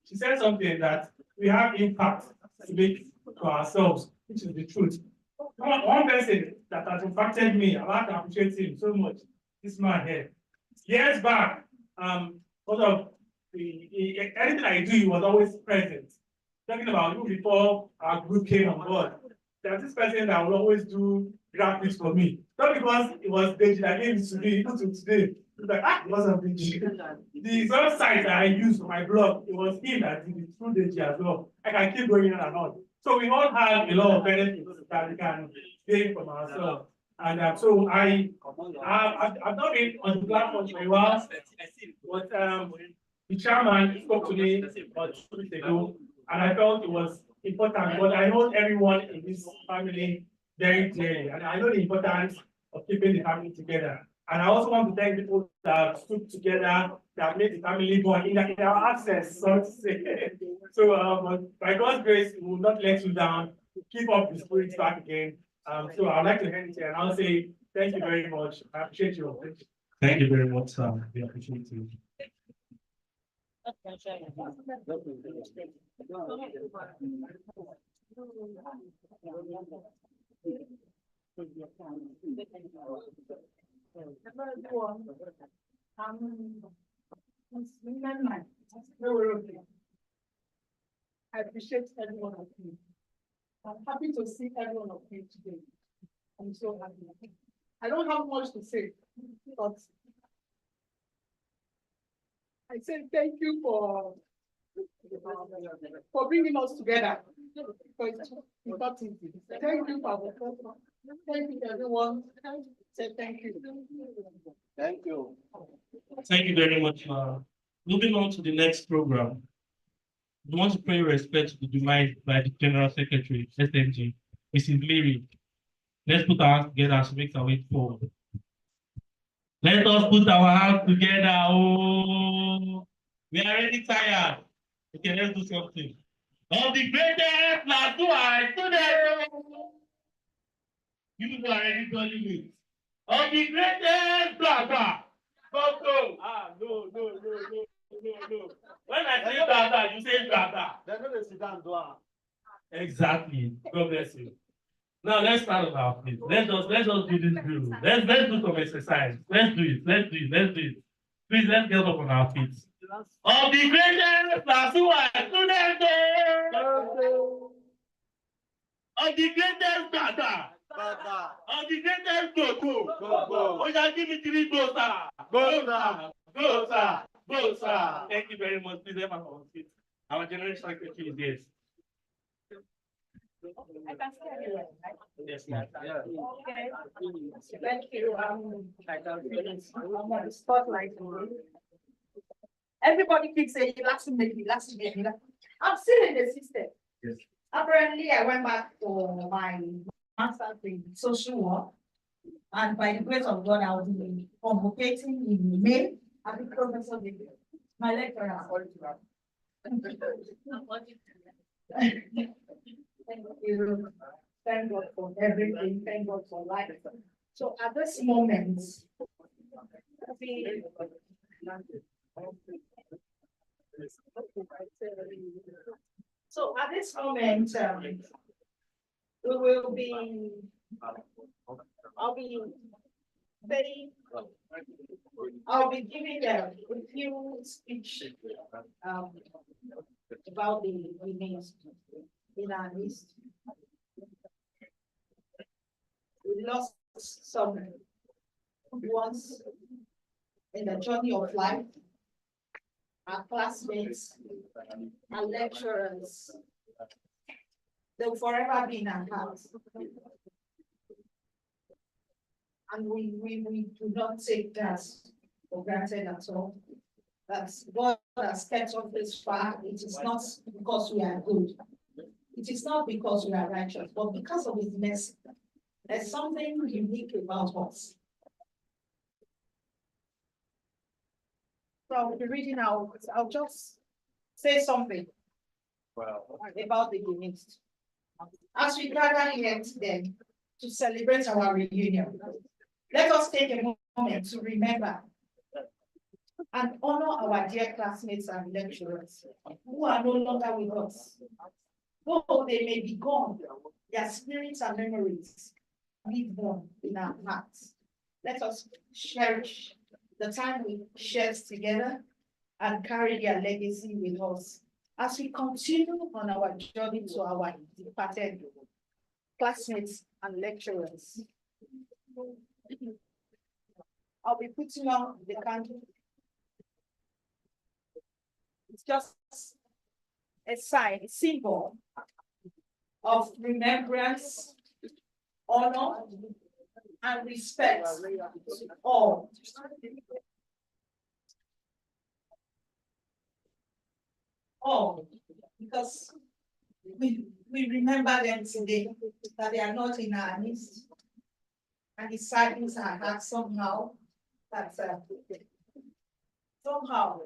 she said something that we have impact to make to ourselves, which is the truth. One person that has impacted me, I like to appreciate him so much. This man here. Years back, because of anything I do, he was always present. Talking about you before our group came on board. There's this person that will always do graphics for me. Not because it was Deji that gave it to me, even to today. It's like, it wasn't Deji. The website that I use for my blog, it was him that did it through Deji as well. I can keep going on and on. So we all have a lot of benefits that we can gain from ourselves. And so I've not been on the platform for a while, but the chairman spoke to me about 2 weeks ago, and I felt it was important, but I know everyone in this family very clearly, and I know the importance of keeping the family together. And I also want to thank people that stood together, that made the family born in our access, so to say. So by God's grace, we will not let you down. Keep up the spirit back again. So I'd like to hand it here, and I'll say thank you very much. I appreciate you. Thank you very much, we appreciate you. I appreciate every one of you. I'm happy to see every one of you today. I'm so happy. I don't have much to say, but I say thank you for bringing us together. It's important. Thank you, Pablo. Thank you, everyone. Say thank you. Thank you. Thank you very much. Moving on to the next program. We want to pay respect to the demise by the General Secretary, SMG, Mrs. Mary. Let's put our hands together as we make our way forward. Let us put our hands together. Oh, we are already tired. Okay, let's do something. Of the greatest last one, today. You are already calling it. Of the greatest blah blah. Go. No. When I say blah blah, you say blah blah. They're not a Sudan door. Exactly. God bless you. Now let's start on our feet. Let's just do this drill. Let's do some exercise. Let's do it. Please let's get up on our feet. Of the greatest last one, students. Of the greatest data. On the greatest go. Oh, yeah, give me 3 go, sir. Go, sir. Go, sir. Go, sir. Thank you very much. Please have our seat. Our general secretary is here. I can see anywhere, right? Yes, ma'am. Yeah. Okay. Thank you. I'm on the spotlight. Everybody keeps saying, last minute. I'm still in the system. Yes. Apparently, I went back for my master's in social work. And by the grace of God, I will be convocating in May at the Professor David. My lecturer. Thank you. Thank God for everything. Thank God for life. So at this moment, we will be, I'll be giving a few speech about the remains in our list. We lost some ones in the journey of life, our classmates, our lecturers. They'll forever be in our hearts. And we do not take that for granted at all. That's God has kept us this far. It is not because we are good. It is not because we are righteous, but because of His mercy. There's something unique about us. So I'll be reading out. I'll just say something about the units. As we gather here today to celebrate our reunion, let us take a moment to remember and honor our dear classmates and lecturers who are no longer with us. Though they may be gone, their spirits and memories live on in our hearts. Let us cherish the time we shared together and carry their legacy with us as we continue on our journey to our departed classmates and lecturers. I'll be putting on the candle. It's just a sign, a symbol of remembrance, honor, and respect to all. All, because we remember them today, that they are not in our midst, and it saddens our hearts somehow, that somehow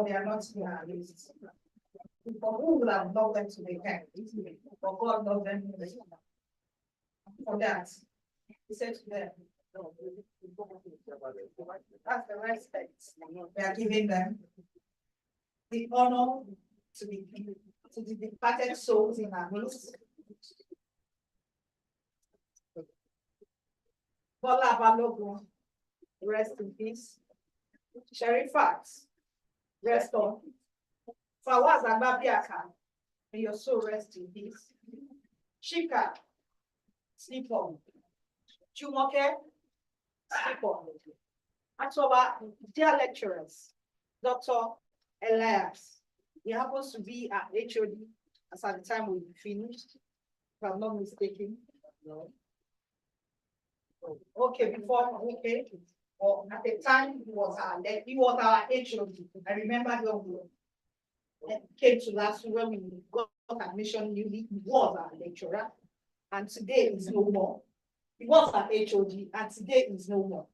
they are not in our midst. For who would have loved them to the end? For God loved them for that. He said to them, that's the respect we are giving them, the honor to the departed souls in our midst. Bola Balogun, rest in peace. Sherifat, rest on. Fawaz Ababiaka, may your soul rest in peace. Shika, sleep on. Chumoke, sleep on. Actually, dear lecturers, Dr. Elias, he happens to be at HOD as at the time we finished, if I'm not mistaken. No. Okay, okay. Or at the time he was our HOD. I remember when we came to last when we got admission newly, he was our lecturer, and today is no more. He was our HOD, and today is no more.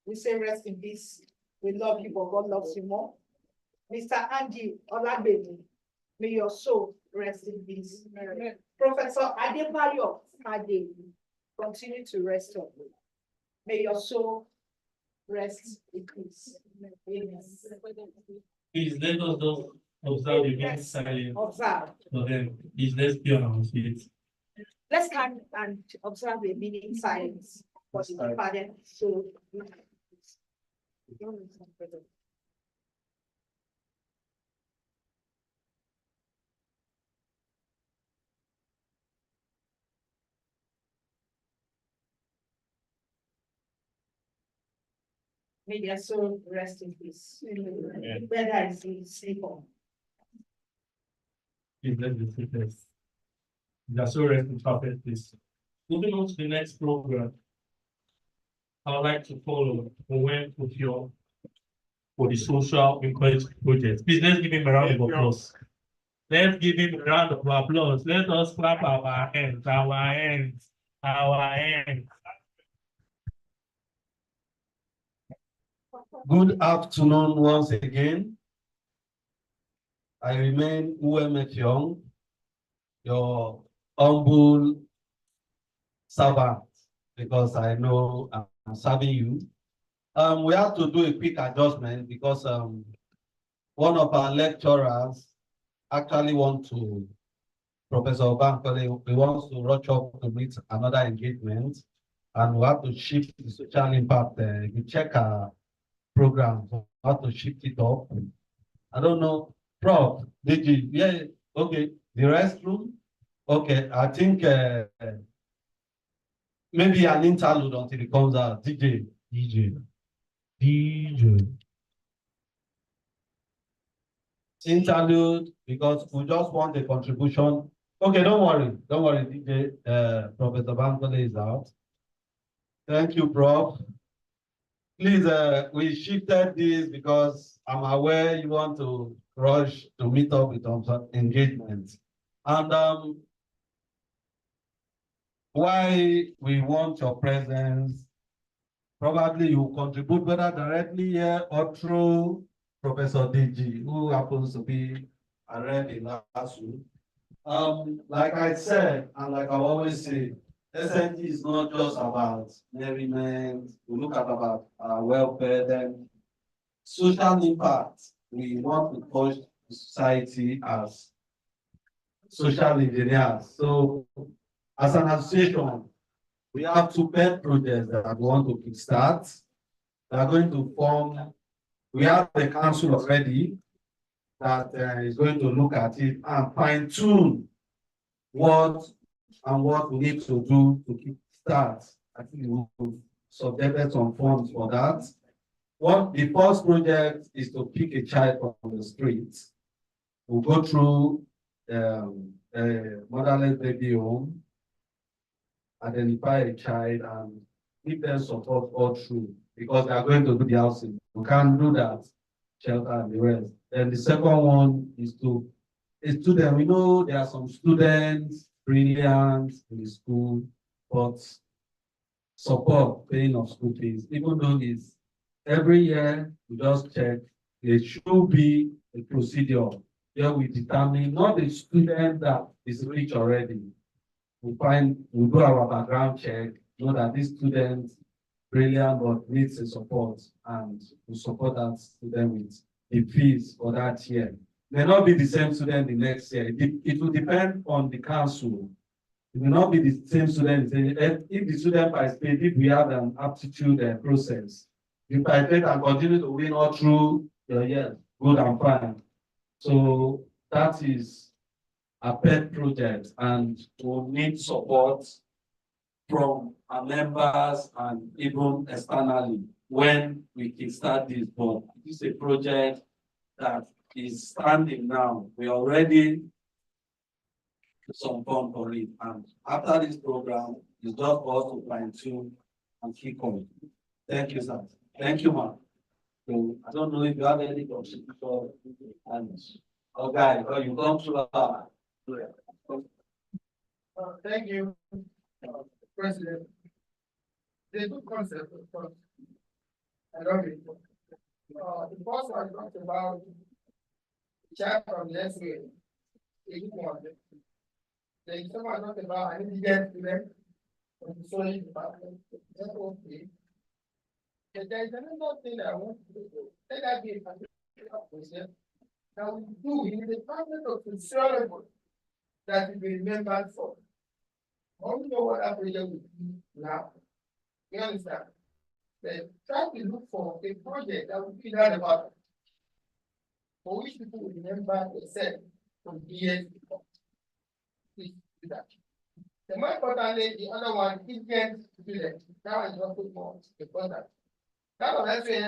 We say rest in peace. We love you, but God loves you more. Mr. Andy Olabemi, may your soul rest in peace. Amen. Professor Adebayo Ade, continue to rest on you. May your soul rest in peace. Amen. Please let us just observe the being silent. Observe. So then, please let's be on our feet. Let's stand and observe the meaning silence for the departed soul. May their soul rest in peace. Whether it's in sleep or. Let's be this. That's so rest in perfect peace. Moving on to the next program, I would like to follow Owen Kufio for the social impact project. Please let's give him a round of applause. Let's give him a round of applause. Let us clap our hands, our hands, our hands. Good afternoon once again. I remain UMF Young, your humble servant, because I know I'm serving you. We have to do a quick adjustment because one of our lecturers actually Professor Bankole, he wants to rush up to meet another engagement, and we have to shift the social impact. We check our program, we have to shift it up. I don't know, Prof, did you, yeah, okay, the restroom, okay, I think maybe an interlude until it comes out. DJ. Interlude, because we just want a contribution. Okay, don't worry, DJ. Professor Bankole is out. Thank you, Prof. Please, we shifted this because I'm aware you want to rush to meet up with some engagements. And why we want your presence, probably you contribute whether directly here or through Professor DG, who happens to be a rep in LASU. Like I said, and like I always say, SNG is not just about merriment. We look at about welfare, then social impact. We want to touch society as social engineers. So, as an association, we have two pet projects that we want to kickstart. We are going to form, we have the council already that is going to look at it and fine-tune what we need to do to kickstart. I think we've subjected some funds for that. The first project is to pick a child from the street. We'll go through a motherless baby home, identify a child, and give them support all through, because they are going to do the housing. We can't do that, shelter and the rest. Then the second one is to a student. We know there are some students, brilliant in the school, but support paying of school fees, even though it's every year, we just check, there should be a procedure where we determine not the student that is rich already. We do our background check, know that this student brilliant but needs a support, and we support that student with the fees for that year. May not be the same student the next year. It will depend on the council. It will not be the same student. If the student participates, if we have an aptitude process, you participate and continue to win all through your year, good and fine. So that is a pet project, and we'll need support from our members and even externally when we can start this. But it's a project that is standing now. We already some fund for it, and after this program, it's just for us to fine-tune and keep on. Thank you, sir. Thank you, ma'am. So I don't know if you have any contribution, and okay, well, you come to Thank you, President. The good concept, of course. I love it. The first one talked about the child from the SWA. The good one. The second one talked about an indigent student from the social department. That's okay. But there is another thing I want to do. Let that be a particular process that we do in the department of sociology that we remembered for. I don't know what that project will be now. You understand? But try to look for a project that will be that about for which people will remember themselves from years before. Please do that. The more importantly, the other one is get students. That one is also more important. That was actually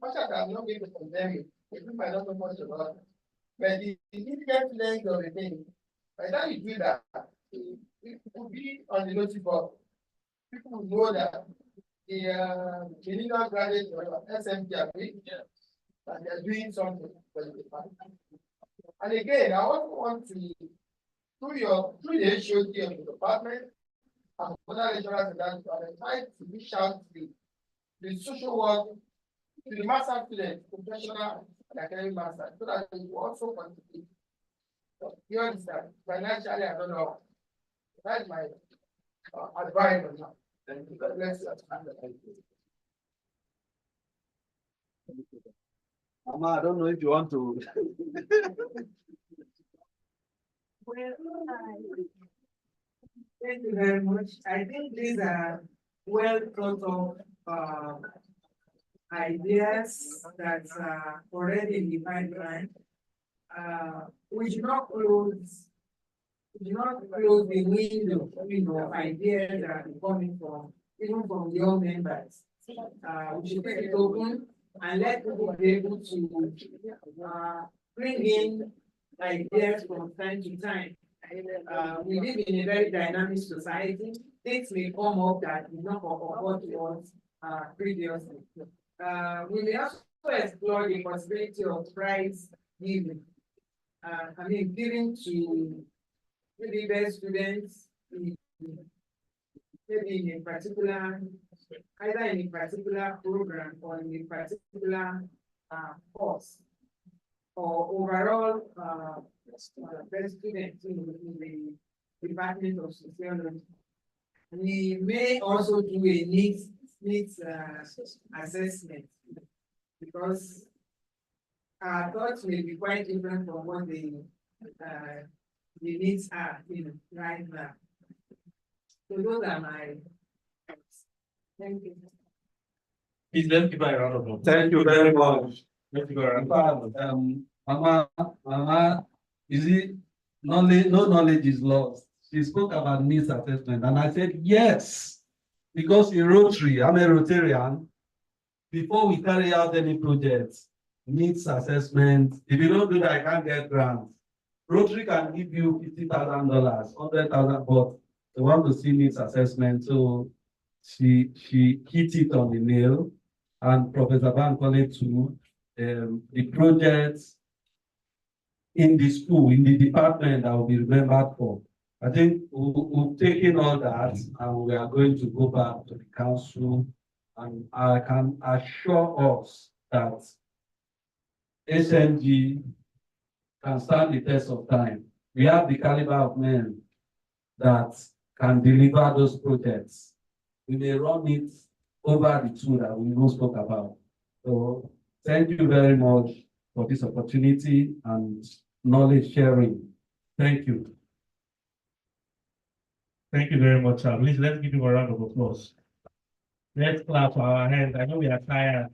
much as I'm not going to condemn it, if I don't know much about it. But the significant length of the thing, by the time you do that, it will be on the notice board. People will know that the Millennium graduate or SMT are doing, that they are doing something for the department. And again, I also want to, through the HOD of the department and other lecturers in that department, try to reach out to the social work, to the master students, professional and academic master, so that they will also contribute. So, you understand? Financially, I don't know. That's my advice on that. Thank you. God bless you. Mama, I don't know if you want to. Thank you very much. I think these are well thought of ideas that are already in the pipeline. We should not close the window, of ideas that are coming from, even from your members. We should keep it open and let people be able to bring in ideas from time to time. We live in a very dynamic society. Things may come up that did not occur to us previously. We may also explore the possibility of prize giving. Giving to maybe best students maybe in a particular, either in a particular program or in a particular course, or overall best students in the Department of Sociology. We may also do a needs assessment, because our thoughts may be quite different from what the needs are, right now. So those are my thoughts. Thank you. Please let's give her a round of applause. Thank you very much. Let's give her a round of applause. Mama, you see, no knowledge is lost. She spoke about needs assessment, and I said yes, because in Rotary, I'm a Rotarian. Before we carry out any projects, needs assessment. If you don't do that, I can't get grants. Rotary can give you $50,000, $100,000, but they want to see needs assessment. So she hit it on the nail, and Professor Bankole too. The projects in the school, in the department, I will be remembered for. I think we've taken all that, and we are going to go back to the council, and I can assure us that SMG can stand the test of time. We have the caliber of men that can deliver those projects. We may run it over the two that we even spoke about. So thank you very much for this opportunity and knowledge sharing. Thank you. Thank you very much. Please let's give him a round of applause. Let's clap for our hands. I know we are tired.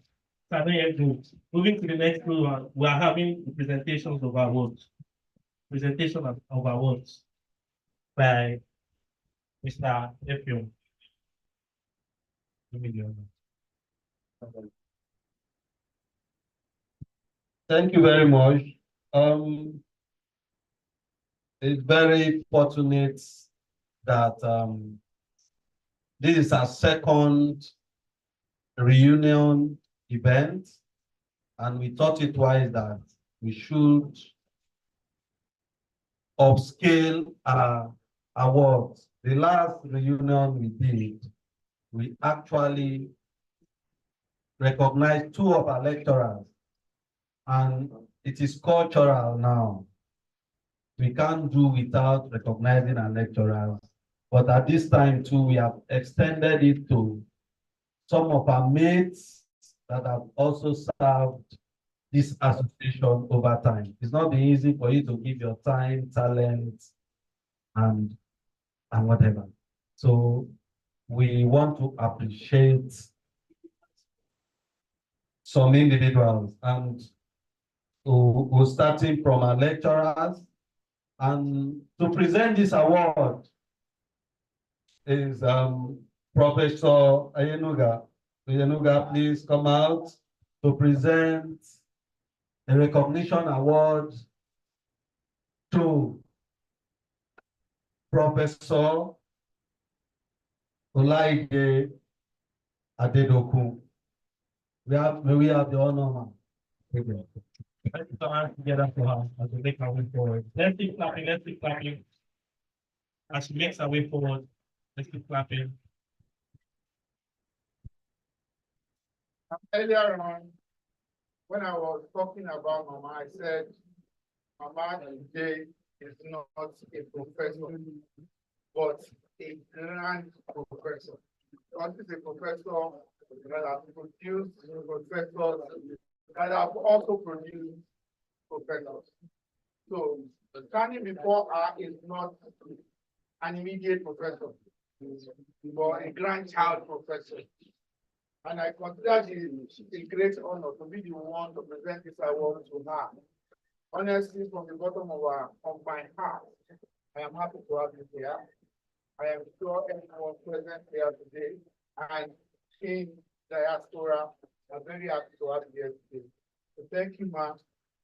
Moving to the next one, we are having presentations of awards. Presentation of awards by Mr. Effiong. Thank you very much. It's very fortunate that this is our second reunion event, and we thought it wise that we should upscale our awards. The last reunion we did, we actually recognized two of our lecturers, and it is cultural now. We can't do without recognizing our lecturers, but at this time too, we have extended it to some of our mates that have also served this association over time. It's not been easy for you to give your time, talent, and whatever. So we want to appreciate some individuals, and we're starting from our lecturers. And to present this award is Professor Ayenuga. Oyenuga, please come out to present a recognition award to Professor Olaide Adedoku. May we have the honor, ma'am. Thank you. Let's put our hands together for her as we make our way forward. Let's keep clapping, let's keep clapping. As she makes her way forward, let's keep clapping. Earlier on, when I was talking about Mama, I said, Mama today is not a professor, but a grand professor. Because he's a professor that has produced professors that have also produced professors. So standing before her is not an immediate professor, but a grandchild professor. And I consider it a great honor to be the one to present this award to her. Honestly, from the bottom of my heart, I am happy to have you here. I am sure everyone present here today and in diaspora are very happy to have you here today. So thank you, ma'am,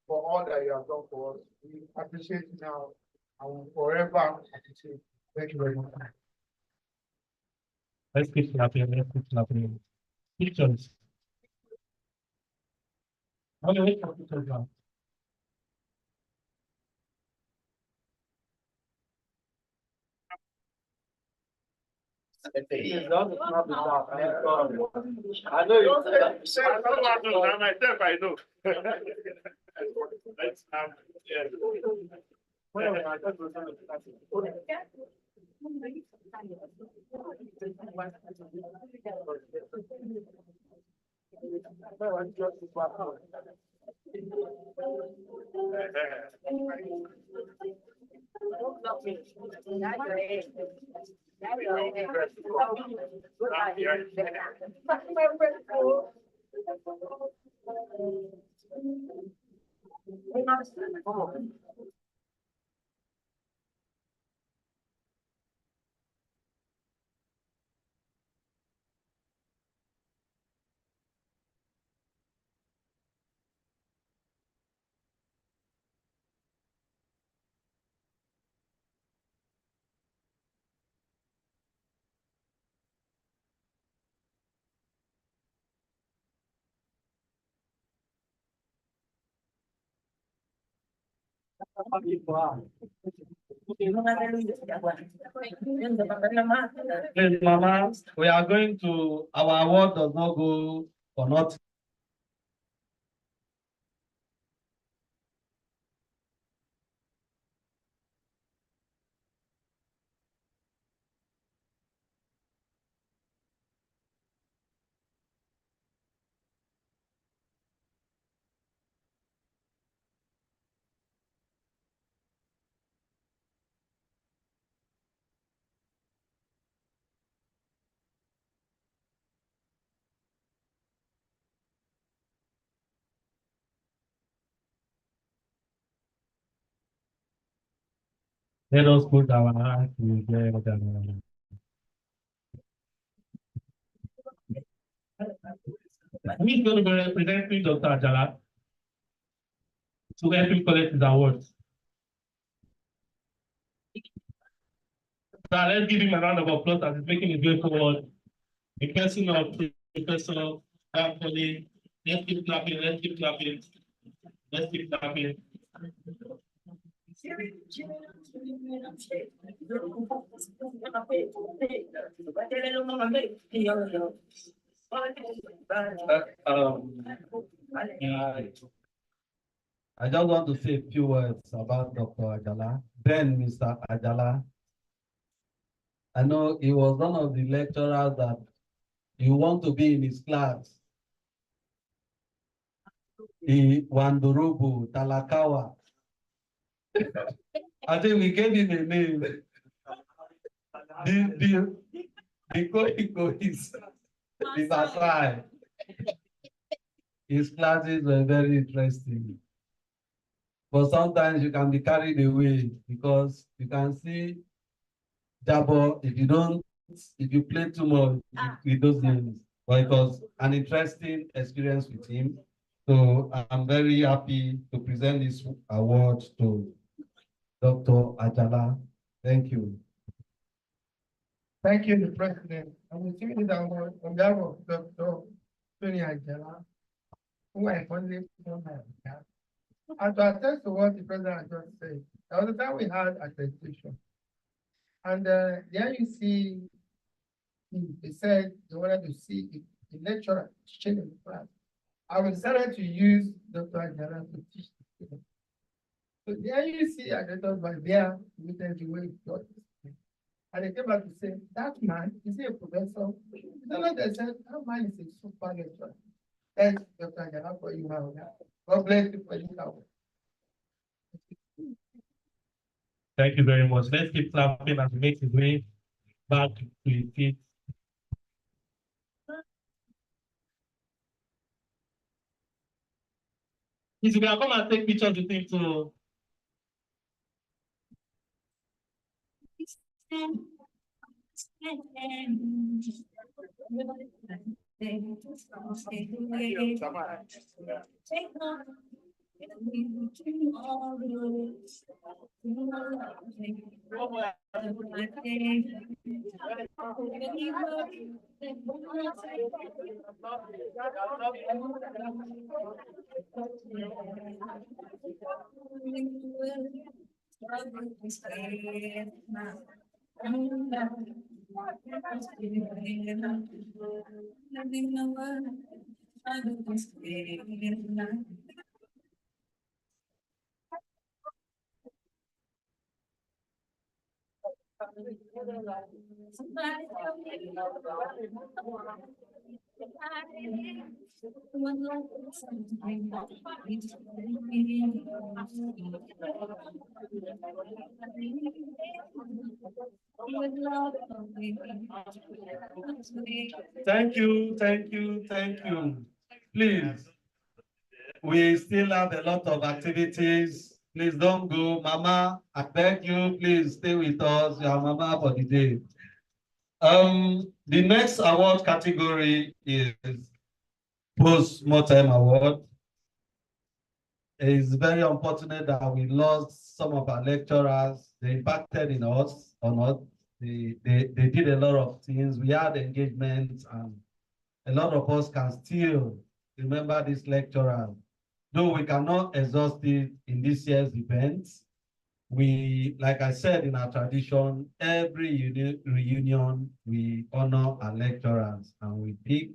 for all that you have done for us. We appreciate you now and will forever appreciate you. Thank you very much. Let's keep clapping, let's keep clapping. Pictures. How do we take pictures now? I know you. Myself, I know. Let's have, Please, Mama, we are going to, our award does not go for nothing. Let us put our hands together. Who is going to be representing Dr. Ajala to help him collect his awards? So let's give him a round of applause as he's making his way forward. The person of Professor Anthony. Let's keep clapping, let's keep clapping, let's keep clapping. I just want to say a few words about Dr. Ajala. Then Mr. Ajala, I know he was one of the lecturers that you want to be in his class. Wandurubu, Talakawa. I think we gave him a name. The Koiko is Riverside. His classes were very interesting. But sometimes you can be carried away because you can see Jabo if you play too much with those names. but it was an interesting experience with him. So I'm very happy to present this award to Dr. Ajala. Thank you. Thank you, the President. I will give you the award on behalf of Dr. Tony Ajala, who I fondly call my dad. And to attest to what the President has just said, there was a time we had accreditation. And there you see, they said they wanted to see the lecturer teaching in the class. I decided to use Dr. Ajala to teach the students. So there you see accreditors by there, witness the way he taught this. And they came back to say, that man, is he a professor? No, they said, that man is a super lecturer. Thanks, Dr. Ajala, for you now. God bless you for this award. Thank you very much. Let's keep clapping as we make his way back to his feet. Please, you can come and take pictures with him too. Thank you, thank you, thank you. Please, we still have a lot of activities. Please don't go. Mama, I beg you, please stay with us. Your mama for the day. The next award category is post-mortem award. It's very unfortunate that we lost some of our lecturers. They impacted in us or not. They did a lot of things. We had engagements, and a lot of us can still remember this lecturer. Though we cannot exhaust it in this year's events, we, like I said, in our tradition, every reunion, we honor our lecturers and we pick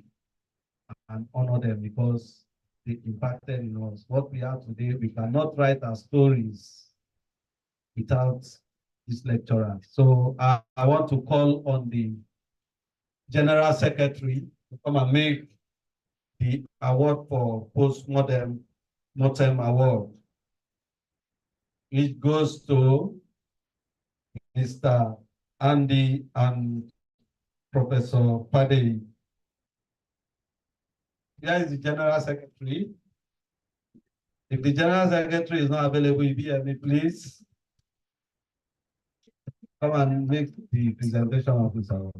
and honor them because they impacted in us. What we have today, we cannot write our stories without this lecturer. So I want to call on the General Secretary to come and make the award for post-mortem award. It goes to Mr. Andy and Professor Padey. Here is the General Secretary. If the General Secretary is not available, EBME, please come and make the presentation of this award.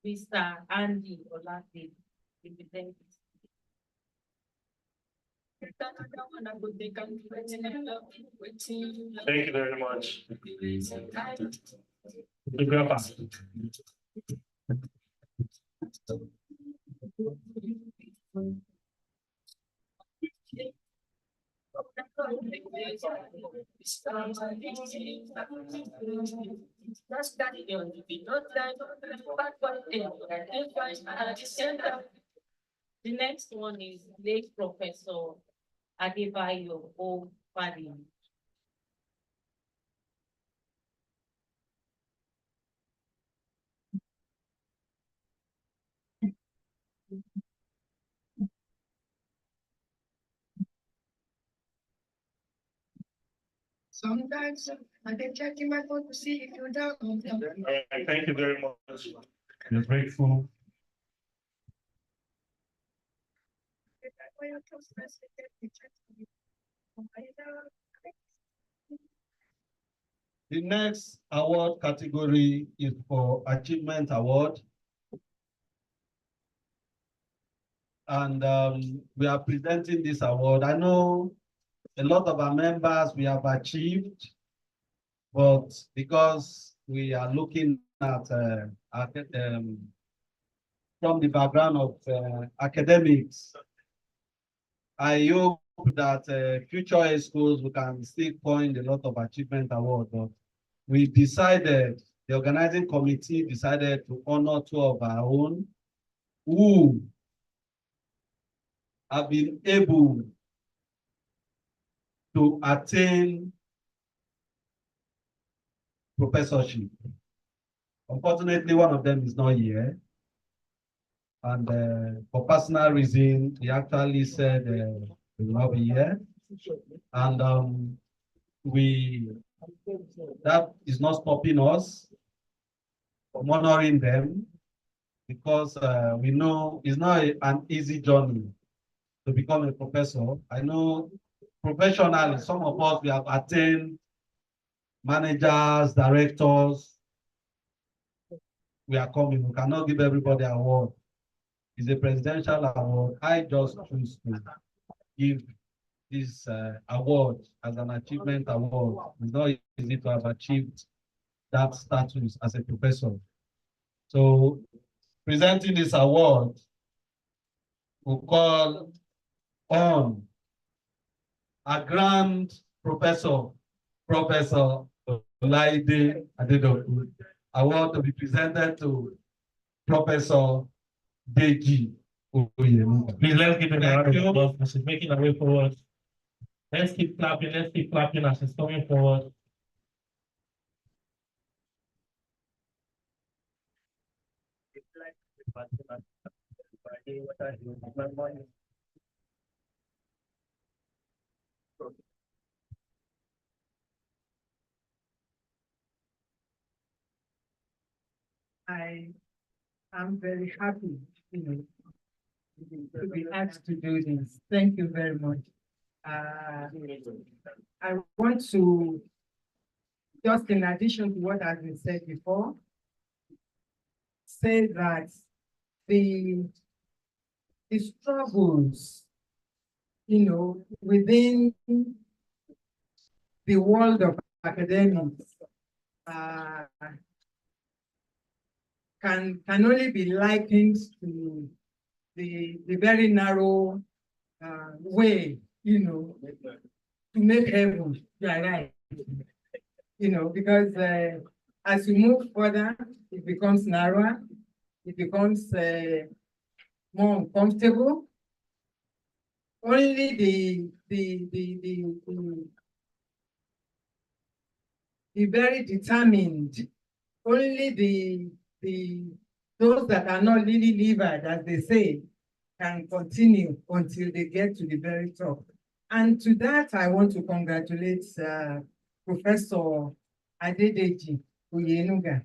Mr. Andy Olate, representative. Thank you very much. Photographer. The next one is late Professor Adebayo O. Fadi. Sometimes I been checking my phone to see if you're down. All right, thank you very much. We're grateful. The next award category is for Achievement Award. And we are presenting this award. I know a lot of our members we have achieved, but because we are looking at from the background of academics, I hope that future schools we can still coin a lot of achievement awards. But we decided, the organizing committee decided to honor two of our own who have been able to attain professorship. Unfortunately, one of them is not here. And for personal reason, he actually said he will not be here. And that is not stopping us from honoring them, because we know it's not an easy journey to become a professor. I know professionally, some of us, we have attained managers, directors. We are coming. We cannot give everybody an award. It's a presidential award. I just choose to give this award as an achievement award. It's not easy to have achieved that status as a professor. So presenting this award, we call on a grand professor, Professor Olaide Adedoku. Award to be presented to Professor Deji Oyemu. Please let's give him a round of applause as he's making our way forward. Let's keep clapping as he's coming forward. I am very happy, to be asked to do this. Thank you very much. I want to, just in addition to what has been said before, say that the struggles, within the world of academics can only be likened to the very narrow way, to make heaven. You are right. Because as you move further, it becomes narrower, it becomes more uncomfortable. Only the very determined, only those that are not lily livered, as they say, can continue until they get to the very top. And to that, I want to congratulate Professor Adedeji Oyenuga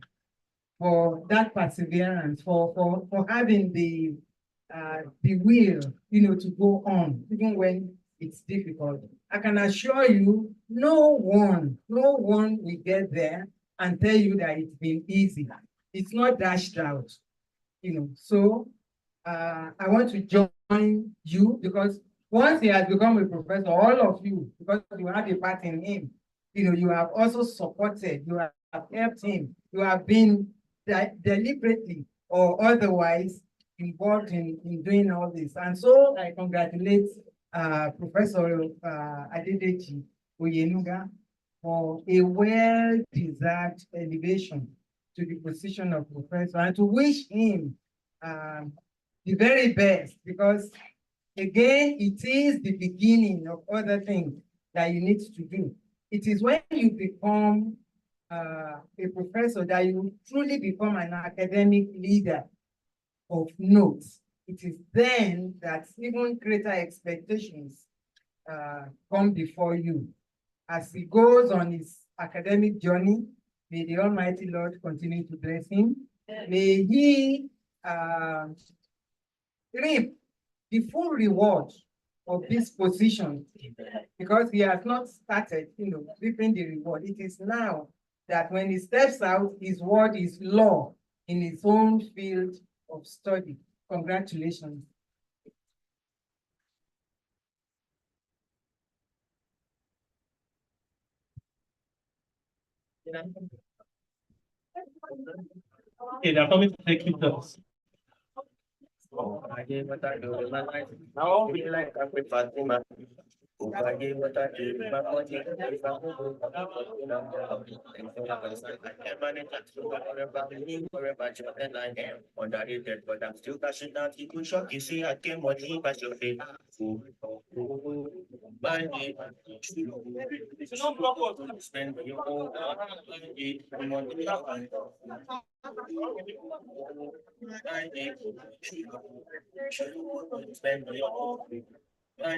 for that perseverance, for having the will, to go on, even when it's difficult. I can assure you, no one will get there and tell you that it's been easy. It's not dashed out, So I want to join you, because once he has become a professor, all of you, because you have a part in him, you have also supported, you have helped him, you have been deliberately or otherwise involved in doing all this. And so I congratulate Professor Adedeji Oyenuga for a well-deserved elevation to the position of professor, and to wish him the very best, because again, it is the beginning of other things that you need to do. It is when you become a professor that you truly become an academic leader of note. It is then that even greater expectations come before you. as he goes on his academic journey. May the Almighty Lord continue to bless him. May he reap the full reward of this position, because he has not started, reaping the reward. It is now that when he steps out, his word is law in his own field of study. Congratulations. Okay, they're coming to take pictures. Underrated, but I'm still cashing out. You could shock, you see, I came money, but your head. Spend your whole if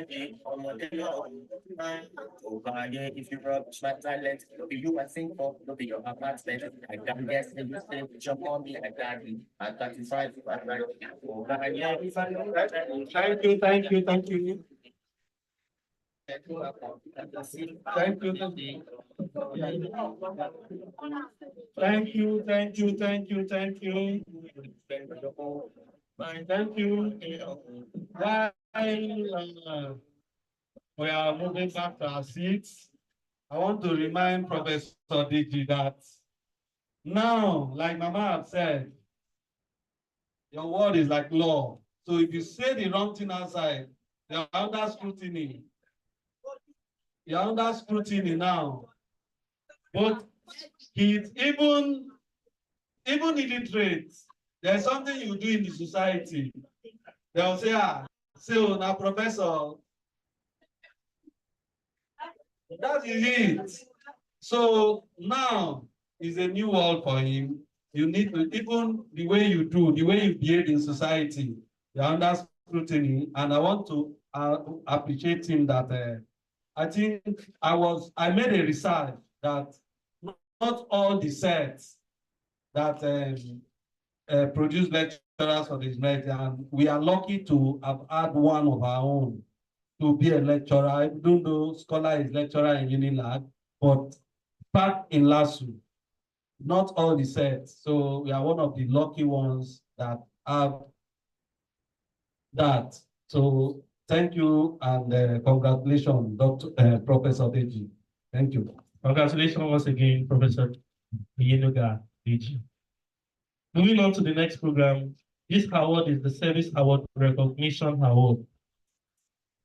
you rub my talent, it'll be you I sing for, it'll be your apartment. I can guess and you say, jump on me, I got it. I got it right, Thank you, thank you, thank you. Thank you. Thank you, thank you. Thank you, thank you, thank you, thank you. Thank you. While we are moving back to our seats, I want to remind Professor Digi that now, like Mama had said, your word is like law. So if you say the wrong thing outside, you're under scrutiny. You're under scrutiny now. But he's even illiterate. There's something you do in the society. They'll say, so now professor. That is it. So now is a new world for him. You need to, even the way you do, the way you behave in society, you're under scrutiny. And I want to appreciate him that I think I made a research that not all the sets that produce lecturers for this merit, and we are lucky to have had one of our own to be a lecturer. I don't know scholar is lecturer in Unilag, but back in LASU, not all the sets. So we are one of the lucky ones that have that. So thank you and congratulations, Professor Deji. Thank you. Congratulations once again, Professor Yenuga Deji. Moving on to the next program, this award is the Service Award Recognition Award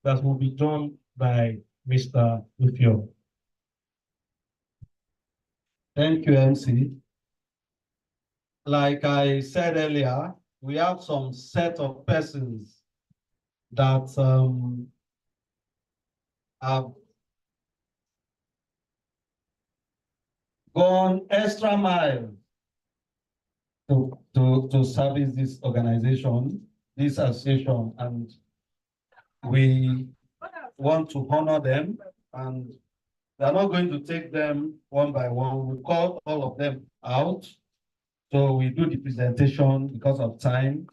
that will be done by Mr. Lufio. Thank you, MC. Like I said earlier, we have some set of persons that have gone extra mile to service this organization, this association, and we want to honor them, and we are not going to take them one by one. We call all of them out. So we do the presentation because of time,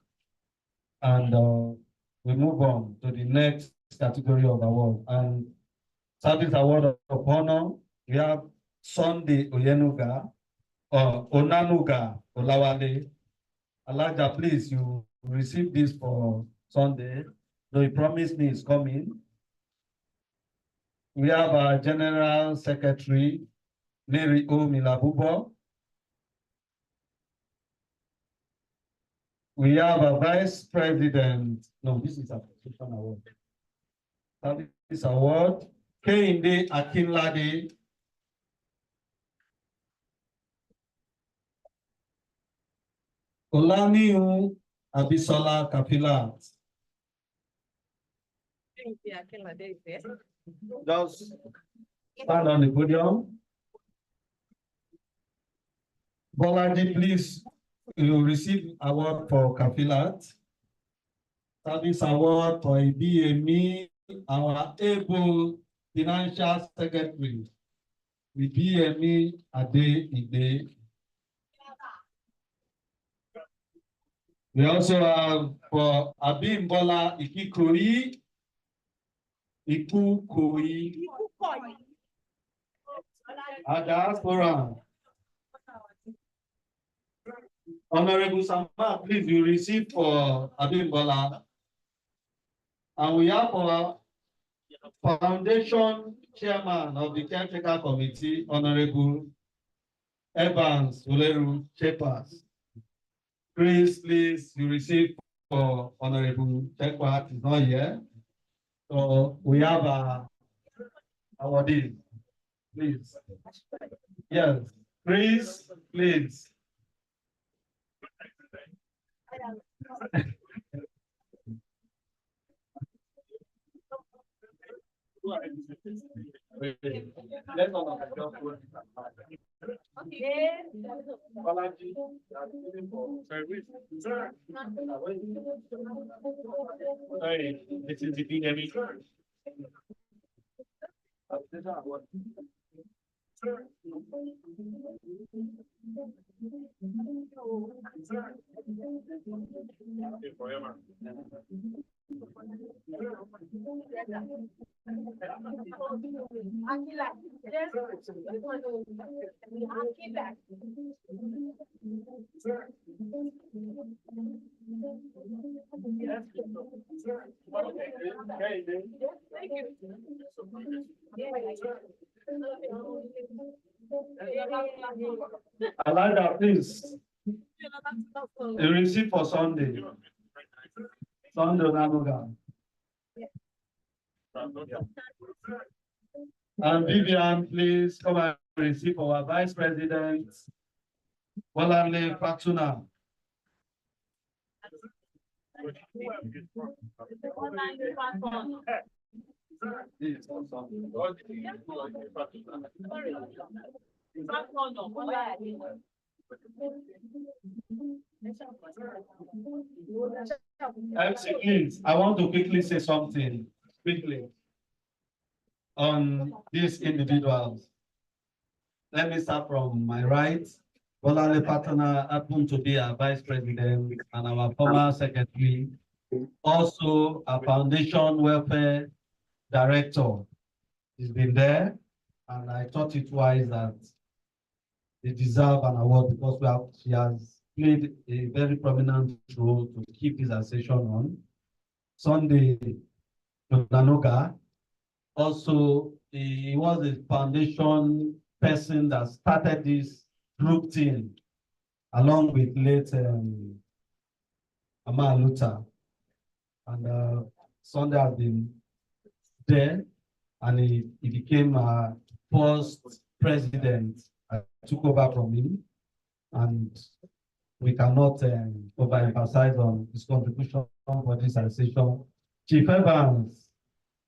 and we move on to the next category of award. And Service Award of Honor, we have Sunday Oyenuga, Onanuga Olawale. Elijah, please, you receive this for Sunday. So he promised me he's coming. We have our General Secretary, Mary O. Milabubo. We have a Vice President. No, this is a position award. Service Award, Kehinde Akinlade. Olaniu Abisola Kapilat. Just stand on the podium. Bolaji, please, you receive award for Kapilat. Service Award for Ibiyemi, our able financial secretary. with BME Ade. We also have for Abimbola Ikikoyi, Ikukoyi, a diaspora. Honorable Sama, please, you receive for Abimbola. And we have our foundation chairman of the caretaker committee, Honorable Evans Uleru Chepas. Chris, please, you receive for Honorable Chepas, is not here. So we have our deal, please. Yes, Chris, please. Sorry, this is the BME. Alada, please. You receive for Sunday. Sunday Nanuga. And Vivian, please come and receive our Vice President, Bolanle Fatuna. MC, please, I want to quickly say something, quickly, on these individuals. Let me start from my right. Bolanle Fatuna happened to be our Vice President and our former Secretary, also a Foundation Welfare Director. He's been there, and I thought it wise that they deserve an award because she has played a very prominent role to keep this association on. Sunday Nanoga, also he was a foundation person that started this group team along with late Ama Luther. And Sunday has been there, and he became a first president. I took over from him, and we cannot overemphasize on his contribution for this association. Chief Evans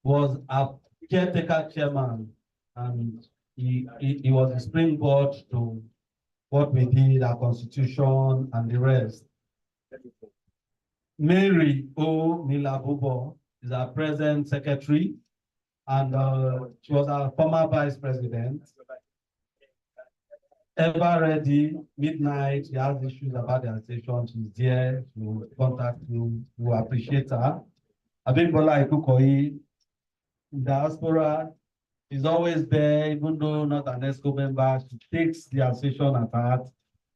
was a caretaker chairman, and he was a springboard to what we did, our constitution and the rest. Mary O. Milabubo is our present secretary, and she was our former vice president. Ever ready, midnight, she has issues about the association. She's there, she will contact you, we appreciate her. Abimbola Ikukoyi, diaspora, is always there, even though not an ESCO member. She takes the association at heart.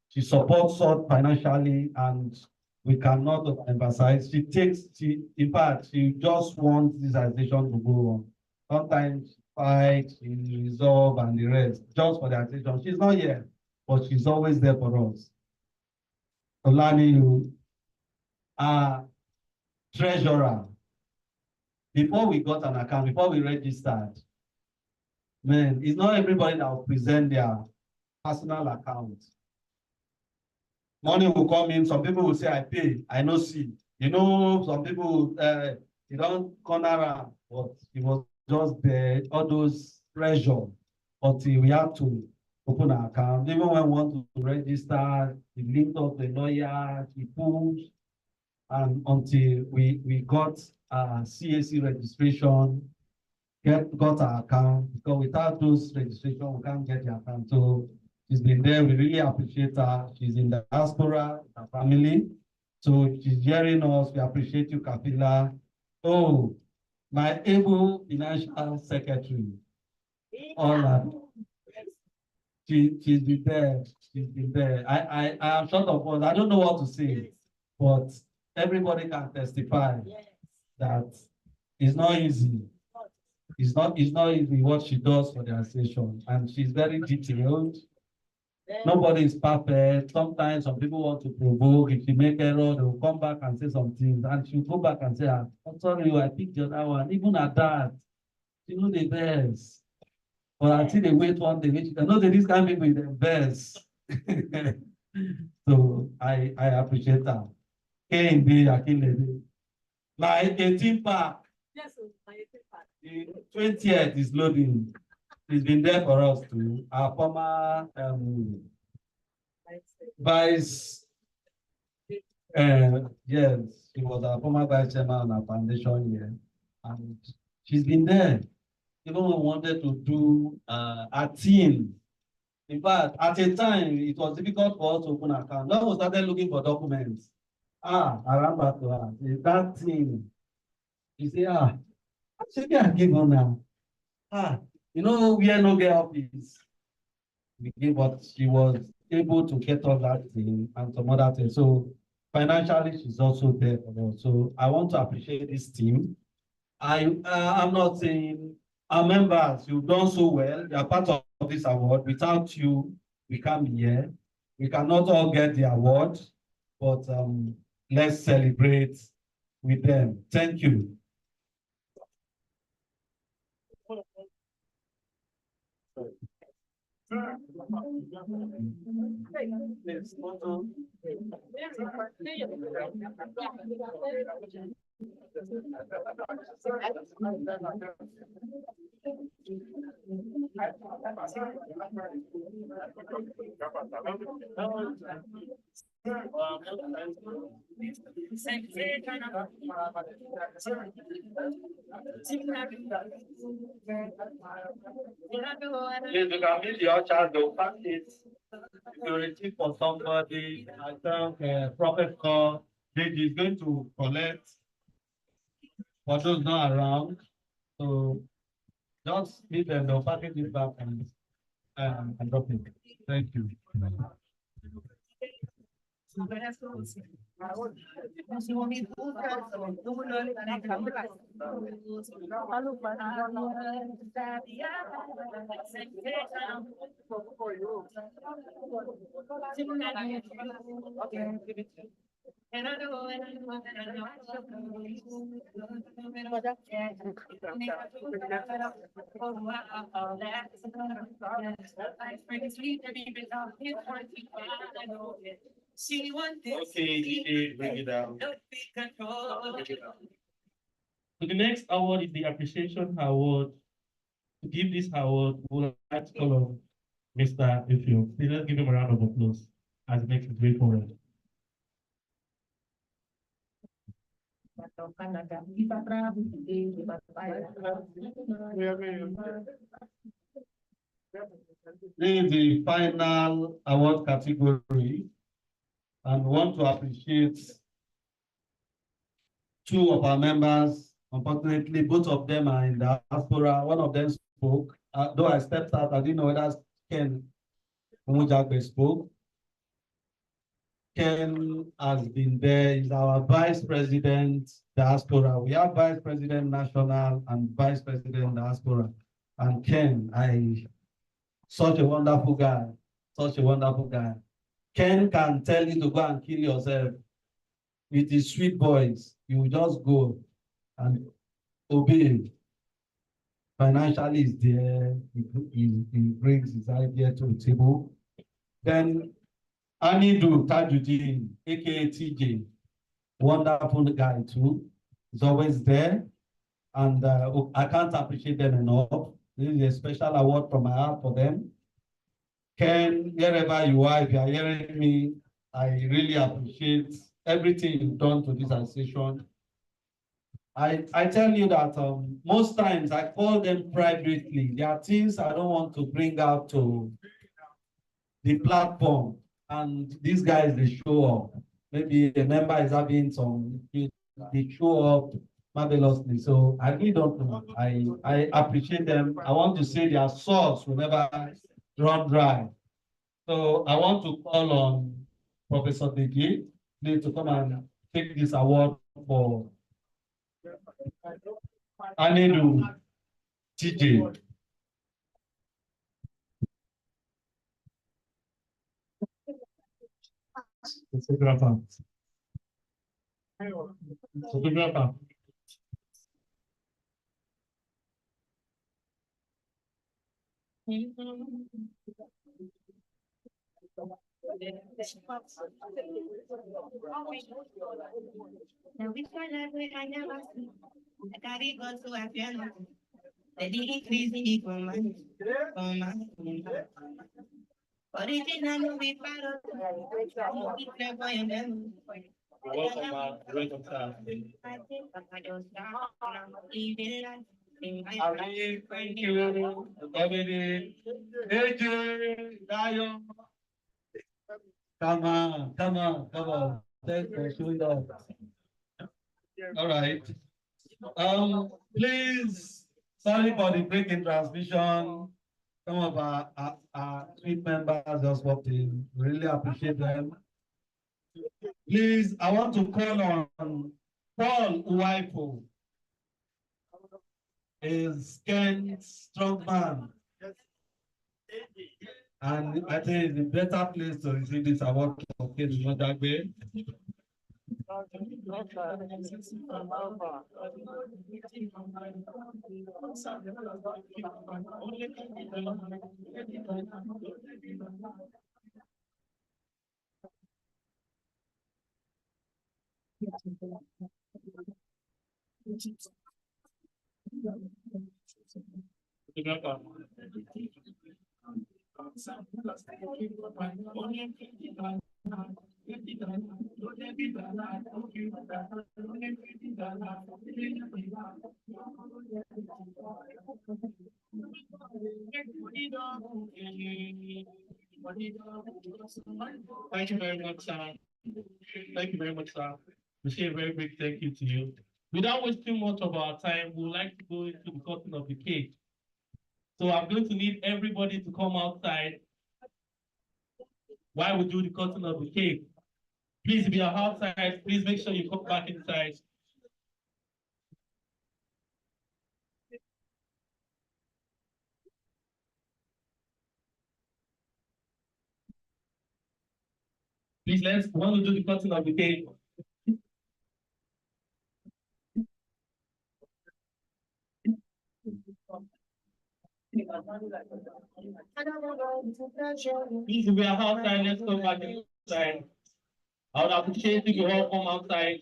She supports us financially, and we cannot emphasize. In fact, she just wants this association to go on. Sometimes she fights, she resolve, and the rest, just for the association. She's not here, but she's always there for us. Olani, you are treasurer. Before we got an account, before we registered, man, it's not everybody that will present their personal account. Money will come in, some people will say, I pay, I no see. You know, some people, you don't corner around, but it was just there, all those pressure until we have to open an account. Even when we want to register, we linked up the lawyer, he pushed, and until we got CAC registration, got our account, because without those registration, we can't get the account. So she's been there. We really appreciate her. She's in the diaspora, her family. So she's hearing us. We appreciate you, Kapila. Oh, my able financial secretary. All that. She's been there. She's been there. I am short of words. I don't know what to say, but everybody can testify that it's not easy. It's not easy what she does for the association, and she's very detailed. Nobody is perfect. Sometimes some people want to provoke. If you make error, they will come back and say some things, and she'll go back and say, "I'm sorry, I picked the other one." Even at that, she know the best. But until they wait one day, I know that this can be with the best. So I appreciate that. K&B Akinlede. My 18 pack. Yes, my 18 pack. The 20th is loading. It's been there for us too. Our former vice, yes, she was our former vice chairman on our foundation here. And she's been there. Even when we wanted to do a team. In fact, at a time, it was difficult for us to open an account. When we started looking for documents, I ran back to her. That thing, you say, should I give her now? You know, we are no get office. We gave what she was able to get all that thing and some other things. So financially, she's also there for us. So I want to appreciate this team. I'm not saying our members, you've done so well. You are part of this award. Without you, we can't be here. We cannot all get the award, but let's celebrate with them. Thank you. Yes, you can meet the ushers, they'll pack it. Security for somebody. I think Professor Deji is going to collect for those not around. So just meet them, they'll package it back and drop it. Thank you. Okay, bring it down. So the next award is the Appreciation Award. To give this award, we would like to call on Mr. Ifyo. Please let's give him a round of applause as he makes his way forward. This is the final award category, and we want to appreciate two of our members. Unfortunately, both of them are in the diaspora. One of them spoke. Though I stepped out, I didn't know whether Ken Umujagbe spoke. Ken has been there. He's our vice president diaspora. We have vice president national and vice president diaspora. And Ken, such a wonderful guy, such a wonderful guy. Ken can tell you to go and kill yourself with his sweet voice. You just go and obey him. Financially is there. He brings his idea to the table. Then Anidu Tajuddin, aka TJ, wonderful guy too. He's always there. And I can't appreciate them enough. This is a special award from my heart for them. Ken, wherever you are, if you are hearing me, I really appreciate everything you've done to this association. I tell you that most times I call them privately. There are things I don't want to bring out to the platform, and these guys they show up. Maybe a member is having some, they show up marvelously. So I really don't know. I appreciate them. I want to say their source will never run dry. So I want to call on Professor Degi please to come and take this award for Anedu TJ. Photographer. Photographer. Now which one I never see. I carry God so I fear nothing. The increase in the command. Original we part of we clever and then. Welcome, sir. I think I just start living life. Ali, thank you. Everybody. AJ, Dayo. Come on. Thanks for showing up. All right. Please, sorry for the break in transmission. Some of our team members just walked in. Really appreciate them. Please, I want to call on Paul Uwaipo. Is Ken's strong man. And I think it's a better place to receive this award for Ken Modagbe. Thank you very much, sir. Thank you very much, sir. We say a very big thank you to you. Without wasting much of our time, we would like to go into the cutting of the cake. So I'm going to need everybody to come outside while we do the cutting of the cake. Please, if you're outside, please make sure you come back inside. Please, let's want to do the cutting of the cake. Please, if we are outside, let's come back inside. I would appreciate if you all come outside.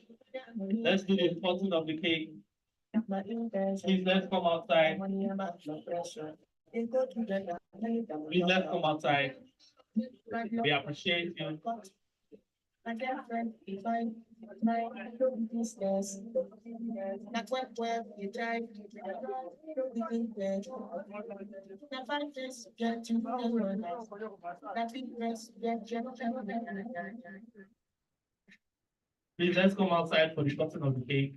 Let's do the cutting of the cake. Please, let's come outside. Please, let's come outside. We appreciate you. My girlfriend, if I my business, that's where you drive, the five days get you that fitness get you. Please, let's come outside for the cutting of the cake.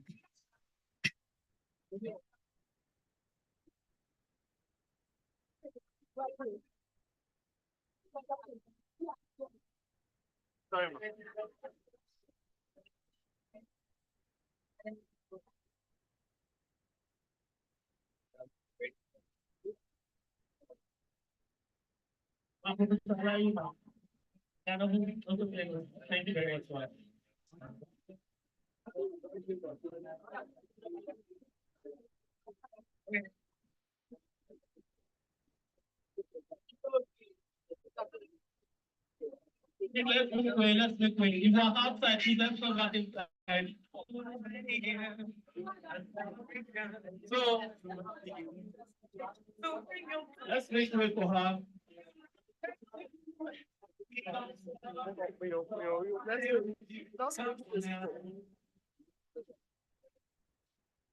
Sorry, thank you very much. Let's make way. If you're outside, please let's come back inside. So, let's make way for her.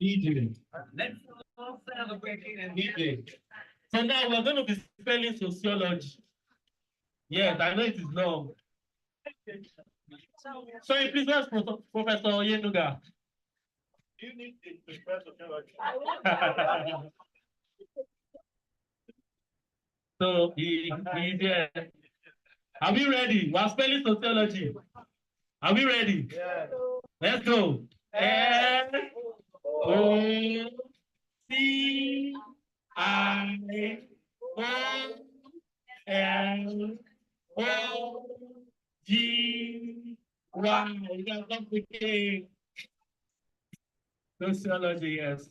EJ. Let's all celebrate and EJ. So now we're going to be spelling sociology. Yes, I know it is long. So please ask Professor Oyenuga. Do you need to spell sociology? So he's there. Are we ready? We're spelling sociology. Are we ready? Yeah. Let's go. S O C I O L O G Y. You got something. Sociology, yes.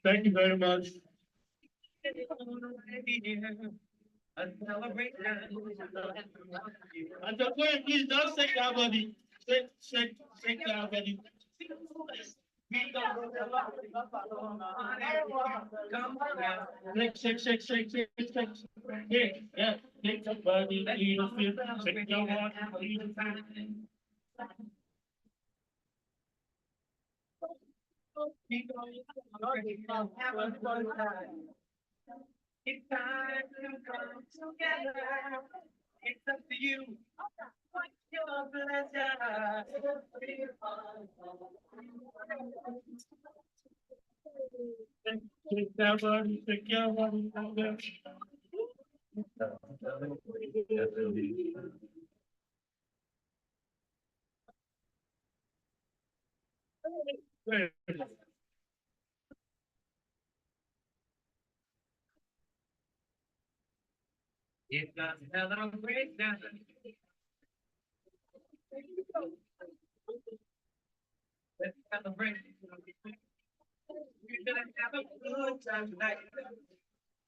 Thank you very much. And the way, please don't shake that body. Shake that body. Shake. Yeah. Shake your body, shake your body. It's time to come together. It's up to you. What's your pleasure? Shake that body, shake your body. It's got to celebrate now. Let's celebrate. We're gonna have a good time tonight.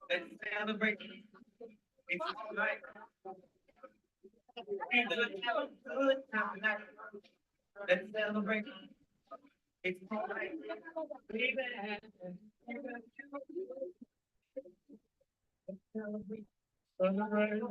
Let's celebrate. It's all right. We're gonna have a good time tonight. Let's celebrate. It's all right. Baby. Let's celebrate. Celebrate.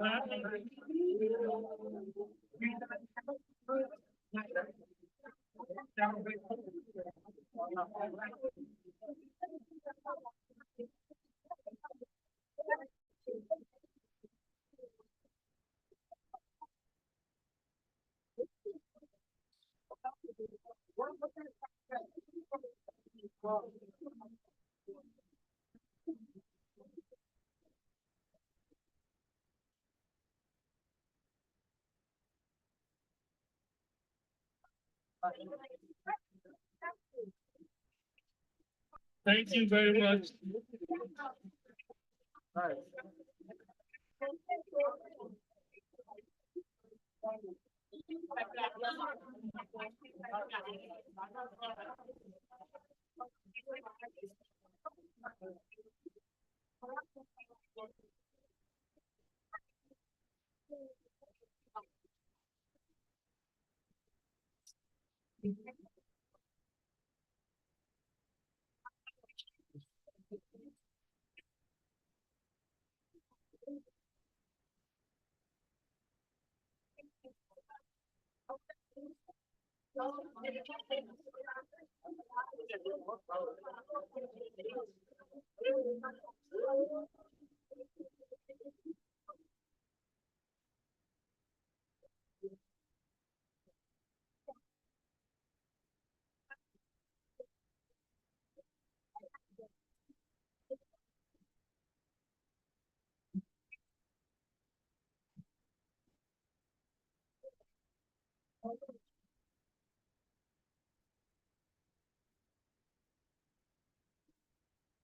Thank you very much.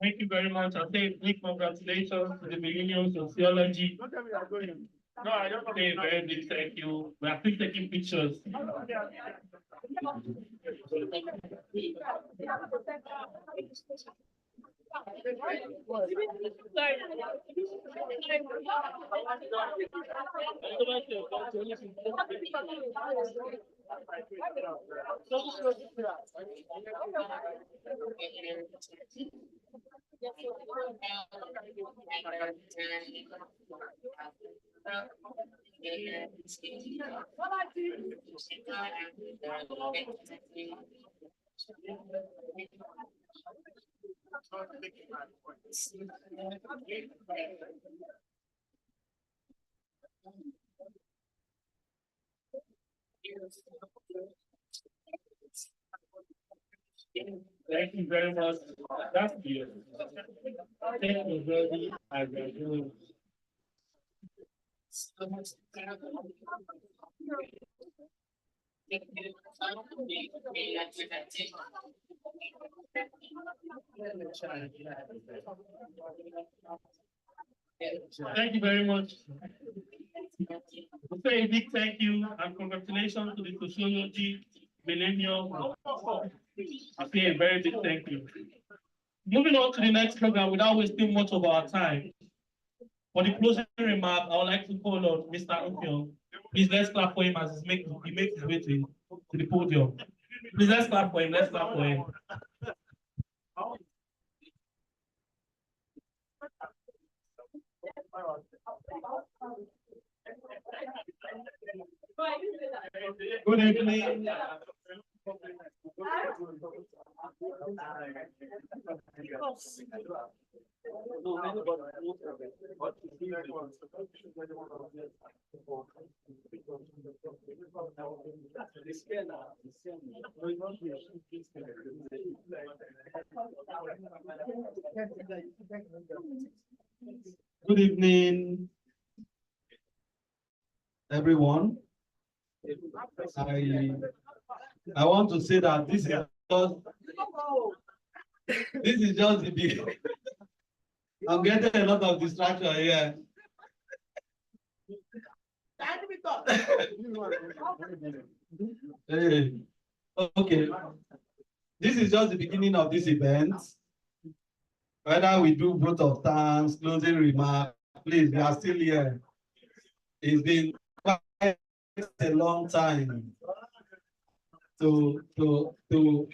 Thank you very much. I say big congratulations to the Millennium Sociology. No, I don't say a very big thank you. We are still taking pictures. Thank you very much. That's beautiful. Thank you very much. Thank you very much. We say a big thank you and congratulations to the Sociology Millennium. I say a very big thank you. Moving on to the next program without wasting much of our time. For the closing remark, I would like to call on Mr. Opion. Please let's clap for him as he makes his way to the podium. Please let's clap for him. Let's clap for him. Good evening. Good evening, everyone. I want to say that this is just the beginning. I'm getting a lot of distraction here. Hey, okay. This is just the beginning of this event. Whether we do vote of thanks, closing remarks, please, we are still here. It's been quite a long time to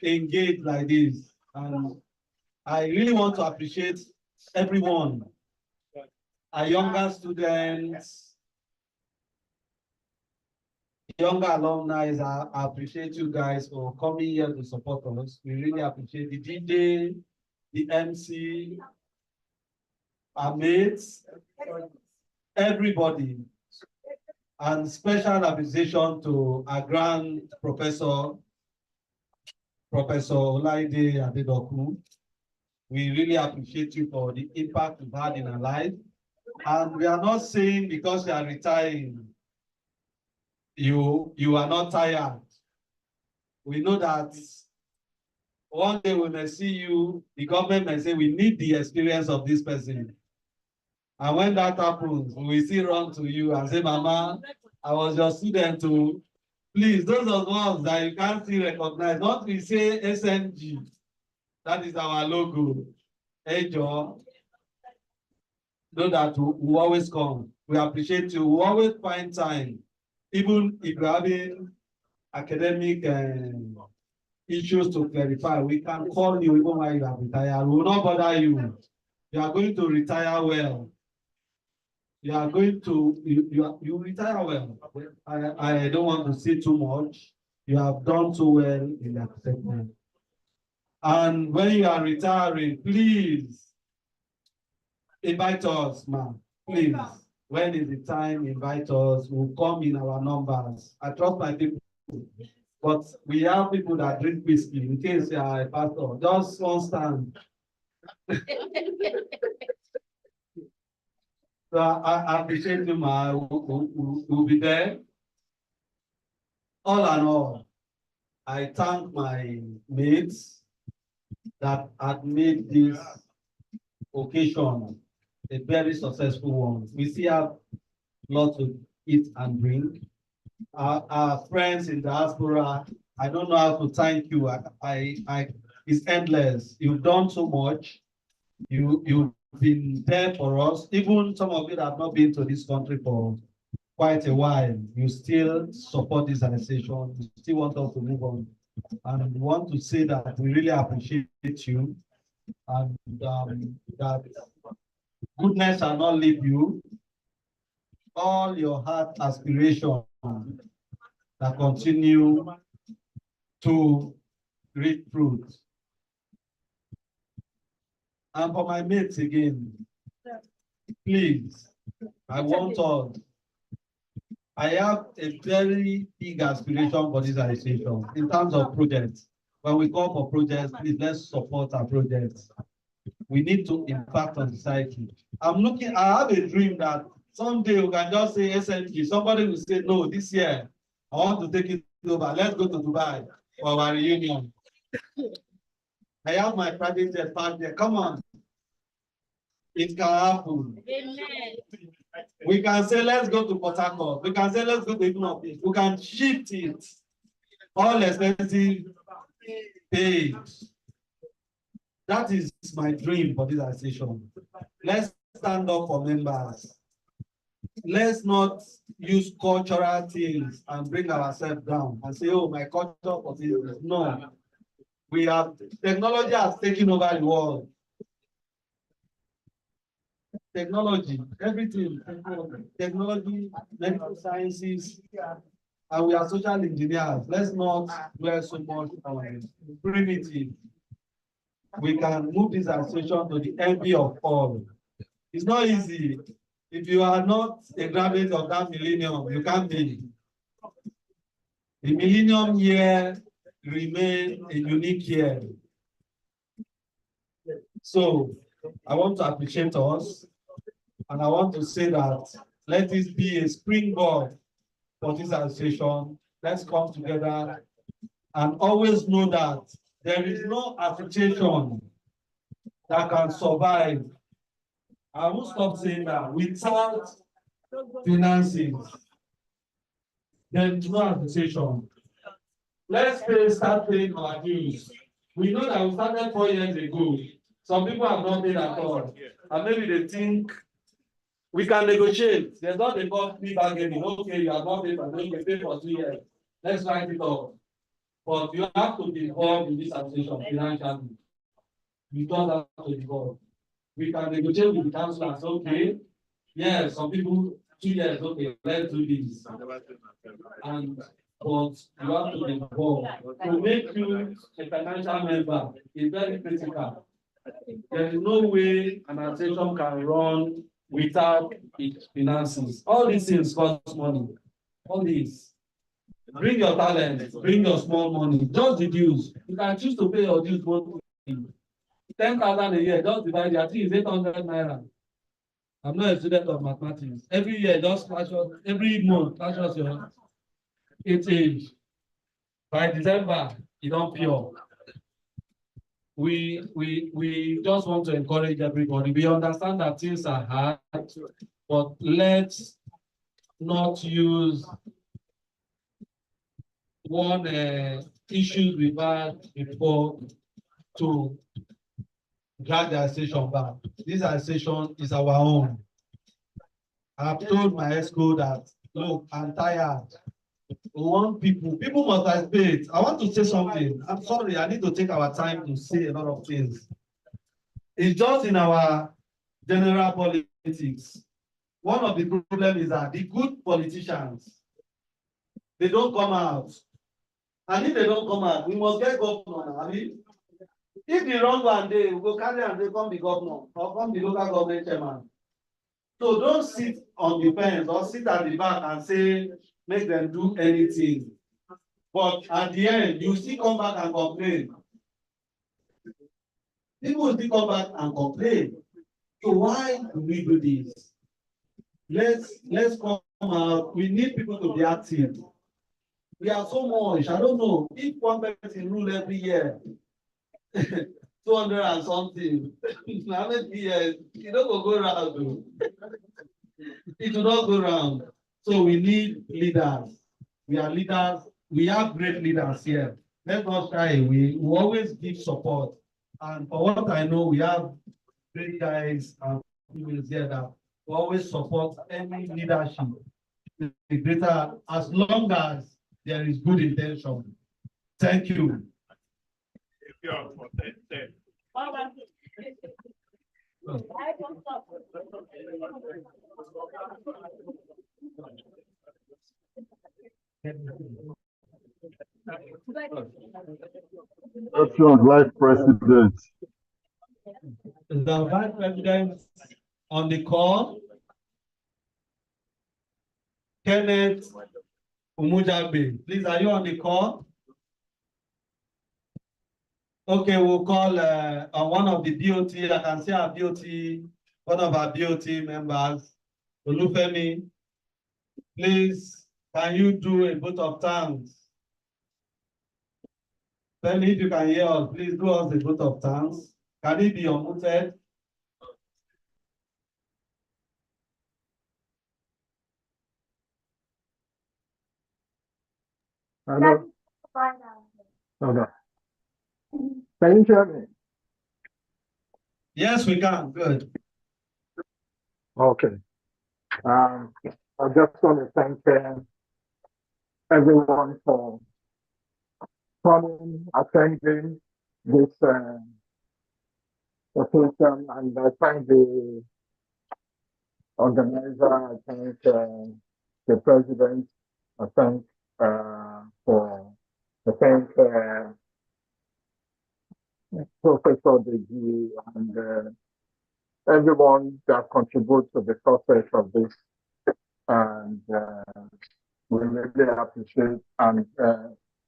engage like this. And I really want to appreciate everyone, our younger students, younger alumni. I appreciate you guys for coming here to support us. We really appreciate the DJ, the MC, our mates, everybody. And special appreciation to our grand professor, Professor Olaide Adedoku. We really appreciate you for the impact you've had in our life. And we are not saying because you are retiring, you are not tired. We know that one day when I see you, the government may say we need the experience of this person. And when that happens, we still run to you and say, Mama, I was your student too. Please, those of us that you can't still recognize, not we say SMG, that is our logo. Hey, Joe, know that we always come. We appreciate you. We always find time, even if you're having academic issues to clarify. We can call you even while you are retired. We will not bother you. You are going to retire well. You are going to you retire well. I don't want to say too much. You have done so well in that segment. And when you are retiring, please invite us, ma'am. Please. When is the time? Invite us. We'll come in our numbers. I trust my people. But we have people that drink whiskey. In case you are a pastor, just one stand. So I appreciate you, ma. We'll be there. All in all, I thank my mates that had made this occasion, a very successful one. We still have lots to eat and drink. Our friends in diaspora, I don't know how to thank you. It's endless. You've done so much. You've been there for us. Even some of you that have not been to this country for quite a while, you still support this organization. You still want us to move on. And we want to say that we really appreciate you, and that goodness shall not leave you. All your heart aspirations that continue to reap fruit. And for my mates again, please, I want us. I have a very big aspiration for this organization in terms of projects. When we call for projects, please let's support our projects. We need to impact on society. I have a dream that someday we can just say SNG, somebody will say, no, this year, I want to take it over. Let's go to Dubai for our reunion. I have my private jet parked there. Come on. It can happen. Amen. We can say, let's go to Port Harcourt. We can say, let's go to Igno. We can shift it. All expensive paid. That is my dream for this association. Let's stand up for members. Let's not use cultural things and bring ourselves down and say, oh, my culture for this. No. We have, technology has taken over the world. Technology, everything, technology, medical sciences, and we are social engineers. Let's not dwell so much on primitive. We can move this association to the envy of all. It's not easy. If you are not a graduate of that millennium, you can't be. The millennium year remains a unique year. So I want to appreciate us, and I want to say that let this be a springboard for this association. Let's come together and always know that there is no association that can survive. I will stop saying that without finances, there is no association. Let's start paying our dues. We know that we started 4 years ago. Some people have not paid at all. And maybe they think we can negotiate. There's not a company bargaining. Okay, you have not paid for you pay for 2 years. Let's write it off. But you have to be involved in this association financially. You don't have to be involved. We can negotiate with the council and say, okay, yeah, some people 2 years, okay, let's do this. And but you have to be involved. To make you a financial member is very critical. There is no way an association can run without its finances. All these things cost money. All these. Bring your talent, bring your small money, just the dues. You can choose to pay your dues monthly. 10,000 a year, just divide it. I think it's 800 naira. I'm not a student of mathematics. Every year, just flash out, every month, flash out your age. By December, you don't pure. We just want to encourage everybody. We understand that things are hard, but let's not use one issue we've had before to drag the association back. This association is our own. I've told my ESCO that, look, I'm tired. We want people must participate. I want to say something. I'm sorry, I need to take our time to say a lot of things. It's just in our general politics. One of the problems is that the good politicians, they don't come out. And if they don't come out, we must get governor. I mean, if the wrong one day, we go carry and they come the governor or come the local government chairman. So don't sit on the fence or sit at the back and say, make them do anything. But at the end, you still come back and complain. People will still come back and complain. So why do we do this? Let's come out. We need people to be active. We are so much. I don't know if one person rule every year. 200 and something. How many years? You don't go round. Though. It will not go round. So we need leaders. We are leaders. We have great leaders here. Let's not shy away. We always give support. And for what I know, we have great guys and people here that will always support any leadership. The greater, as long as there is good intention. Thank you. Excellent, Vice President. Is the Vice President on the call? Kenneth Umujabe, please, are you on the call? Okay, we'll call one of the BOT. I can see our BOT, one of our BOT members, Olufemi. Please, can you do a vote of thanks? Femi, if you can hear us, please do us a vote of thanks. Can it be unmuted? Hello. Okay. Can you hear me? Yes, we can. Good. Okay. I just want to thank everyone for coming, attending this occasion, and I thank the organizer, I thank the president, I thank Professor Deji and everyone that contributes to the process of this, and we really appreciate, and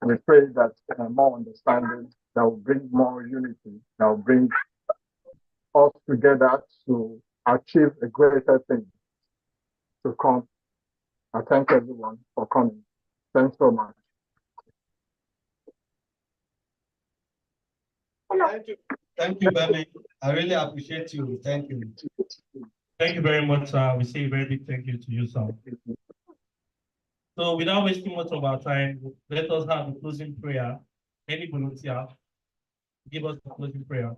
we pray that more understanding, that will bring more unity, that will bring us together to achieve a greater thing to come. I thank everyone for coming. Thanks so much. Thank you, Bemi. I really appreciate you. Thank you. Thank you very much. We say a very big thank you to you, sir. So without wasting much of our time, let us have a closing prayer. Any volunteer, give us a closing prayer.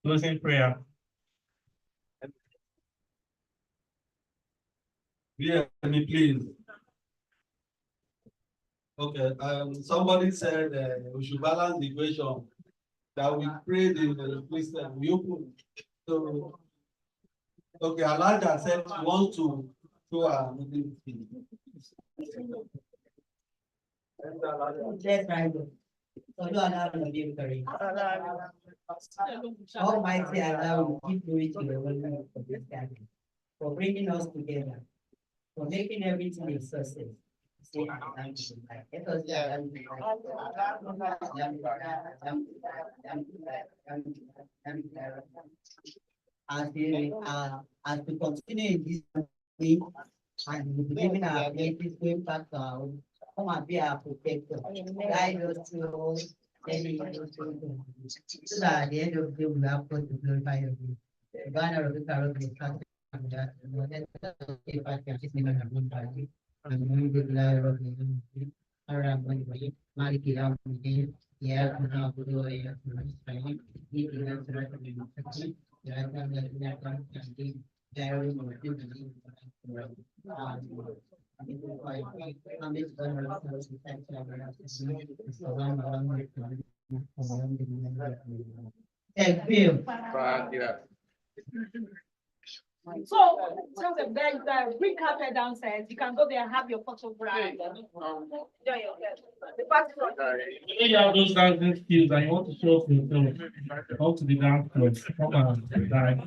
Closing prayer. Yeah, please. Okay, somebody said we should balance the equation that we pray the Christian, we open. So, okay, Elijah said she wants to show our meeting. Almighty Allah will give glory to the women of this gathering for bringing us together, for making everything a success. Say alhamdulillah. Let us say alhamdulillah. As we continue in this way, and we believe in our places going back to our home, come and be our protector. Guide us through any so that at the end of the day we have God to glorify your name. The banner of the carrot is planted on that, and let us take back your name and one body. And we will declare of the name. Around one way, Maliki Ram, yeah, now we do a training. He is the right of the section. The right of the diary of the Thank you. So, Joseph, there's a green carpet downstairs. You can go there and have your photograph. Enjoy yourself. The party You have those dancing skills and you want to show off yourself. How to be dance clubs. Come on, dance.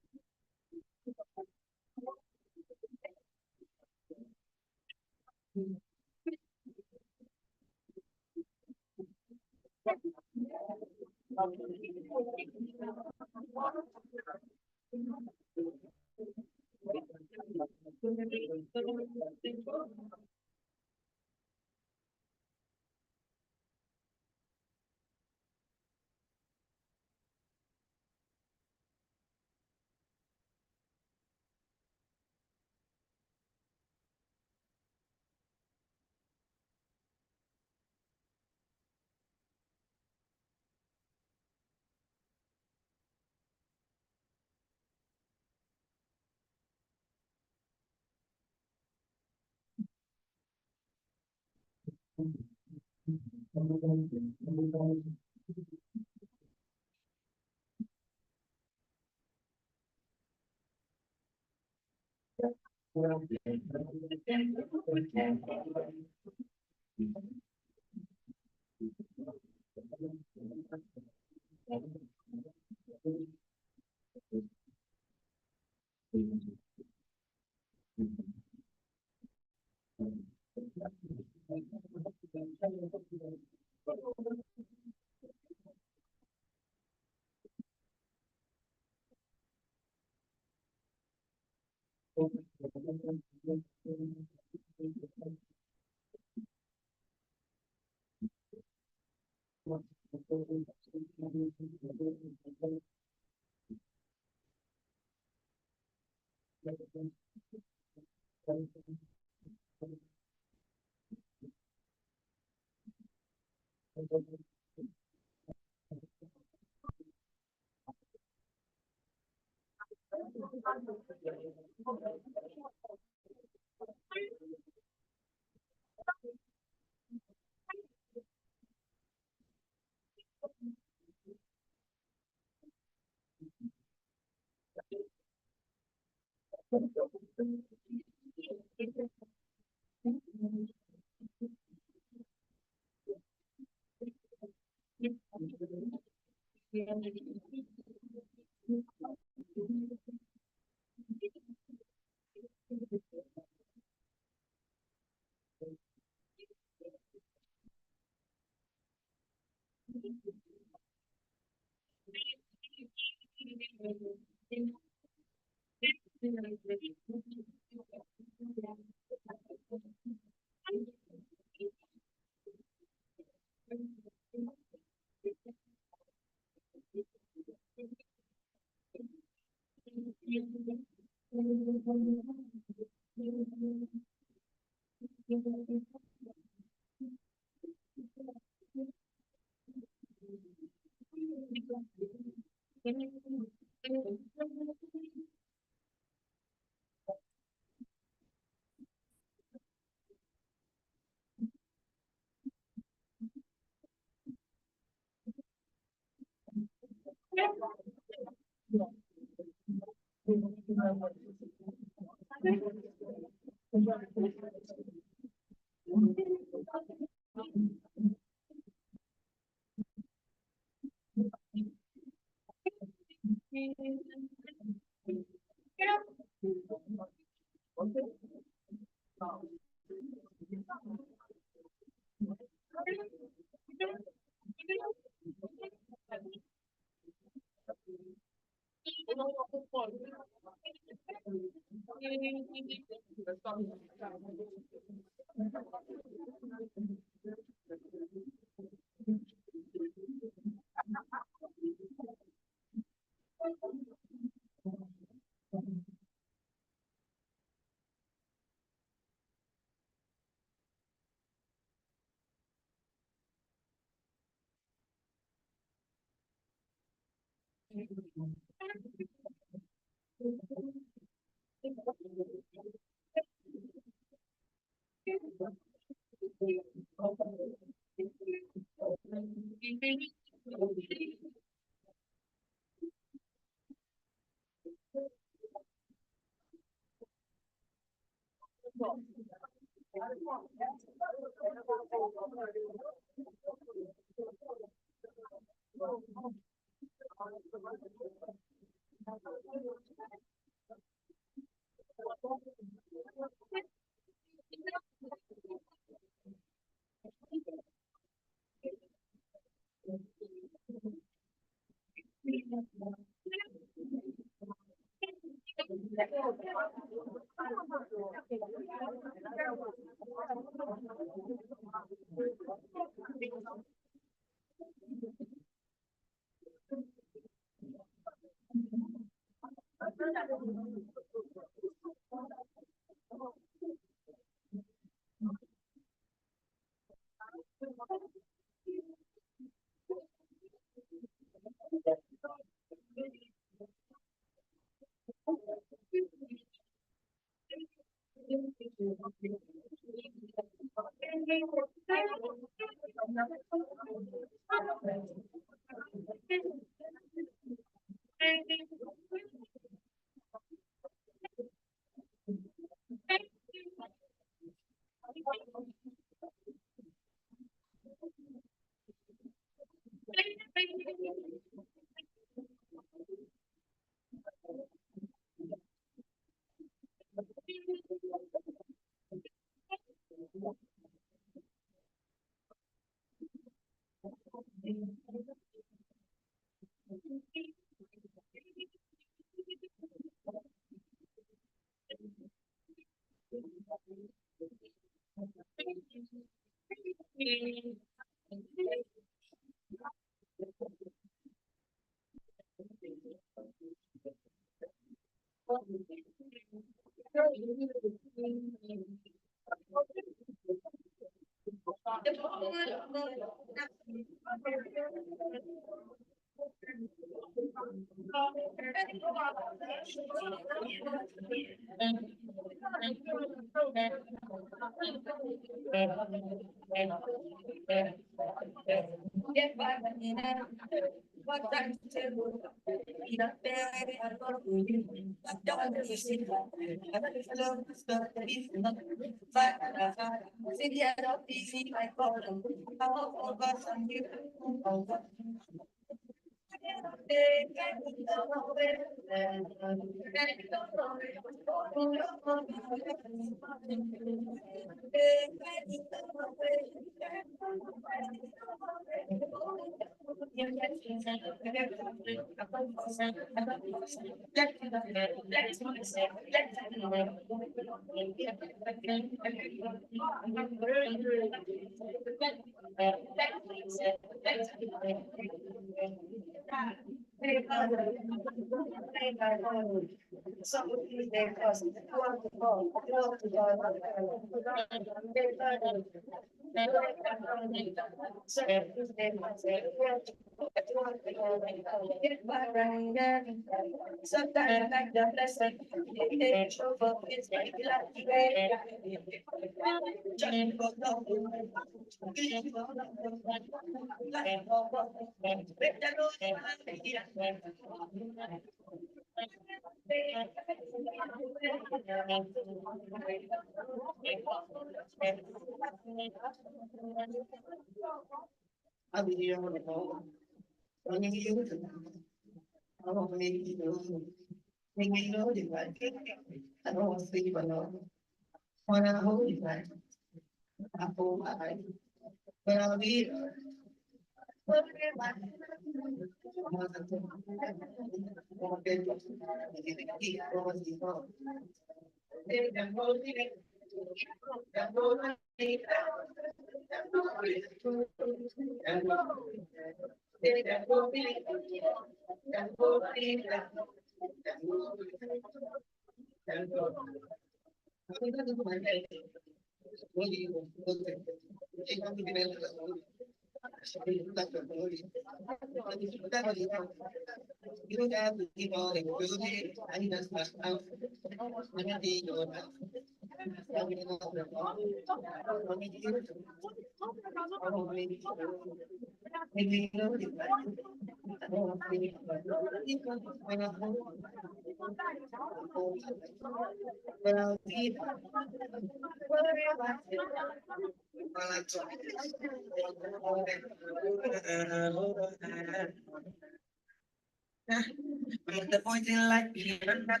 The point in life, you're not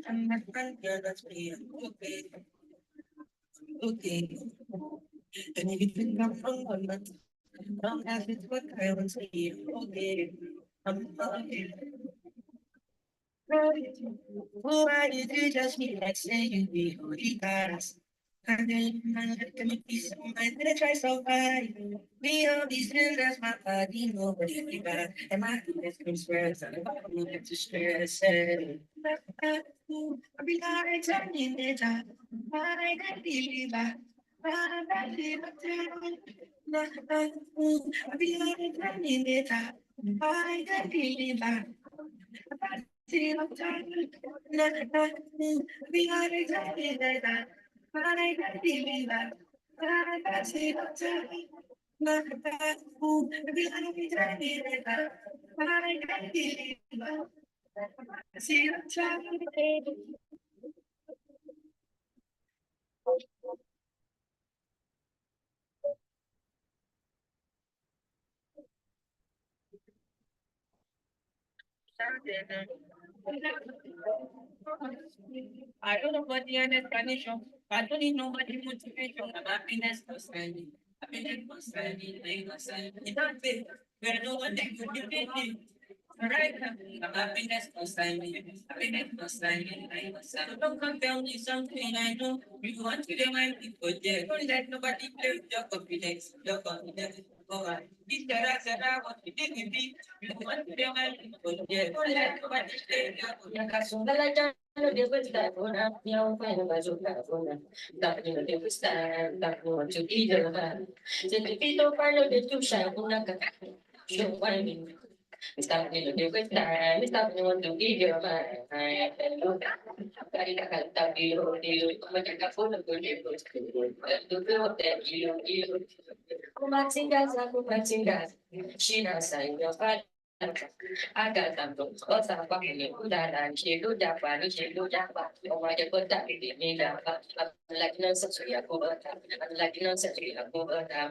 I'm not you're not me. Okay, okay. And if you think I'm wrong or not, don't ask me what I want to hear. Okay, I'm okay. Why did you just me like say you be holy guys? And then I let me peace of mind and I try so hard. Be all these things that's my body, nobody be bad. And my happiness comes first, and I don't have to stress it. I be like turning it up. I got believe I be like turning it up. I got believe I see I'm turning we are exactly like that. I got believe I see I'm turning we are exactly like that. I got believe I see I'm turning. I don't know what the explanation. I don't even know what the motivation of happiness was standing. Happiness was standing, they was standing. It don't fit. Where no one thing would be thinking. Right? Happiness was standing. Happiness was standing, they was standing. Don't come tell me something I know. You want to do my people there. Don't let nobody play with your confidence. Your confidence. Go on. This character, what you think you be. You want to do my people there. Don't let nobody play with your confidence. They was that one up, you know, kind of as that one. That you know, they was that one to either man. So the people follow the two side, one like a show what I mean. Stop you know, they was that, stop you want to either man. Kari ka kanta bilo bilo, maganda po na po niyo. Dulo that you. Kumatinggas, sinasay niyo pa. Ada tanto kota pakili udara chilu japa ni chilu japa omaja kota ini ni japa lagi non sesuai aku berta lagi non sesuai aku berta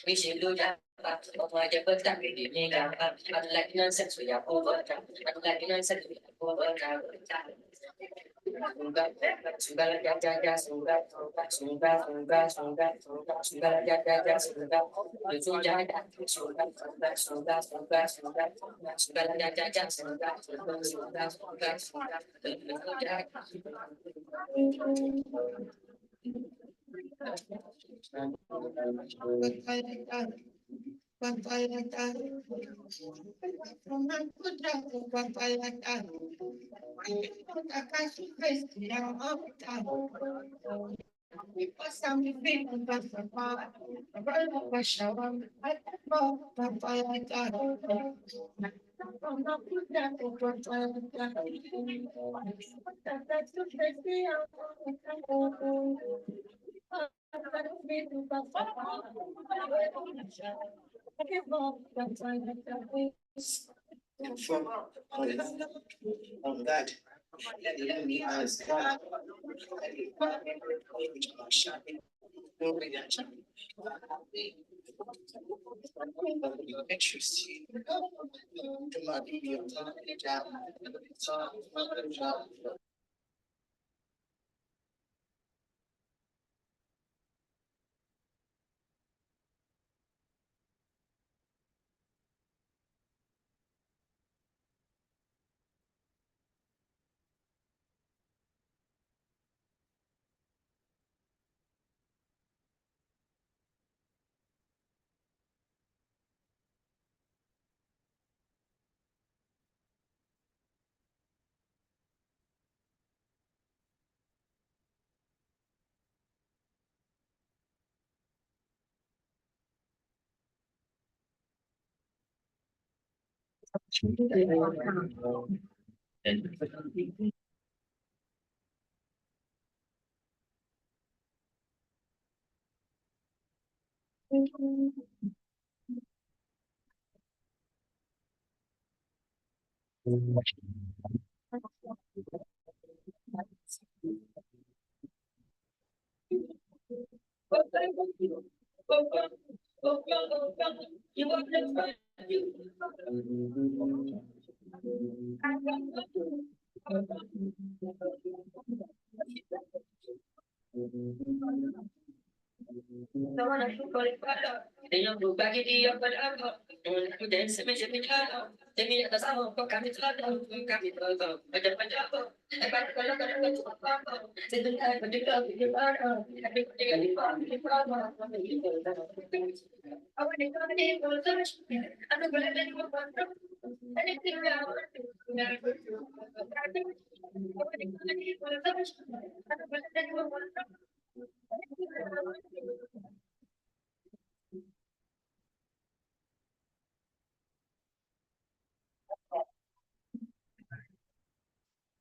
ni chilu japa omaja kota ini ni japa lagi non sesuai aku berta lagi non sesuai aku berta Sunggal jaja sunggal jaja sunggal itu jaja sunggal jaja Oh God. Let me ask God.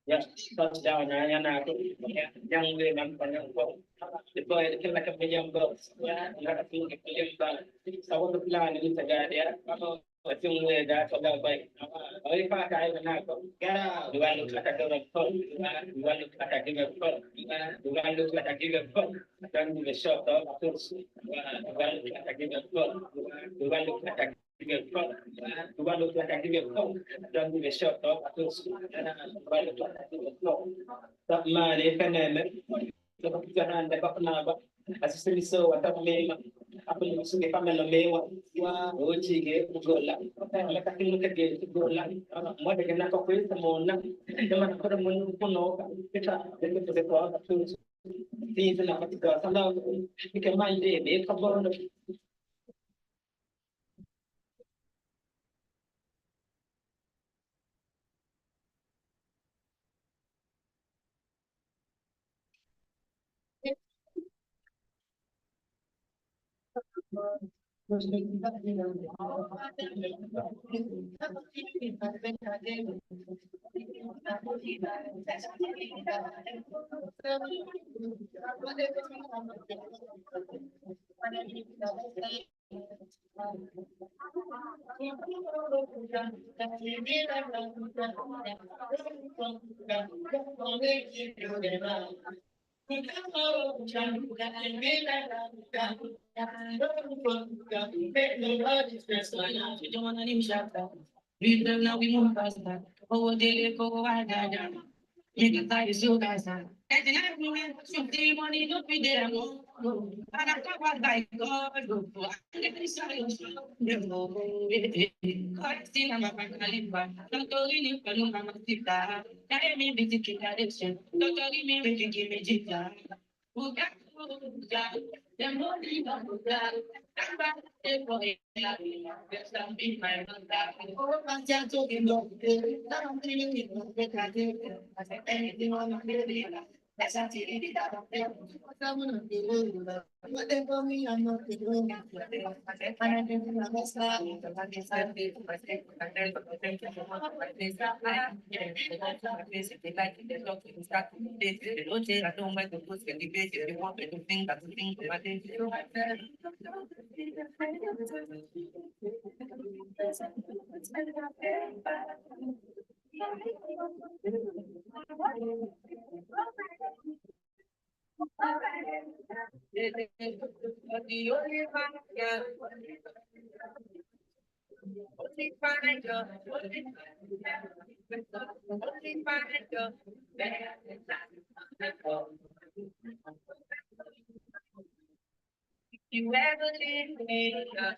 Yeah, touchdown, yan natin. Yung women pa yung po. Deploy the like a million bucks. Yeah, nakating million bucks. Sa wala plan ni sa gaya. Ako yung way that sa gabay. Ay pa kaya na ako. Kaya dua look like a girl phone. Dua look like a girl phone. Dua look like a girl phone. Don't give a shot of tools. Dua look like a girl phone. Dua look like a girl phone. Dua look like a girl phone. Don't give a shot of tools. Dua look like tak mali kanene dapat jangan dapat kenapa asisten so atau mema apa yang sudah kami lemewa wa oji ke gola la kakin ke ge gola mo de na ko kwesta mo na dama ko mo puno kita de ko ko tu ti na patika sala ke mai de be khabar no You ever did me, no,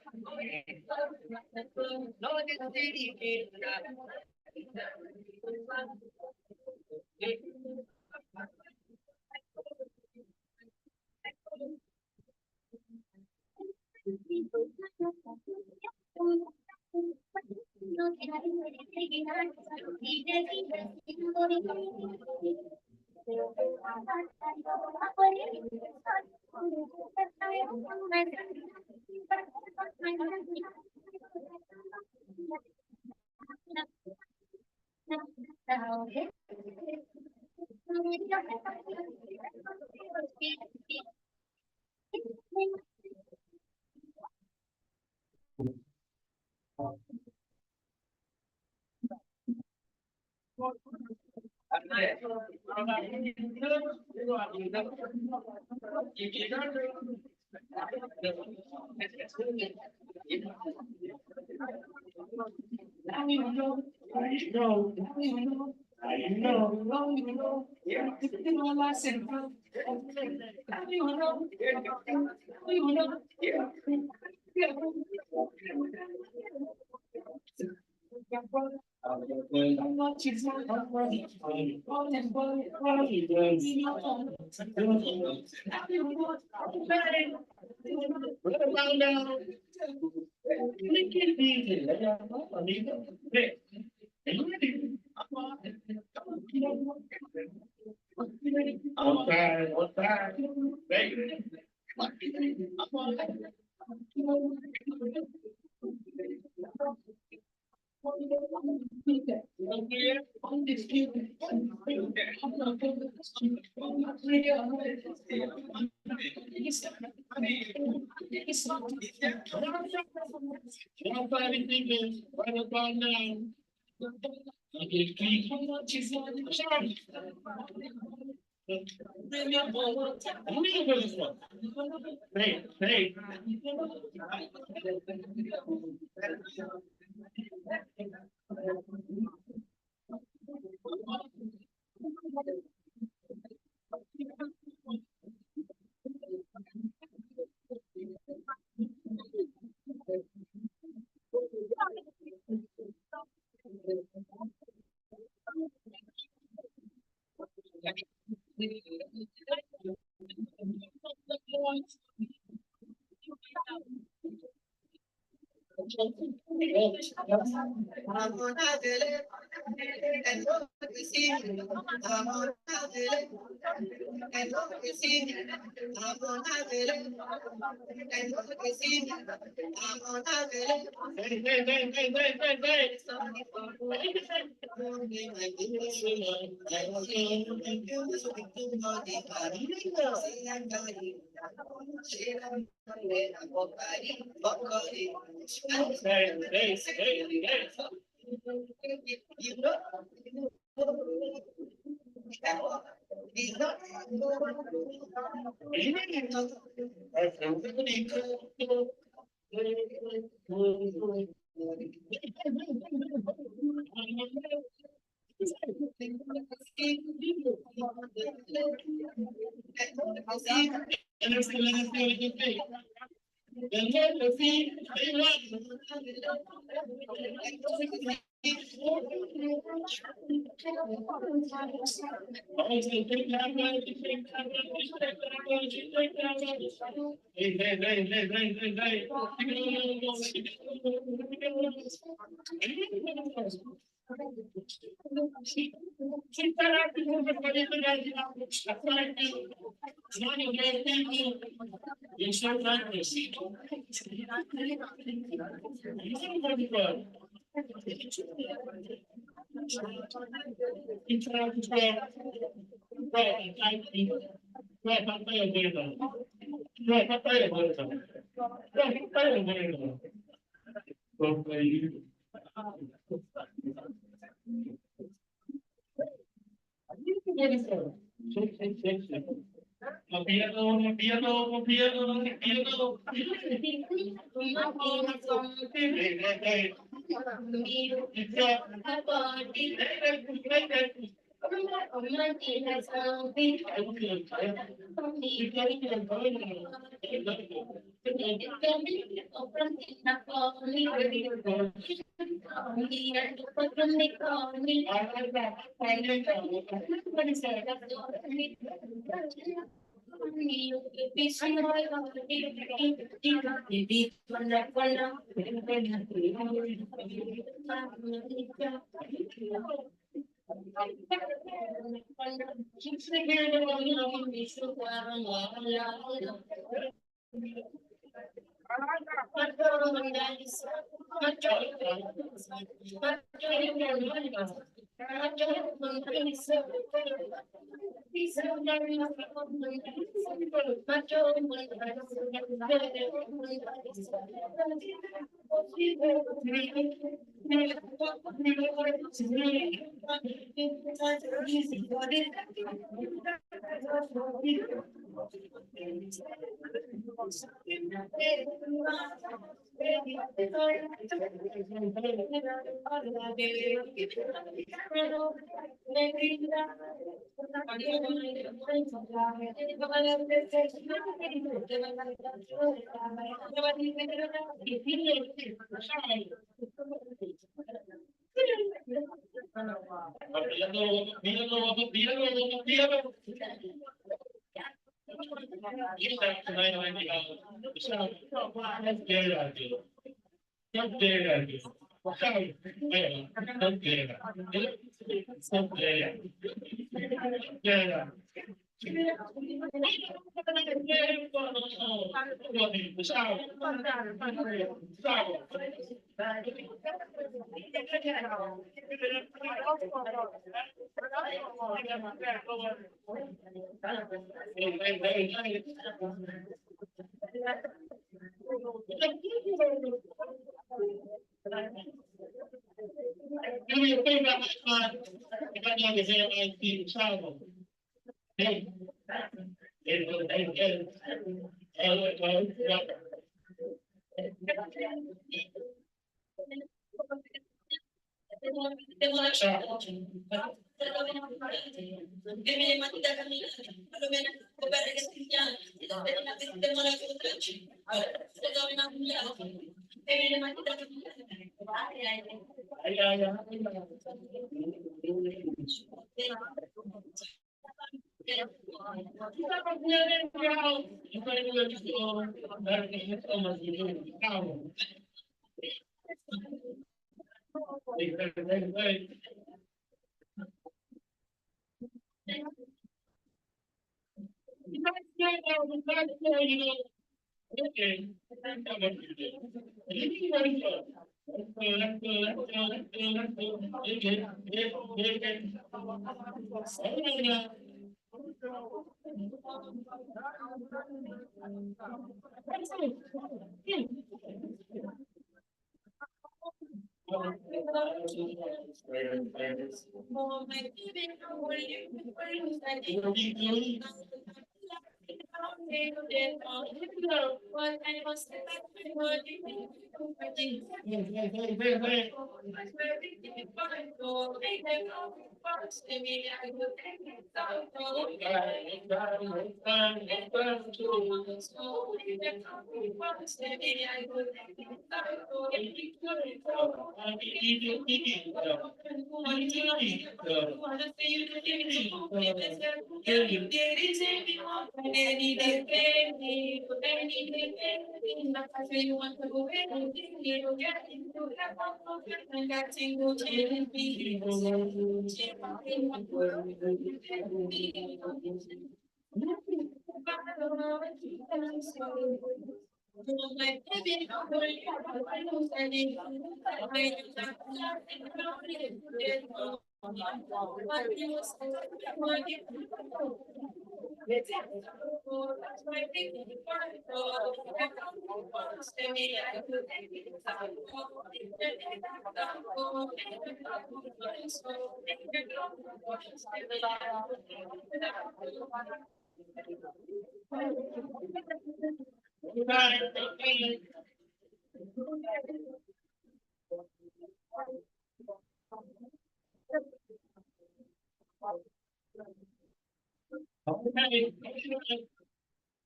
Okay.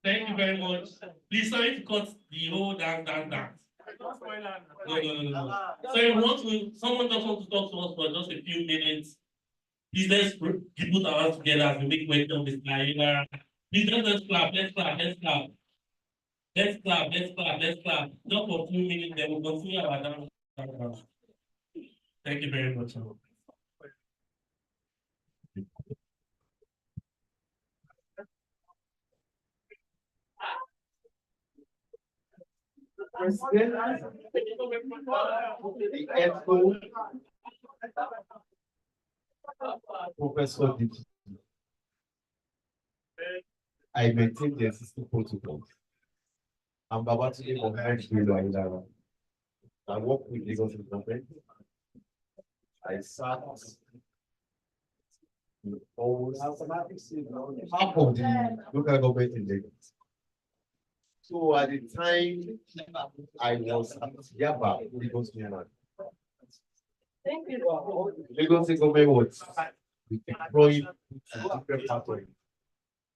Thank you very much. Please, sorry to cut the whole dance. No. So if you want to, someone just want to talk to us for just a few minutes. Please let's put our hands together as we make welcome Miss Naila. Please let's clap. Let's clap. Just for a few minutes, then we'll continue our dance. Thank you very much. Professor Dip, I maintain the existing protocols. I'm about to give a hand to I work with Lagos government. I sat with almost half of the local government in Lagos. So at the time I was at Yaba, Lagos Mainland. Lagos government was deploying to different parts of it.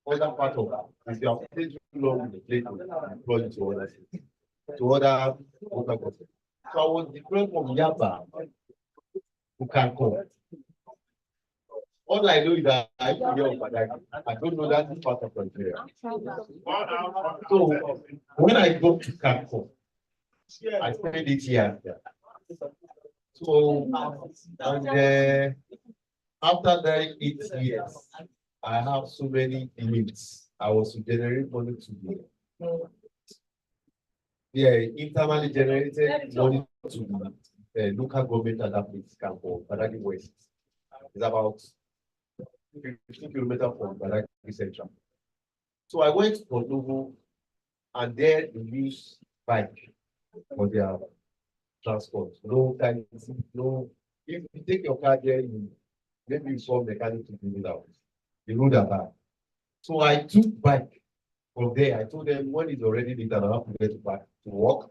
Other part of that, if you have stayed too long in the place, deploy to other cities, to other local government. So I was deployed from Yaba to Cancun. All I know is that I don't know that is part of Nigeria. So when I go to Cancun, I spent 8 years there. So and after that 8 years, I have so many limits. I was to generate money to the internally generated money to the local government at that place, Cancun, Badagry West. It's about 15 kilometers from Badagry Central. So I went to Porto and there they use bike for their transport. No taxi, no. If you take your car there, maybe you saw mechanic to bring it out. The road are bad. So I took bike from there. I told them when it's already late and I have to get back to work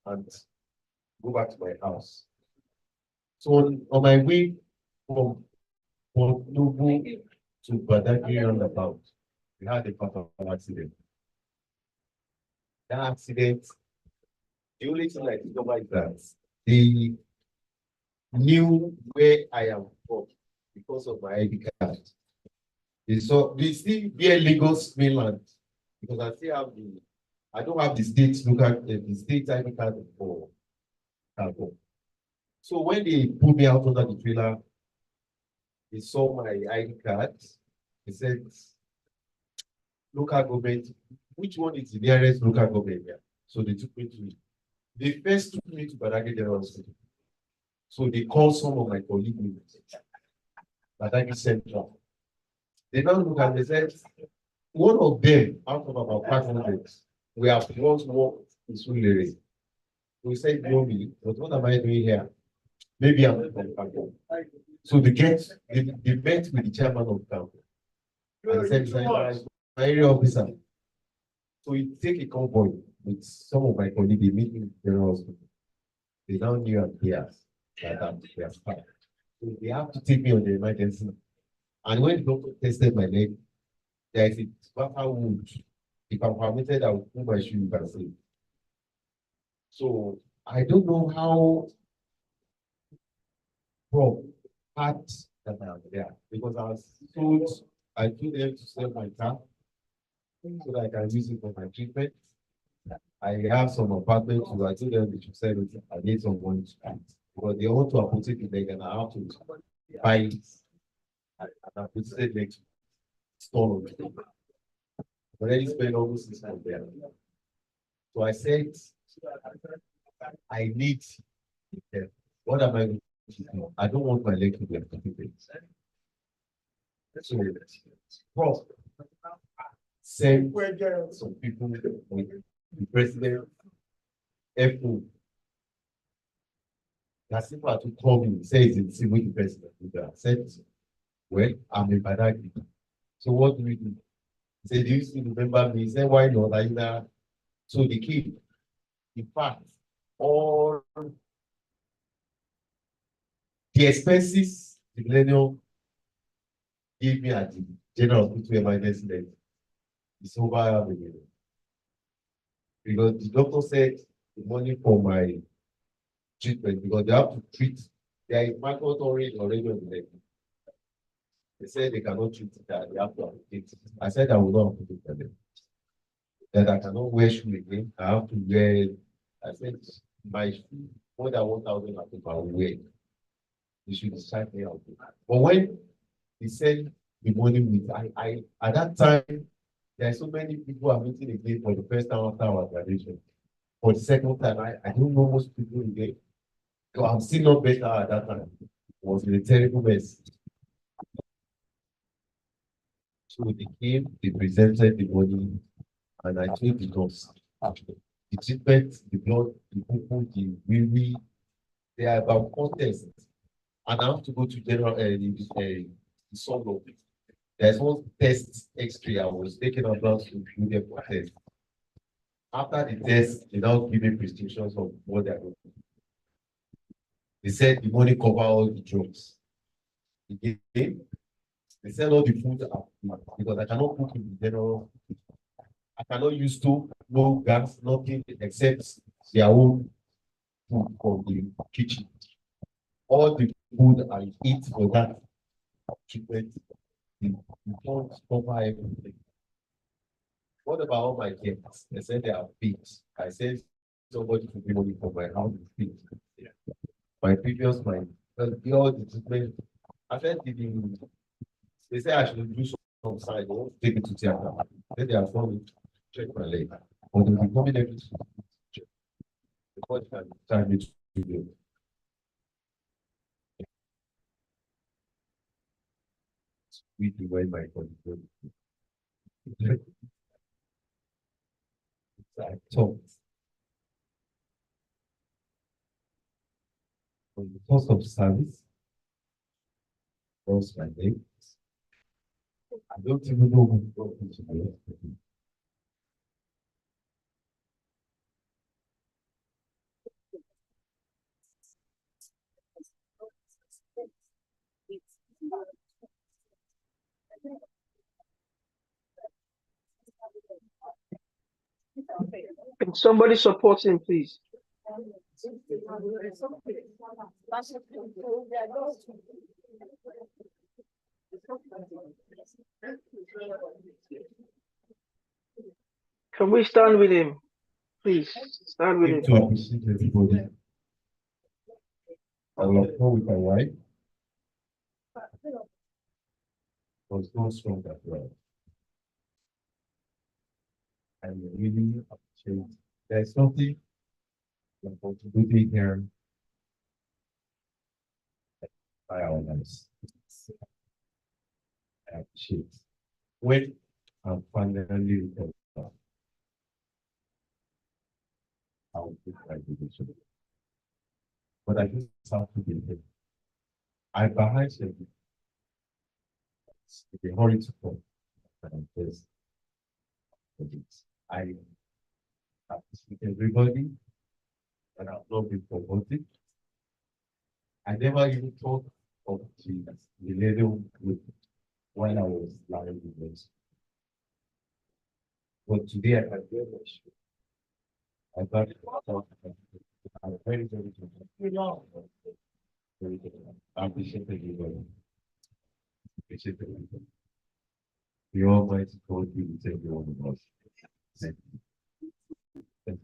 and go back to my house. So on my way from Porto to Badagry roundabout, we had a fatal accident. That accident, the only thing I discovered is that they knew where I am from because of my ID card. They still bear Lagos mainland because I don't have the state ID card for Cancun. So when they put me out under the trailer, they saw my ID card. They said, local government, which one is the nearest local government here? So they took me to it. They first took me to Badagry General Hospital. So they called some of my colleagues, Badagry Central. They now look and they said, one of them out of about 500, we have once worked in Sulere. We said, no, but what am I doing here? Maybe I'm from Cancun. So they met with the chairman of Cancun. And said, my area officer. So we take a convoy with some of my colleagues, they meet in the general hospital. They now knew I'm here that they are fine. So they have to take me on the emergency. And when the doctor tested my leg, there is a buffer wound. If I'm permitted, I will put my shoe in and say. So I don't know how part that I am there because I told them to sell my car so that I can use it for my treatment. I have some apartments, so I told them they should sell it. I need someone to pay because they want to appreciate it leg and I have to buy it. And I put it next store on it. I already spent almost 6 months there. So I said, I need it. What am I going to do? I don't want my leg to be amputated. So, Prof, send some people with the president, FO. That's simple to call me, say it's with the president. I said, well, I'm a Badagry. So what do we do? He said, do you still remember me? He said, why not? So the key, in fact, all the expenses the Millennium gave me at the General Hospital Emergency Center is over $1 million. Because the doctor said the money for my treatment, because they have to treat, there is mandatory already on the leg. They said they cannot treat it, that they have to amputate it. I said I will not amputate for them. That I cannot wear shoe again. I have to wear, I said my shoe, more than 1,000 I think I will wear. They should decide me out. But when he said the money with I at that time, there are so many people are meeting again for the first time after our graduation. for the second time. I don't know most people again. So I'm still not better at that time. It was a terrible mess. So they came, they presented the body, and I told the nurse, the treatment, the blood, the poo, the wee, they are about contest. And I have to go to general the solo. There's one test X-ray I was taking about to do them for test. After the test, they now give me prescriptions of what they're going to do. They said the money cover all the drugs. Again, they said all the food are because I cannot cook in the general. I cannot use stove, no gas, nothing except their own food from the kitchen. All the food I eat for that treatment, you don't cover everything. What about all my kids? They said they are pigs. I said somebody to bring money for my house is pigs. Yeah. My previous mind, all the treatment. I said they say I should do some side, or take it to theater. Then they are coming to check my leg. But they'll be coming every check. Before they can time me to do with the way my control. I talked. On the course of service, was my name. I don't even know who brought me to the hospital. Can somebody support him, please? Can we stand with him? Please, stand with him. To appreciate everybody. I love her with my wife. Was so strong as well. I really appreciate. There's something I'm contributing here by our lives. I appreciate. When I'm finally recovered, I will take my decision. But I just have to be here. I behind you. It's a hurry to come. And this. I appreciate everybody, and I've not been forgotten. I never even thought of the Millennium group when I was lying in this. But today I can very much. I got I'm very, very good. I appreciate everybody. Appreciate everybody. The Almighty God be with every one of us. Thank you. Thank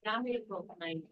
Amen.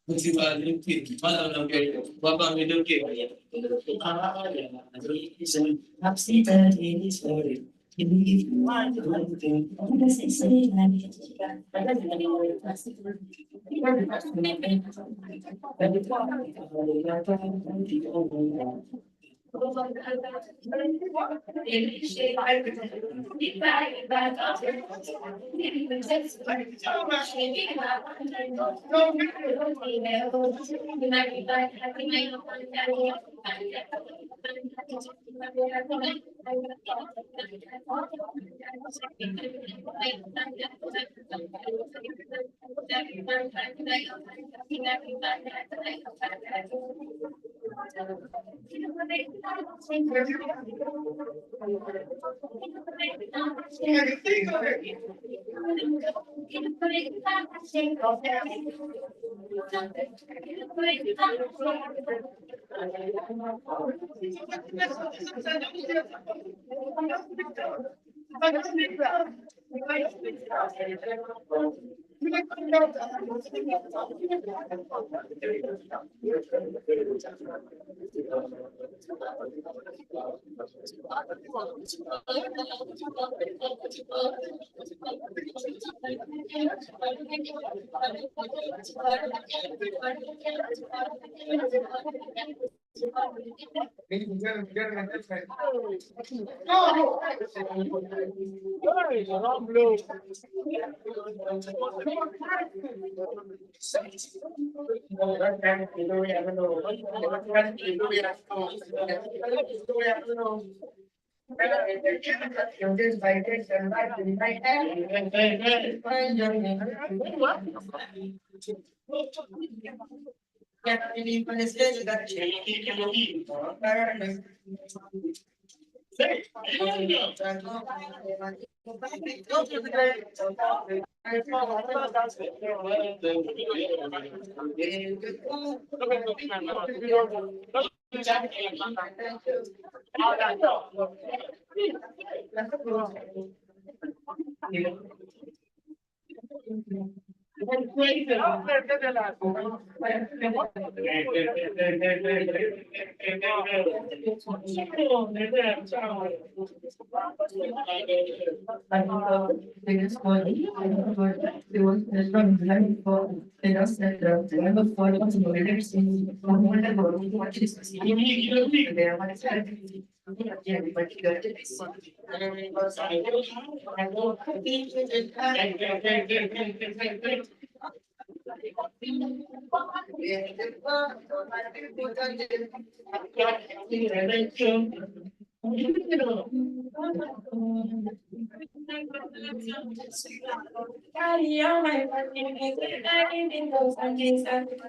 Mo ti wà lókè, báwo ló ń bẹ̀rẹ̀? Wọ́n bá mi lókè. I'm still in this story. If you want to do anything, I'm gonna say something and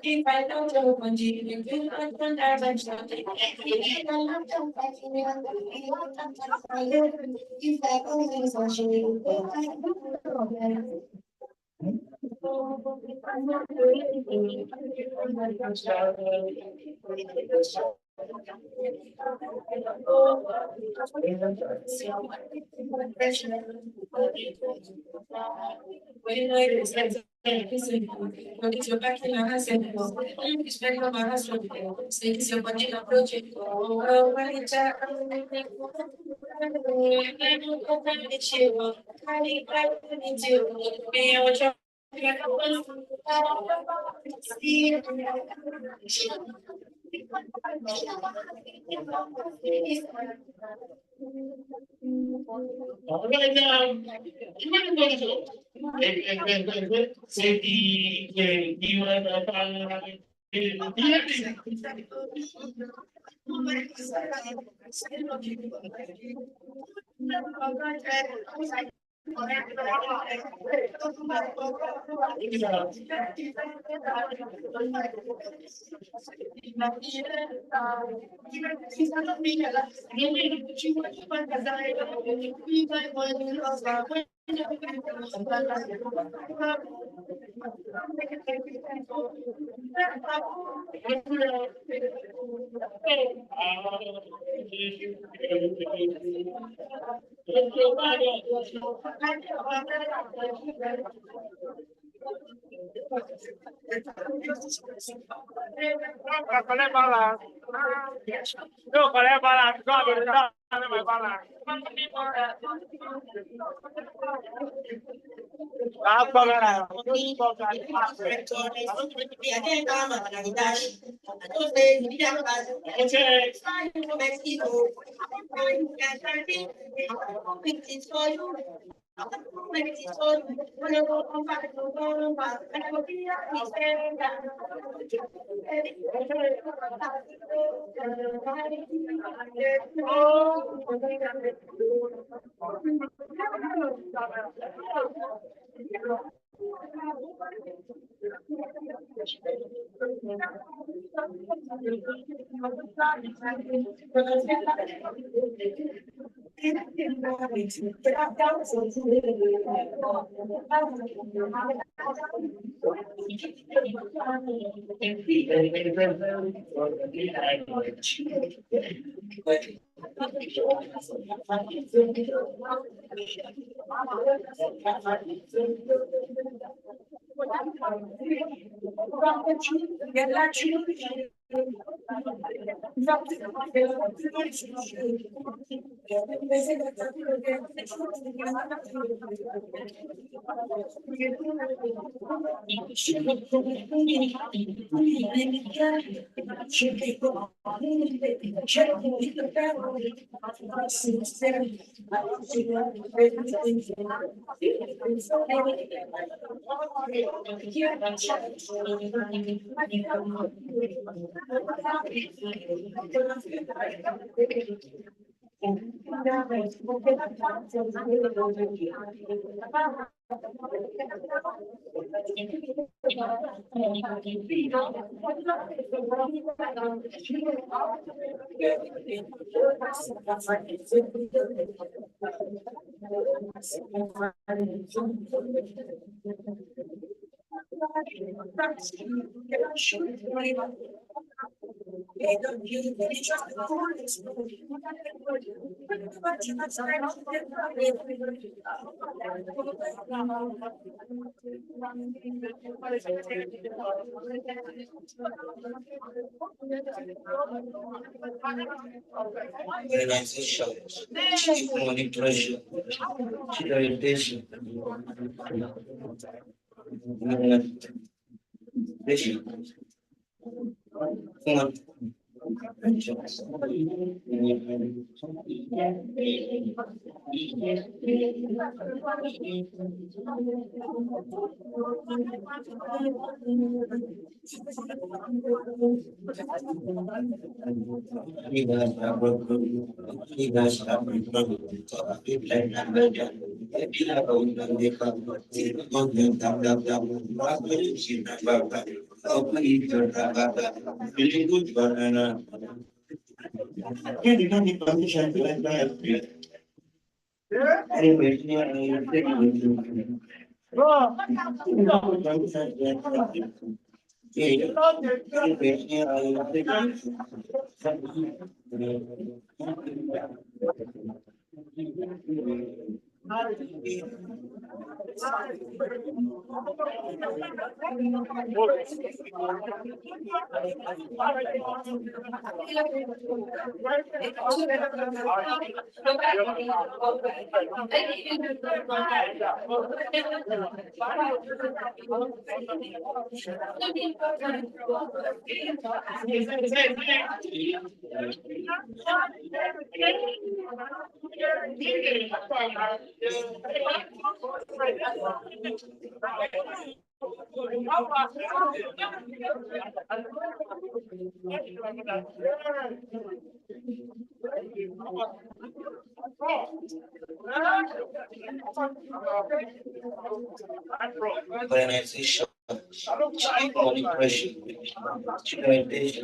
if I don't open you do not want Collect balance. No, collect balance. Go and return my balance. I'll come around. Organization, monitoring, orientation, organization, monitoring, orientation,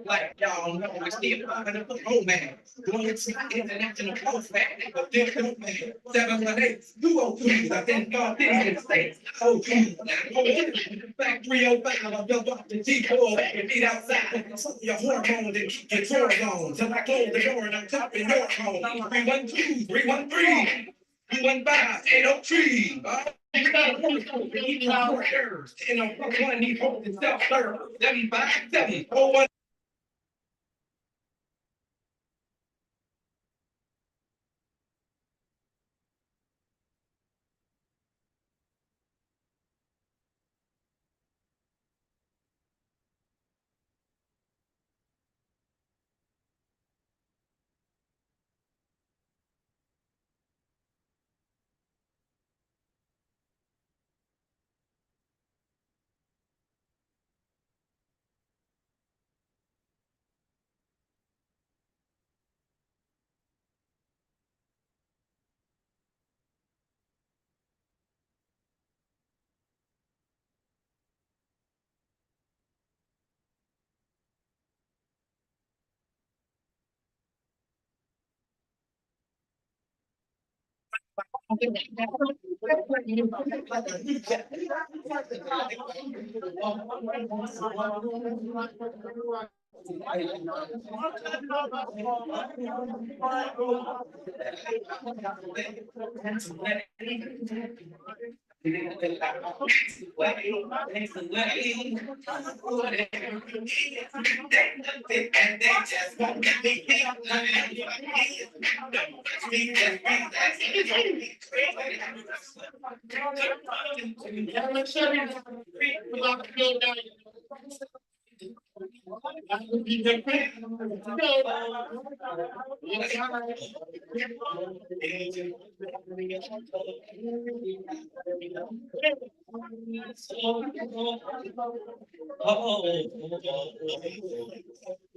Like y'all know, I still talking to the old man. Doing it international close man, but then old man. 718, 203, I think God did it in the States. Oh, back 305, I built up the G4 and meet outside. Your hormones and keep your chores on. Till I close the door and I'm topping your home. 312, 313, 315, 803. You got to eat our errors. And I'm one need hope and self-serve. 757, 01.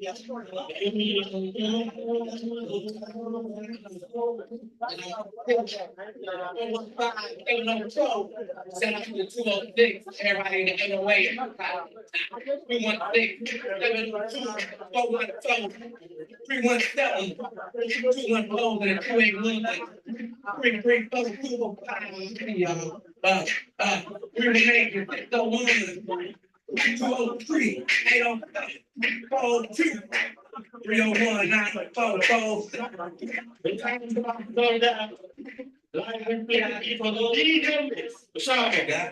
Everybody in the 808. 316, 712, 414, 317, 214, and 281. 334, 205, ReUnite, 601, 203, 805, 402, 301, 944. Go down. Life and play for the legion. Sorry, God.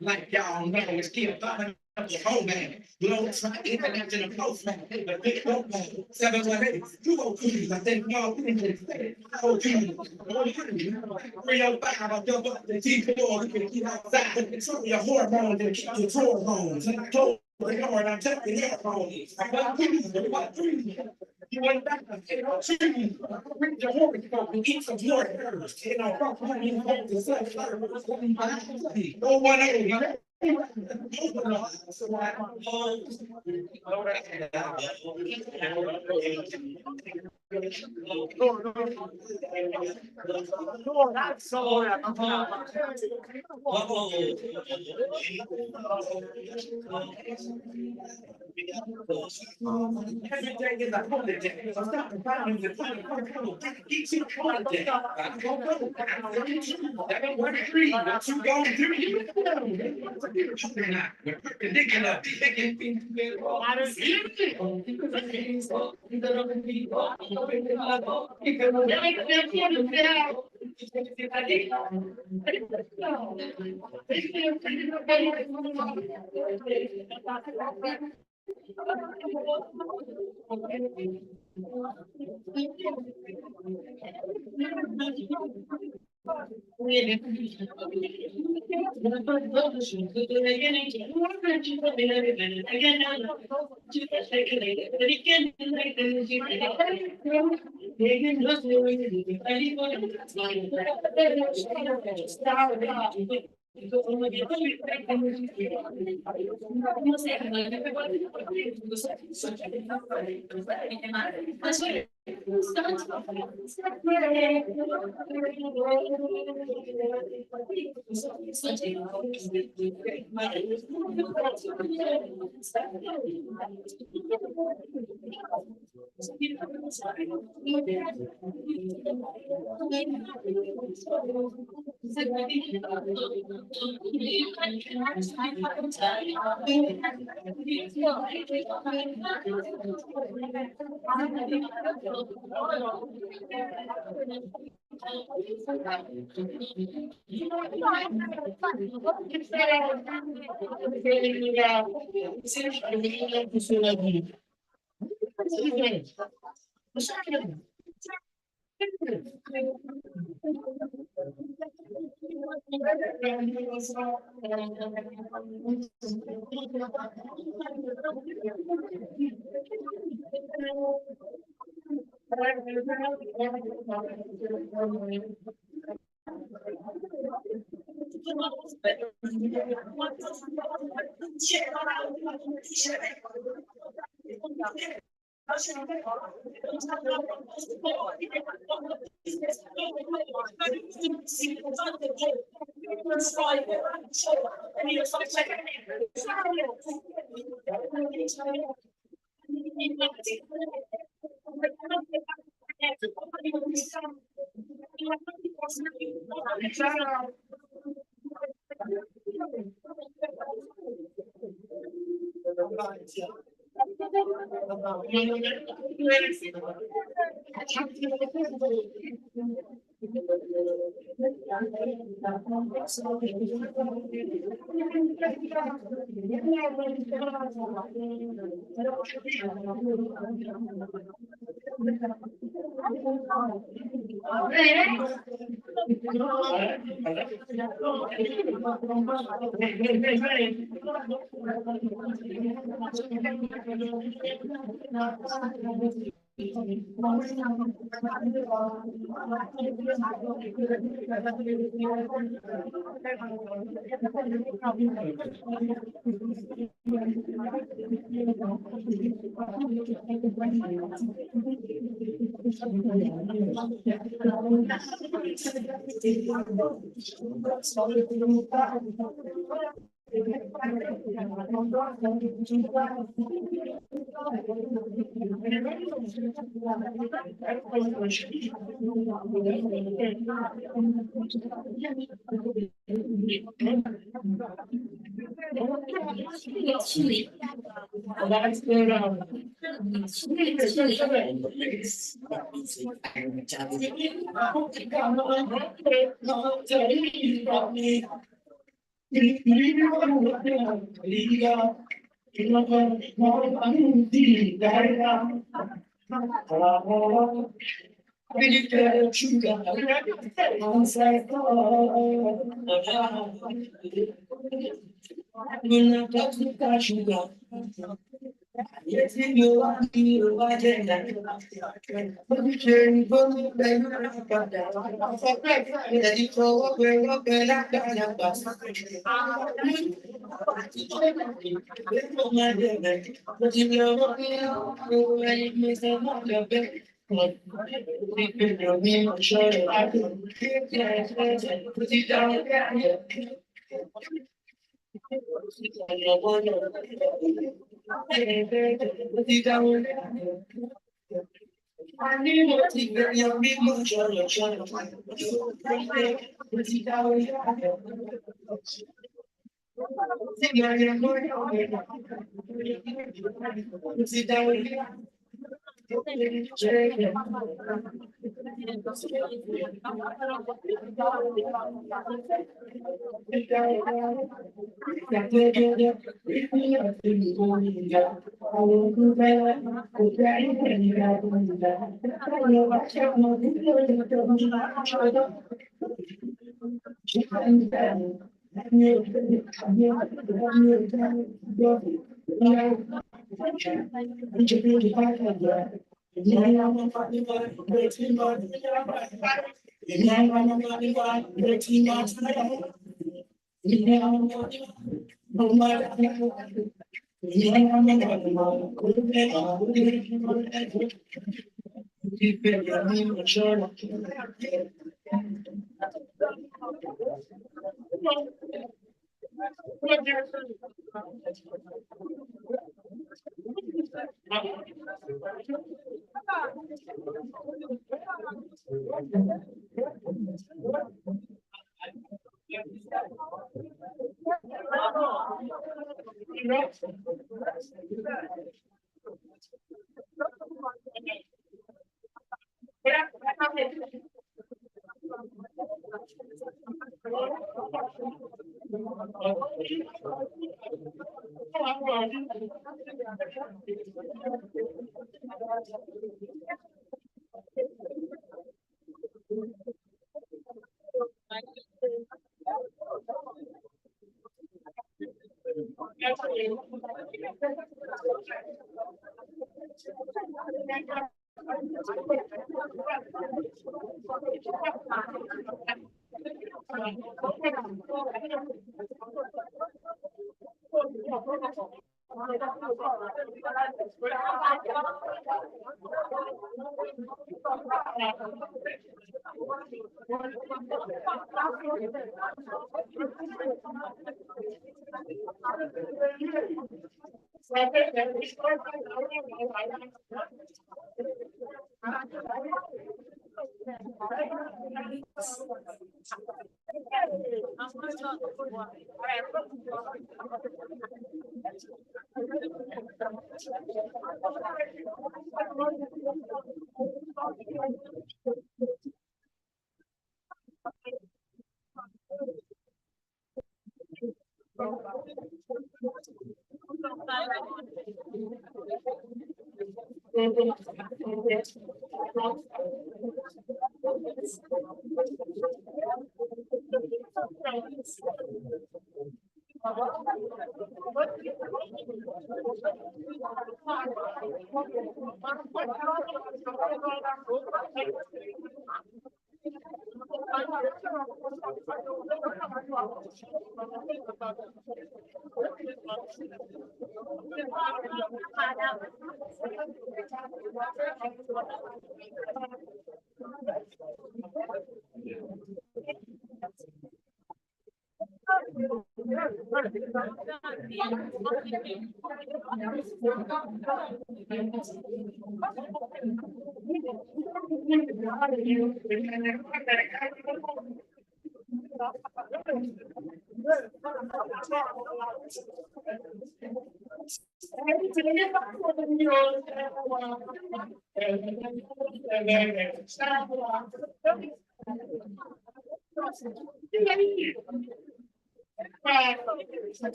Like y'all know, it's still popping up the whole man. Glow try international postman. The big dope man. 718, 202, I think y'all think it's 305, I jump up the T4, you can keep outside, control your hormones and keep your hormones. And I told the Lord, I'm taking your hormones. I got three. You went back and said, oh, choose. Read your horoscope and eat some more herbs. You know, fuck money, you hold yourself. No one else. Everything is a holiday. So stop and find the eat some holiday. That one tree, what you gonna do? We're perpendicular.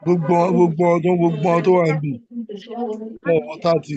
gbogbo ọdún gbogbo ọdún tó wà níbí wọn wọ 30.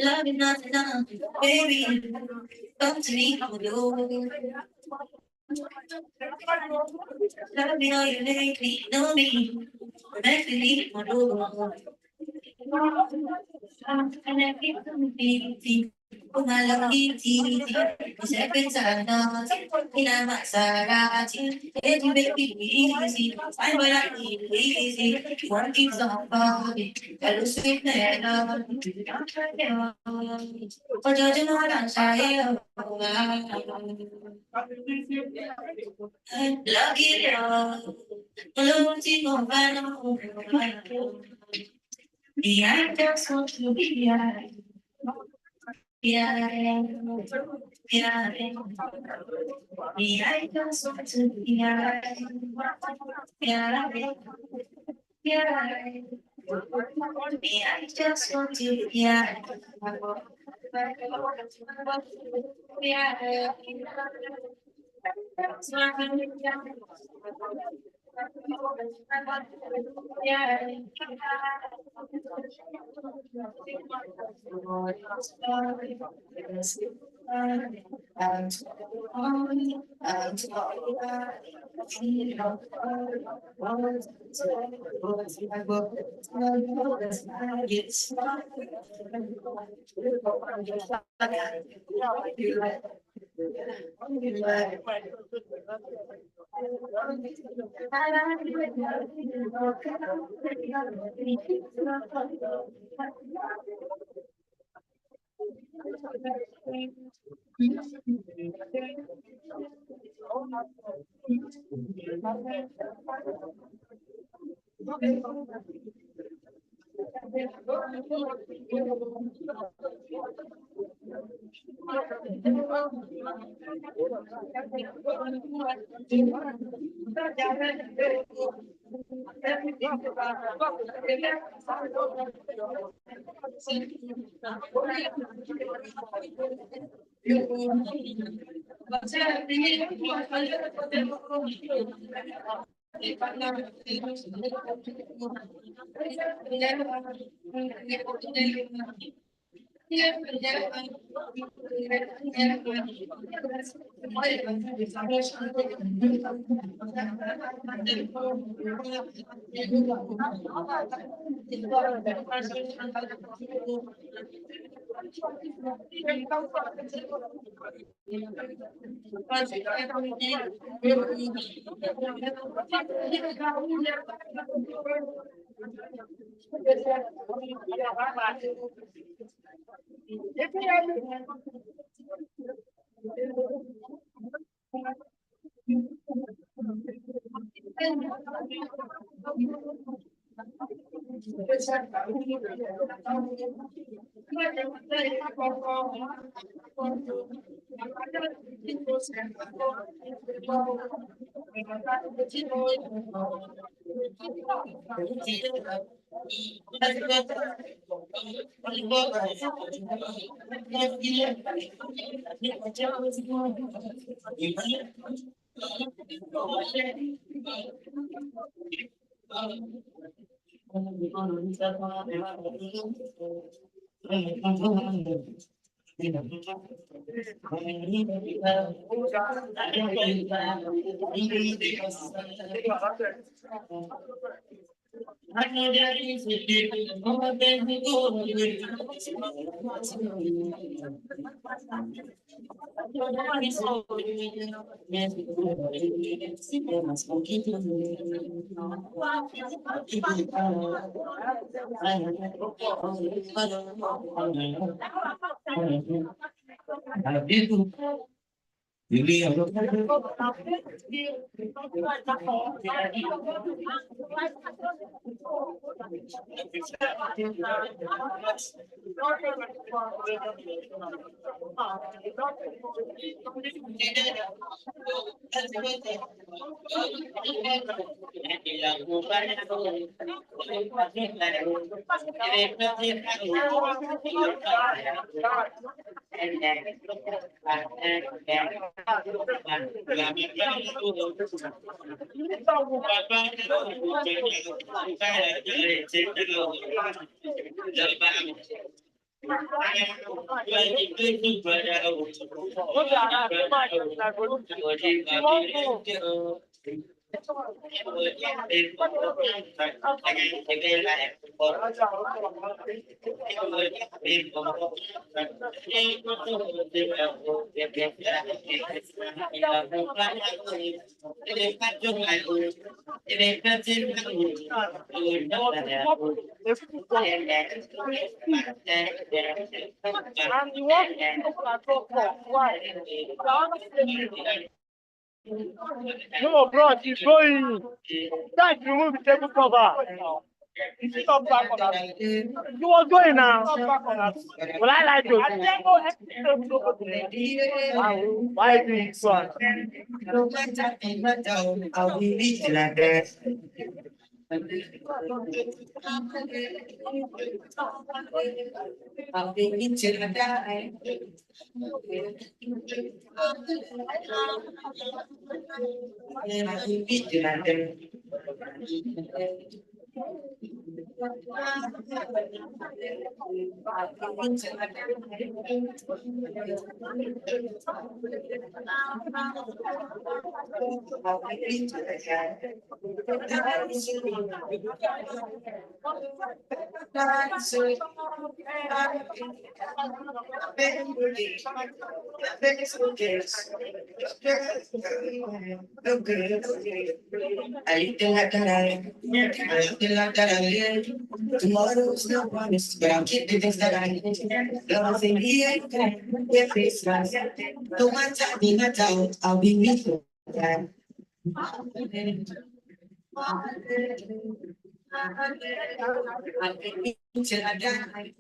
Love is not enough, baby. Come to me, I'm alone. Love me all you lately, know me. Make me leave my door. And I feel something. Oh, my love is easy. It's every time I in a Maserati. Let you make it easy. Find what I need easy. One keeps on falling. Hello, sweet man. Oh, Georgia, no, I'm sorry. Lucky love. Losing on yeah, I just want to be yeah, yeah, yeah, yeah, I just want to be yeah, yeah, yeah, yeah, I just want to yeah, yeah. No, bro, he's going. Guys, remove the table cover. Is it not back on us? You was going now. Not back on us. Well, I like those. Why do you son? I'll be rich like that. I'll be rich till I die. I'll be rich till I die. Tomorrow's no promise, but I'll keep the things that I need. Love in the air, we're face mask. No matter the matter, I'll be with you. I'll be till I die.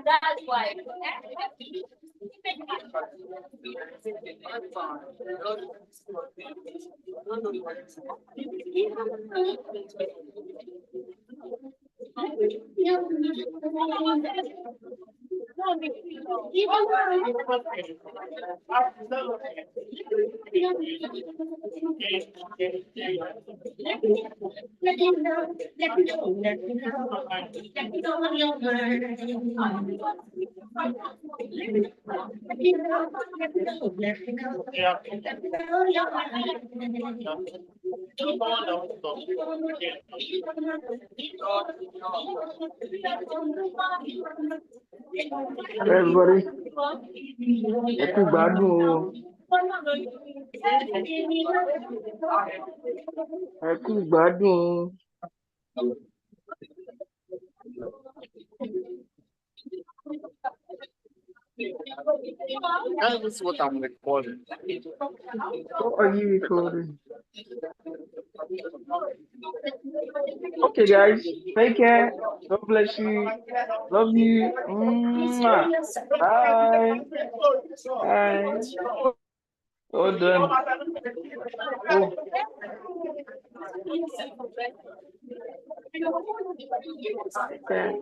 That's why. Everybody, ẹ kú gbádùn o, ẹ kú gbádùn o. That is what I'm recording. What are you recording? Okay, guys, take care. God bless you. Love you. Mwah. Bye. Bye. All done. Oh. Okay.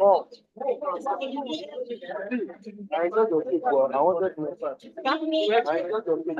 Oh. I got your pick, but I wanted to I got your pick.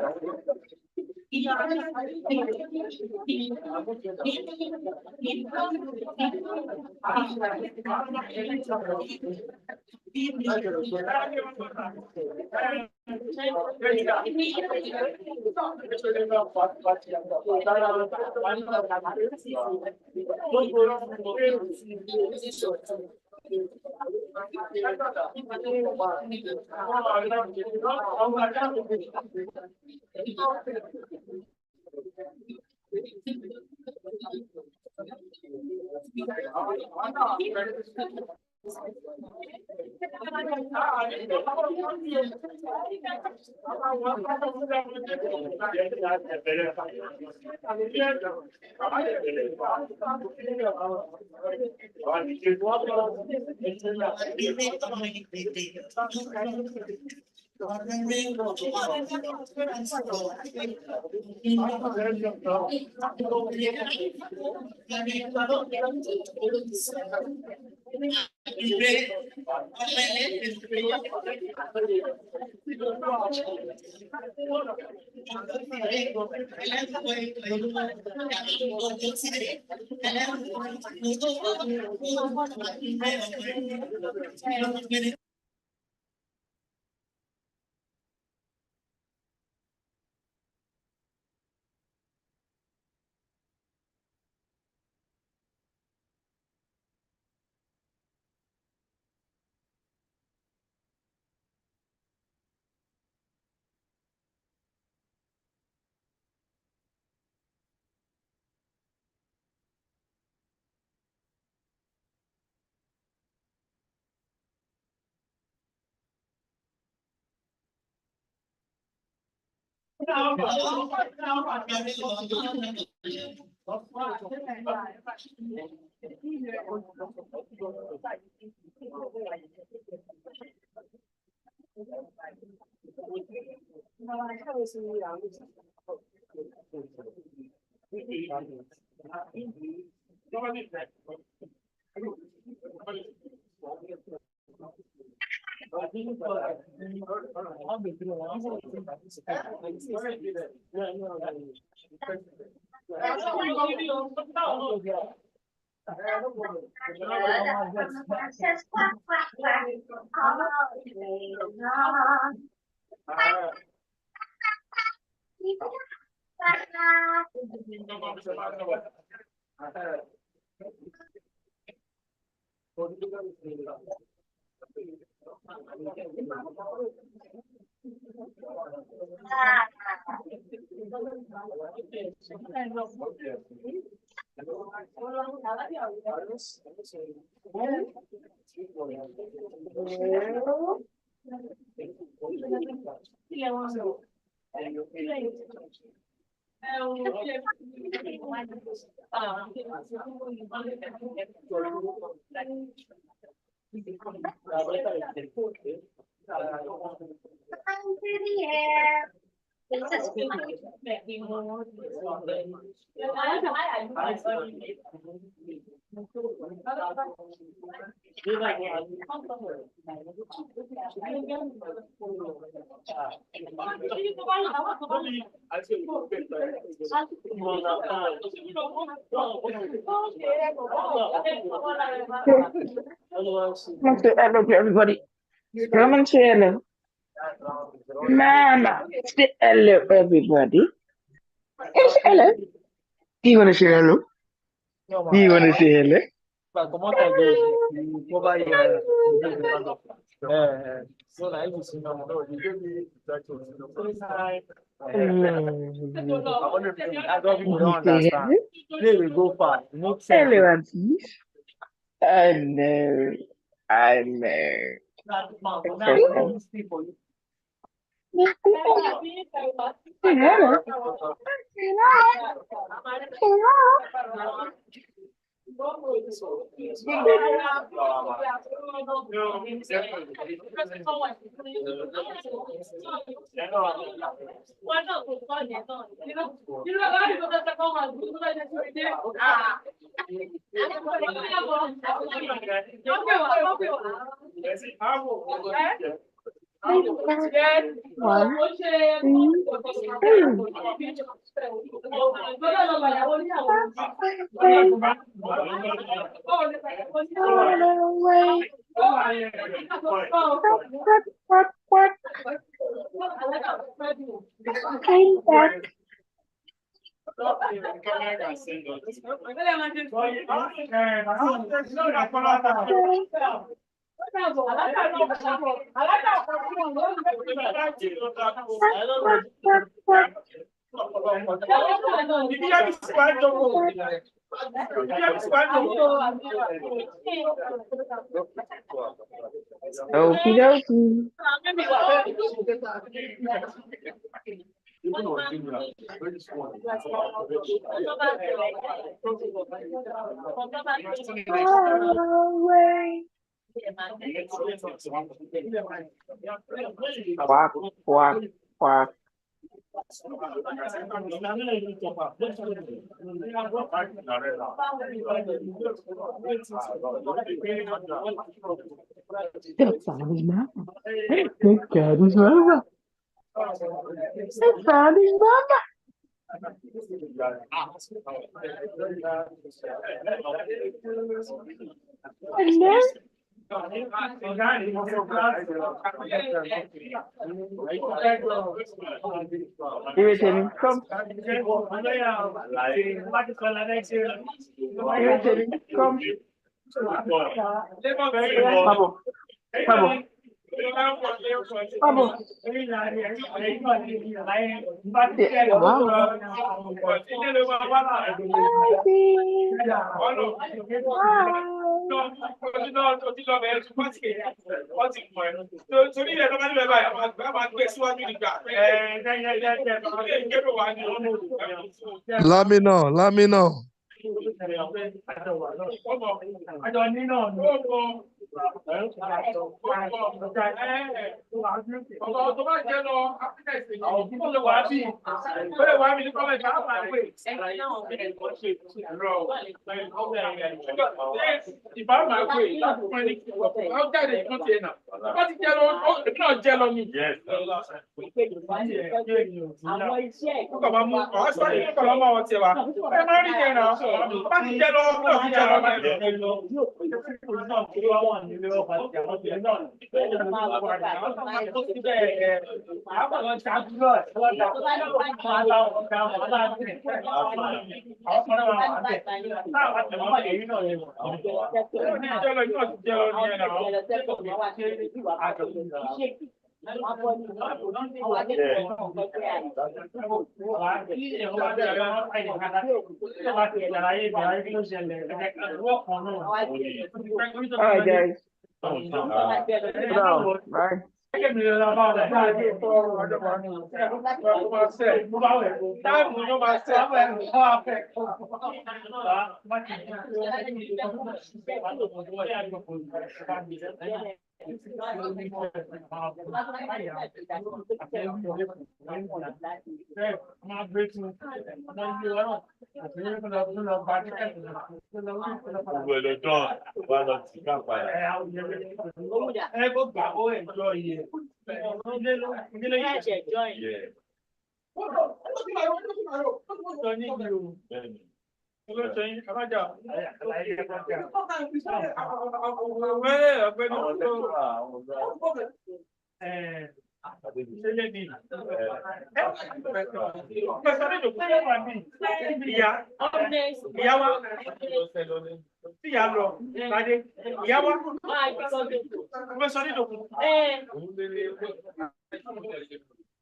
Come say hello to everybody. Come and say hello. Mama, say hello, everybody. Yes, hello. Do you want to say hello? Do you want to say hello? Hello, aunties. I know. I know. Okay. Say hello. One, two, what? Came back. Okie dokie. Quack, quack, quack. The sound is mama. The cat is mama. The sound is mama. Hello? Irritating. Come. Irritating. Come. Bubble. Bubble. Bubble. Lamina. All right, guys. No, right?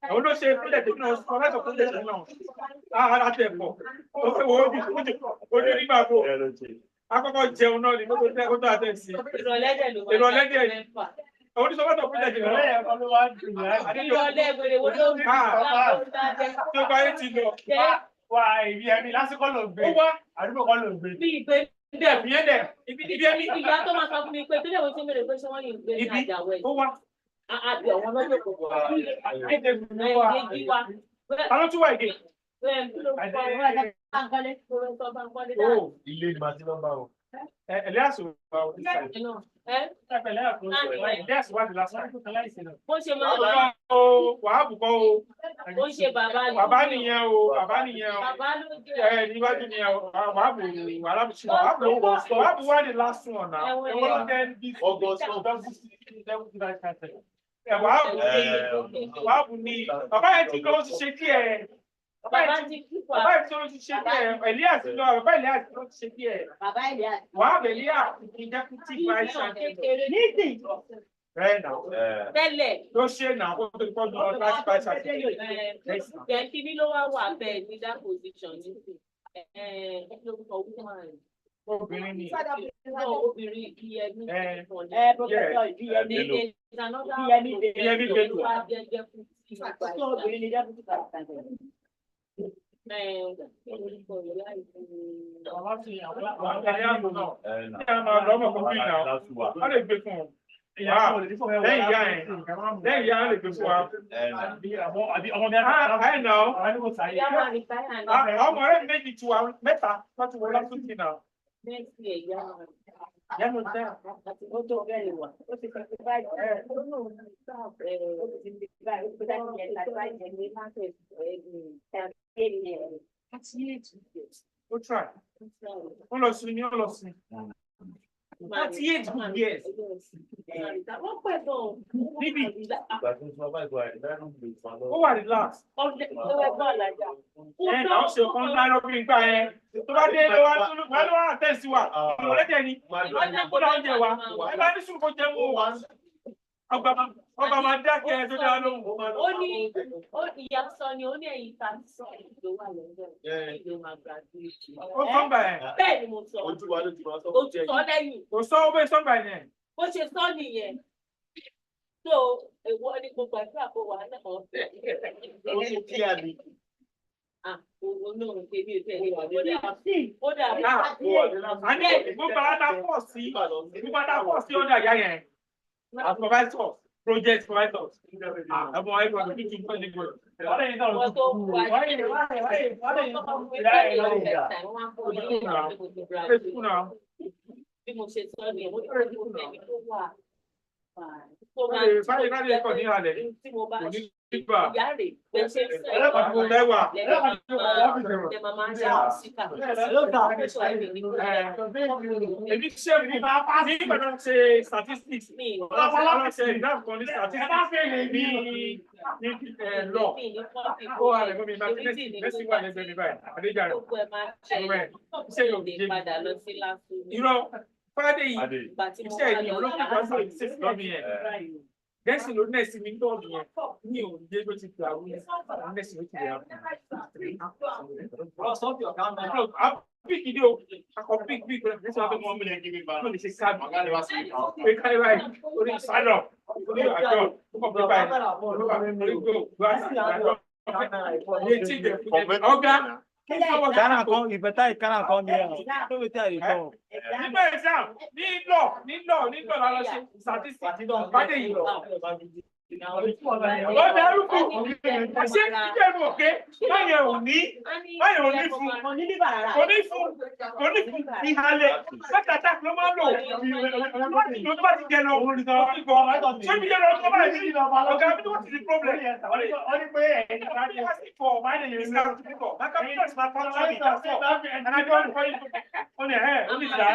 Àwọn ló ṣe ìpínlẹ̀ tó náà sọ láti ọ̀pọ̀lọpọ̀ ìṣẹ̀lẹ̀ náà. Àtẹ̀pọ̀. Ó fẹ́ wo ojú nígbà wo. Akọ́kọ́ jẹun náà ni kó tó àtẹ̀sí. Ìrọ̀lẹ́dẹ̀ ló wà. Ìrọ̀lẹ́dẹ̀ ni. Àwọn oníṣòwò tó pínlẹ̀ jù lọ. Ìrọ̀lẹ́ gbèrè wo ló ń bá. Tí ó bá yé ti lọ. Wà ìbí ẹ̀mí lásìkò ló gbé. Ó wá. Àdúgbò kan ló gbé. Bí ìgbé. Dẹ̀ fi yé dẹ̀. Ibi ẹ̀mí. Ìgbà tó máa sọ fún mi pé tó lè wo sí mi rè pé ṣé wọ́n yìí gbé ní àjàwẹ̀. Ó wá. Àbí ọ̀wọ́n lọ́jọ́ kò wá. Àwọn tún wà èdè. Ilé ni màá ti lọ bá o. Ẹ̀lẹ́ àsùnwà o. Ẹ̀lẹ́ àsùnwà ti lásán. Bó ṣe máa ń bá wàá bùkọ́ o. Ó ṣe bàbá nìyẹn. Bàbá nìyẹn o. Bàbá nìyẹn o. Bàbá ló jẹ́. Níwájú ni wàá bù alábùsùn. Wàá bù wá ní last one náà. Ẹ̀wọ́n ló jẹ́ bí wàá bù ní. Bàbá yẹn ti lọ sí ṣe díẹ̀. Bàbá yẹn ti lọ sí ṣe díẹ̀. Elias lọ. Bàbá Elias lọ sí ṣe díẹ̀. Bàbá Elias. Wàá bẹ̀ Elias ní deputy vice chancellor. Nídìí. Bẹ́ẹ̀ náà. Tẹ́lẹ̀. Ló ṣe náà kó tó kọ́ lọ láti vice chancellor. Kẹ́kí ní ló wá wà bẹ́ẹ̀ ní that position ní. Obìnrin ni. No, obìnrin Ìyẹmí. Professor Ìyẹmí. Ìyẹmí Bello. So obìnrin ni deputy president. Wọ́n lè gbé fún ọ. Lẹ́yìn ìyá ẹ̀ lè gbé fún wa. Ọmọ rẹ̀ méjì tiwa mẹ́ta wọ́n ti wọlé fún ti náà. Yẹ́nu tẹ́. Ó tó bẹ́ẹ̀ wà. Ó ti fẹ́ fẹ́ báyìí. Ó try. Ó lọ sí ní ó lọ sí. 38 good years. Wọ́n pẹ̀ gan. Níbi. Ó wà ní last. Ẹ náà ṣe ọkàn ńlá lọ́kùnrin gbà yẹn. Tó bá dé lọ́wọ́ wá ló wà tẹ̀sí wa. Ìmọ̀lẹ́dẹ̀ ni. Wọ́n jẹ́ kó dá oúnjẹ wa. Ẹ bá ní sùn kó jẹun o. Ọgbà máa dákẹ́ ẹ tó dá lóhùn. Ó ní ìyá sọ ni ó ní ẹ̀yìn ta sọ ìlú wà lọ́jọ́ ìlú máa graduate. Ó sọ́ngbà ẹ̀. Bẹ́ẹ̀ ni mo sọ. Ojú wa ló ti máa sọ. Ó sọ lẹ́yìn. Kò sọ ó bẹ́ẹ̀ sọ́ngbà yẹn. Bó ṣe sọ nìyẹn. So èwo ni gbogbo àti àpò wà náà. Ó ti kí àmì. Òun náà ń pè mí ò tẹ̀lé wà lórí àpò. Ó dà bí àní gbogbo àdá pọ̀ sí ọ̀dà ìyá yẹn. As supervisors, project supervisors. Àbọ̀ ẹ̀kọ́ ní kíkí nǹkan nígbò. Wọ́n lè ní náà lọ́dún. Bí mo ṣe sọ ni mo ní ọ̀rẹ́ tó wà. Tí mo bá ṣe ìyá rẹ̀ bẹ́ẹ̀ ṣe ń sọ lẹ́mọ̀ máa ń ṣe àwọn síkà. Èmi ṣe ní ìgbàdàn ṣe statistics. Wọ́n ṣe ìdáàbò kan ní statistics ní lọ. Ó wà lẹ́gbẹ̀ẹ́ mi máa fi mẹ́sì wà lẹ́gbẹ̀ẹ́ mi báyìí. Adéjà rẹ̀. Ṣé yóò jẹ́ irọ́ Friday yìí iṣẹ́ ìyẹn olókùn kan sọ ìṣèṣì lọ́mí yẹn. Gẹ̀ẹ́sì ló nẹ́ẹ̀sì mi tọ́ọ̀bù yẹn ní òun jẹ́ ló ti fi àwọn nẹ́ẹ̀sì ló ti rẹ̀ àwọn. Píkì dé o, akọ píkì rẹ̀ ní sọ́dọ̀ mọ́ mi lè gbé bá. Mo lè ṣe káàdì pé káyé báyìí orí ìsádọ̀ orí àjọ ó kọ̀ pé báyìí orí gbò gbà sí àjọ. Ọ̀gá. Ghana come, if better Ghana come here. No wait till you come. Nígbà exam, nílò lára ṣe statistics bàdé yìí lọ. Ó dẹrù kù. Ṣé ìjẹ̀bù òkè báyẹn ò ní fún. Kò ní fún ìhàlẹ̀. Mẹ́tàtà ló máa ń lò. Ló bá ti jẹ lọ. Ṣé mi jẹ lọ tó bá yìí? Ọ̀gá mi tó ti di problem. Ó ní pé ẹ̀yìn bá ti wá sí fọ̀ máa ń yẹn ní ọdún tó kọ̀. Mákàtúntà ti máa fọ́ lọ́wọ́ mi. And I don't know. Ó ní ẹ̀ ó ní ìlà.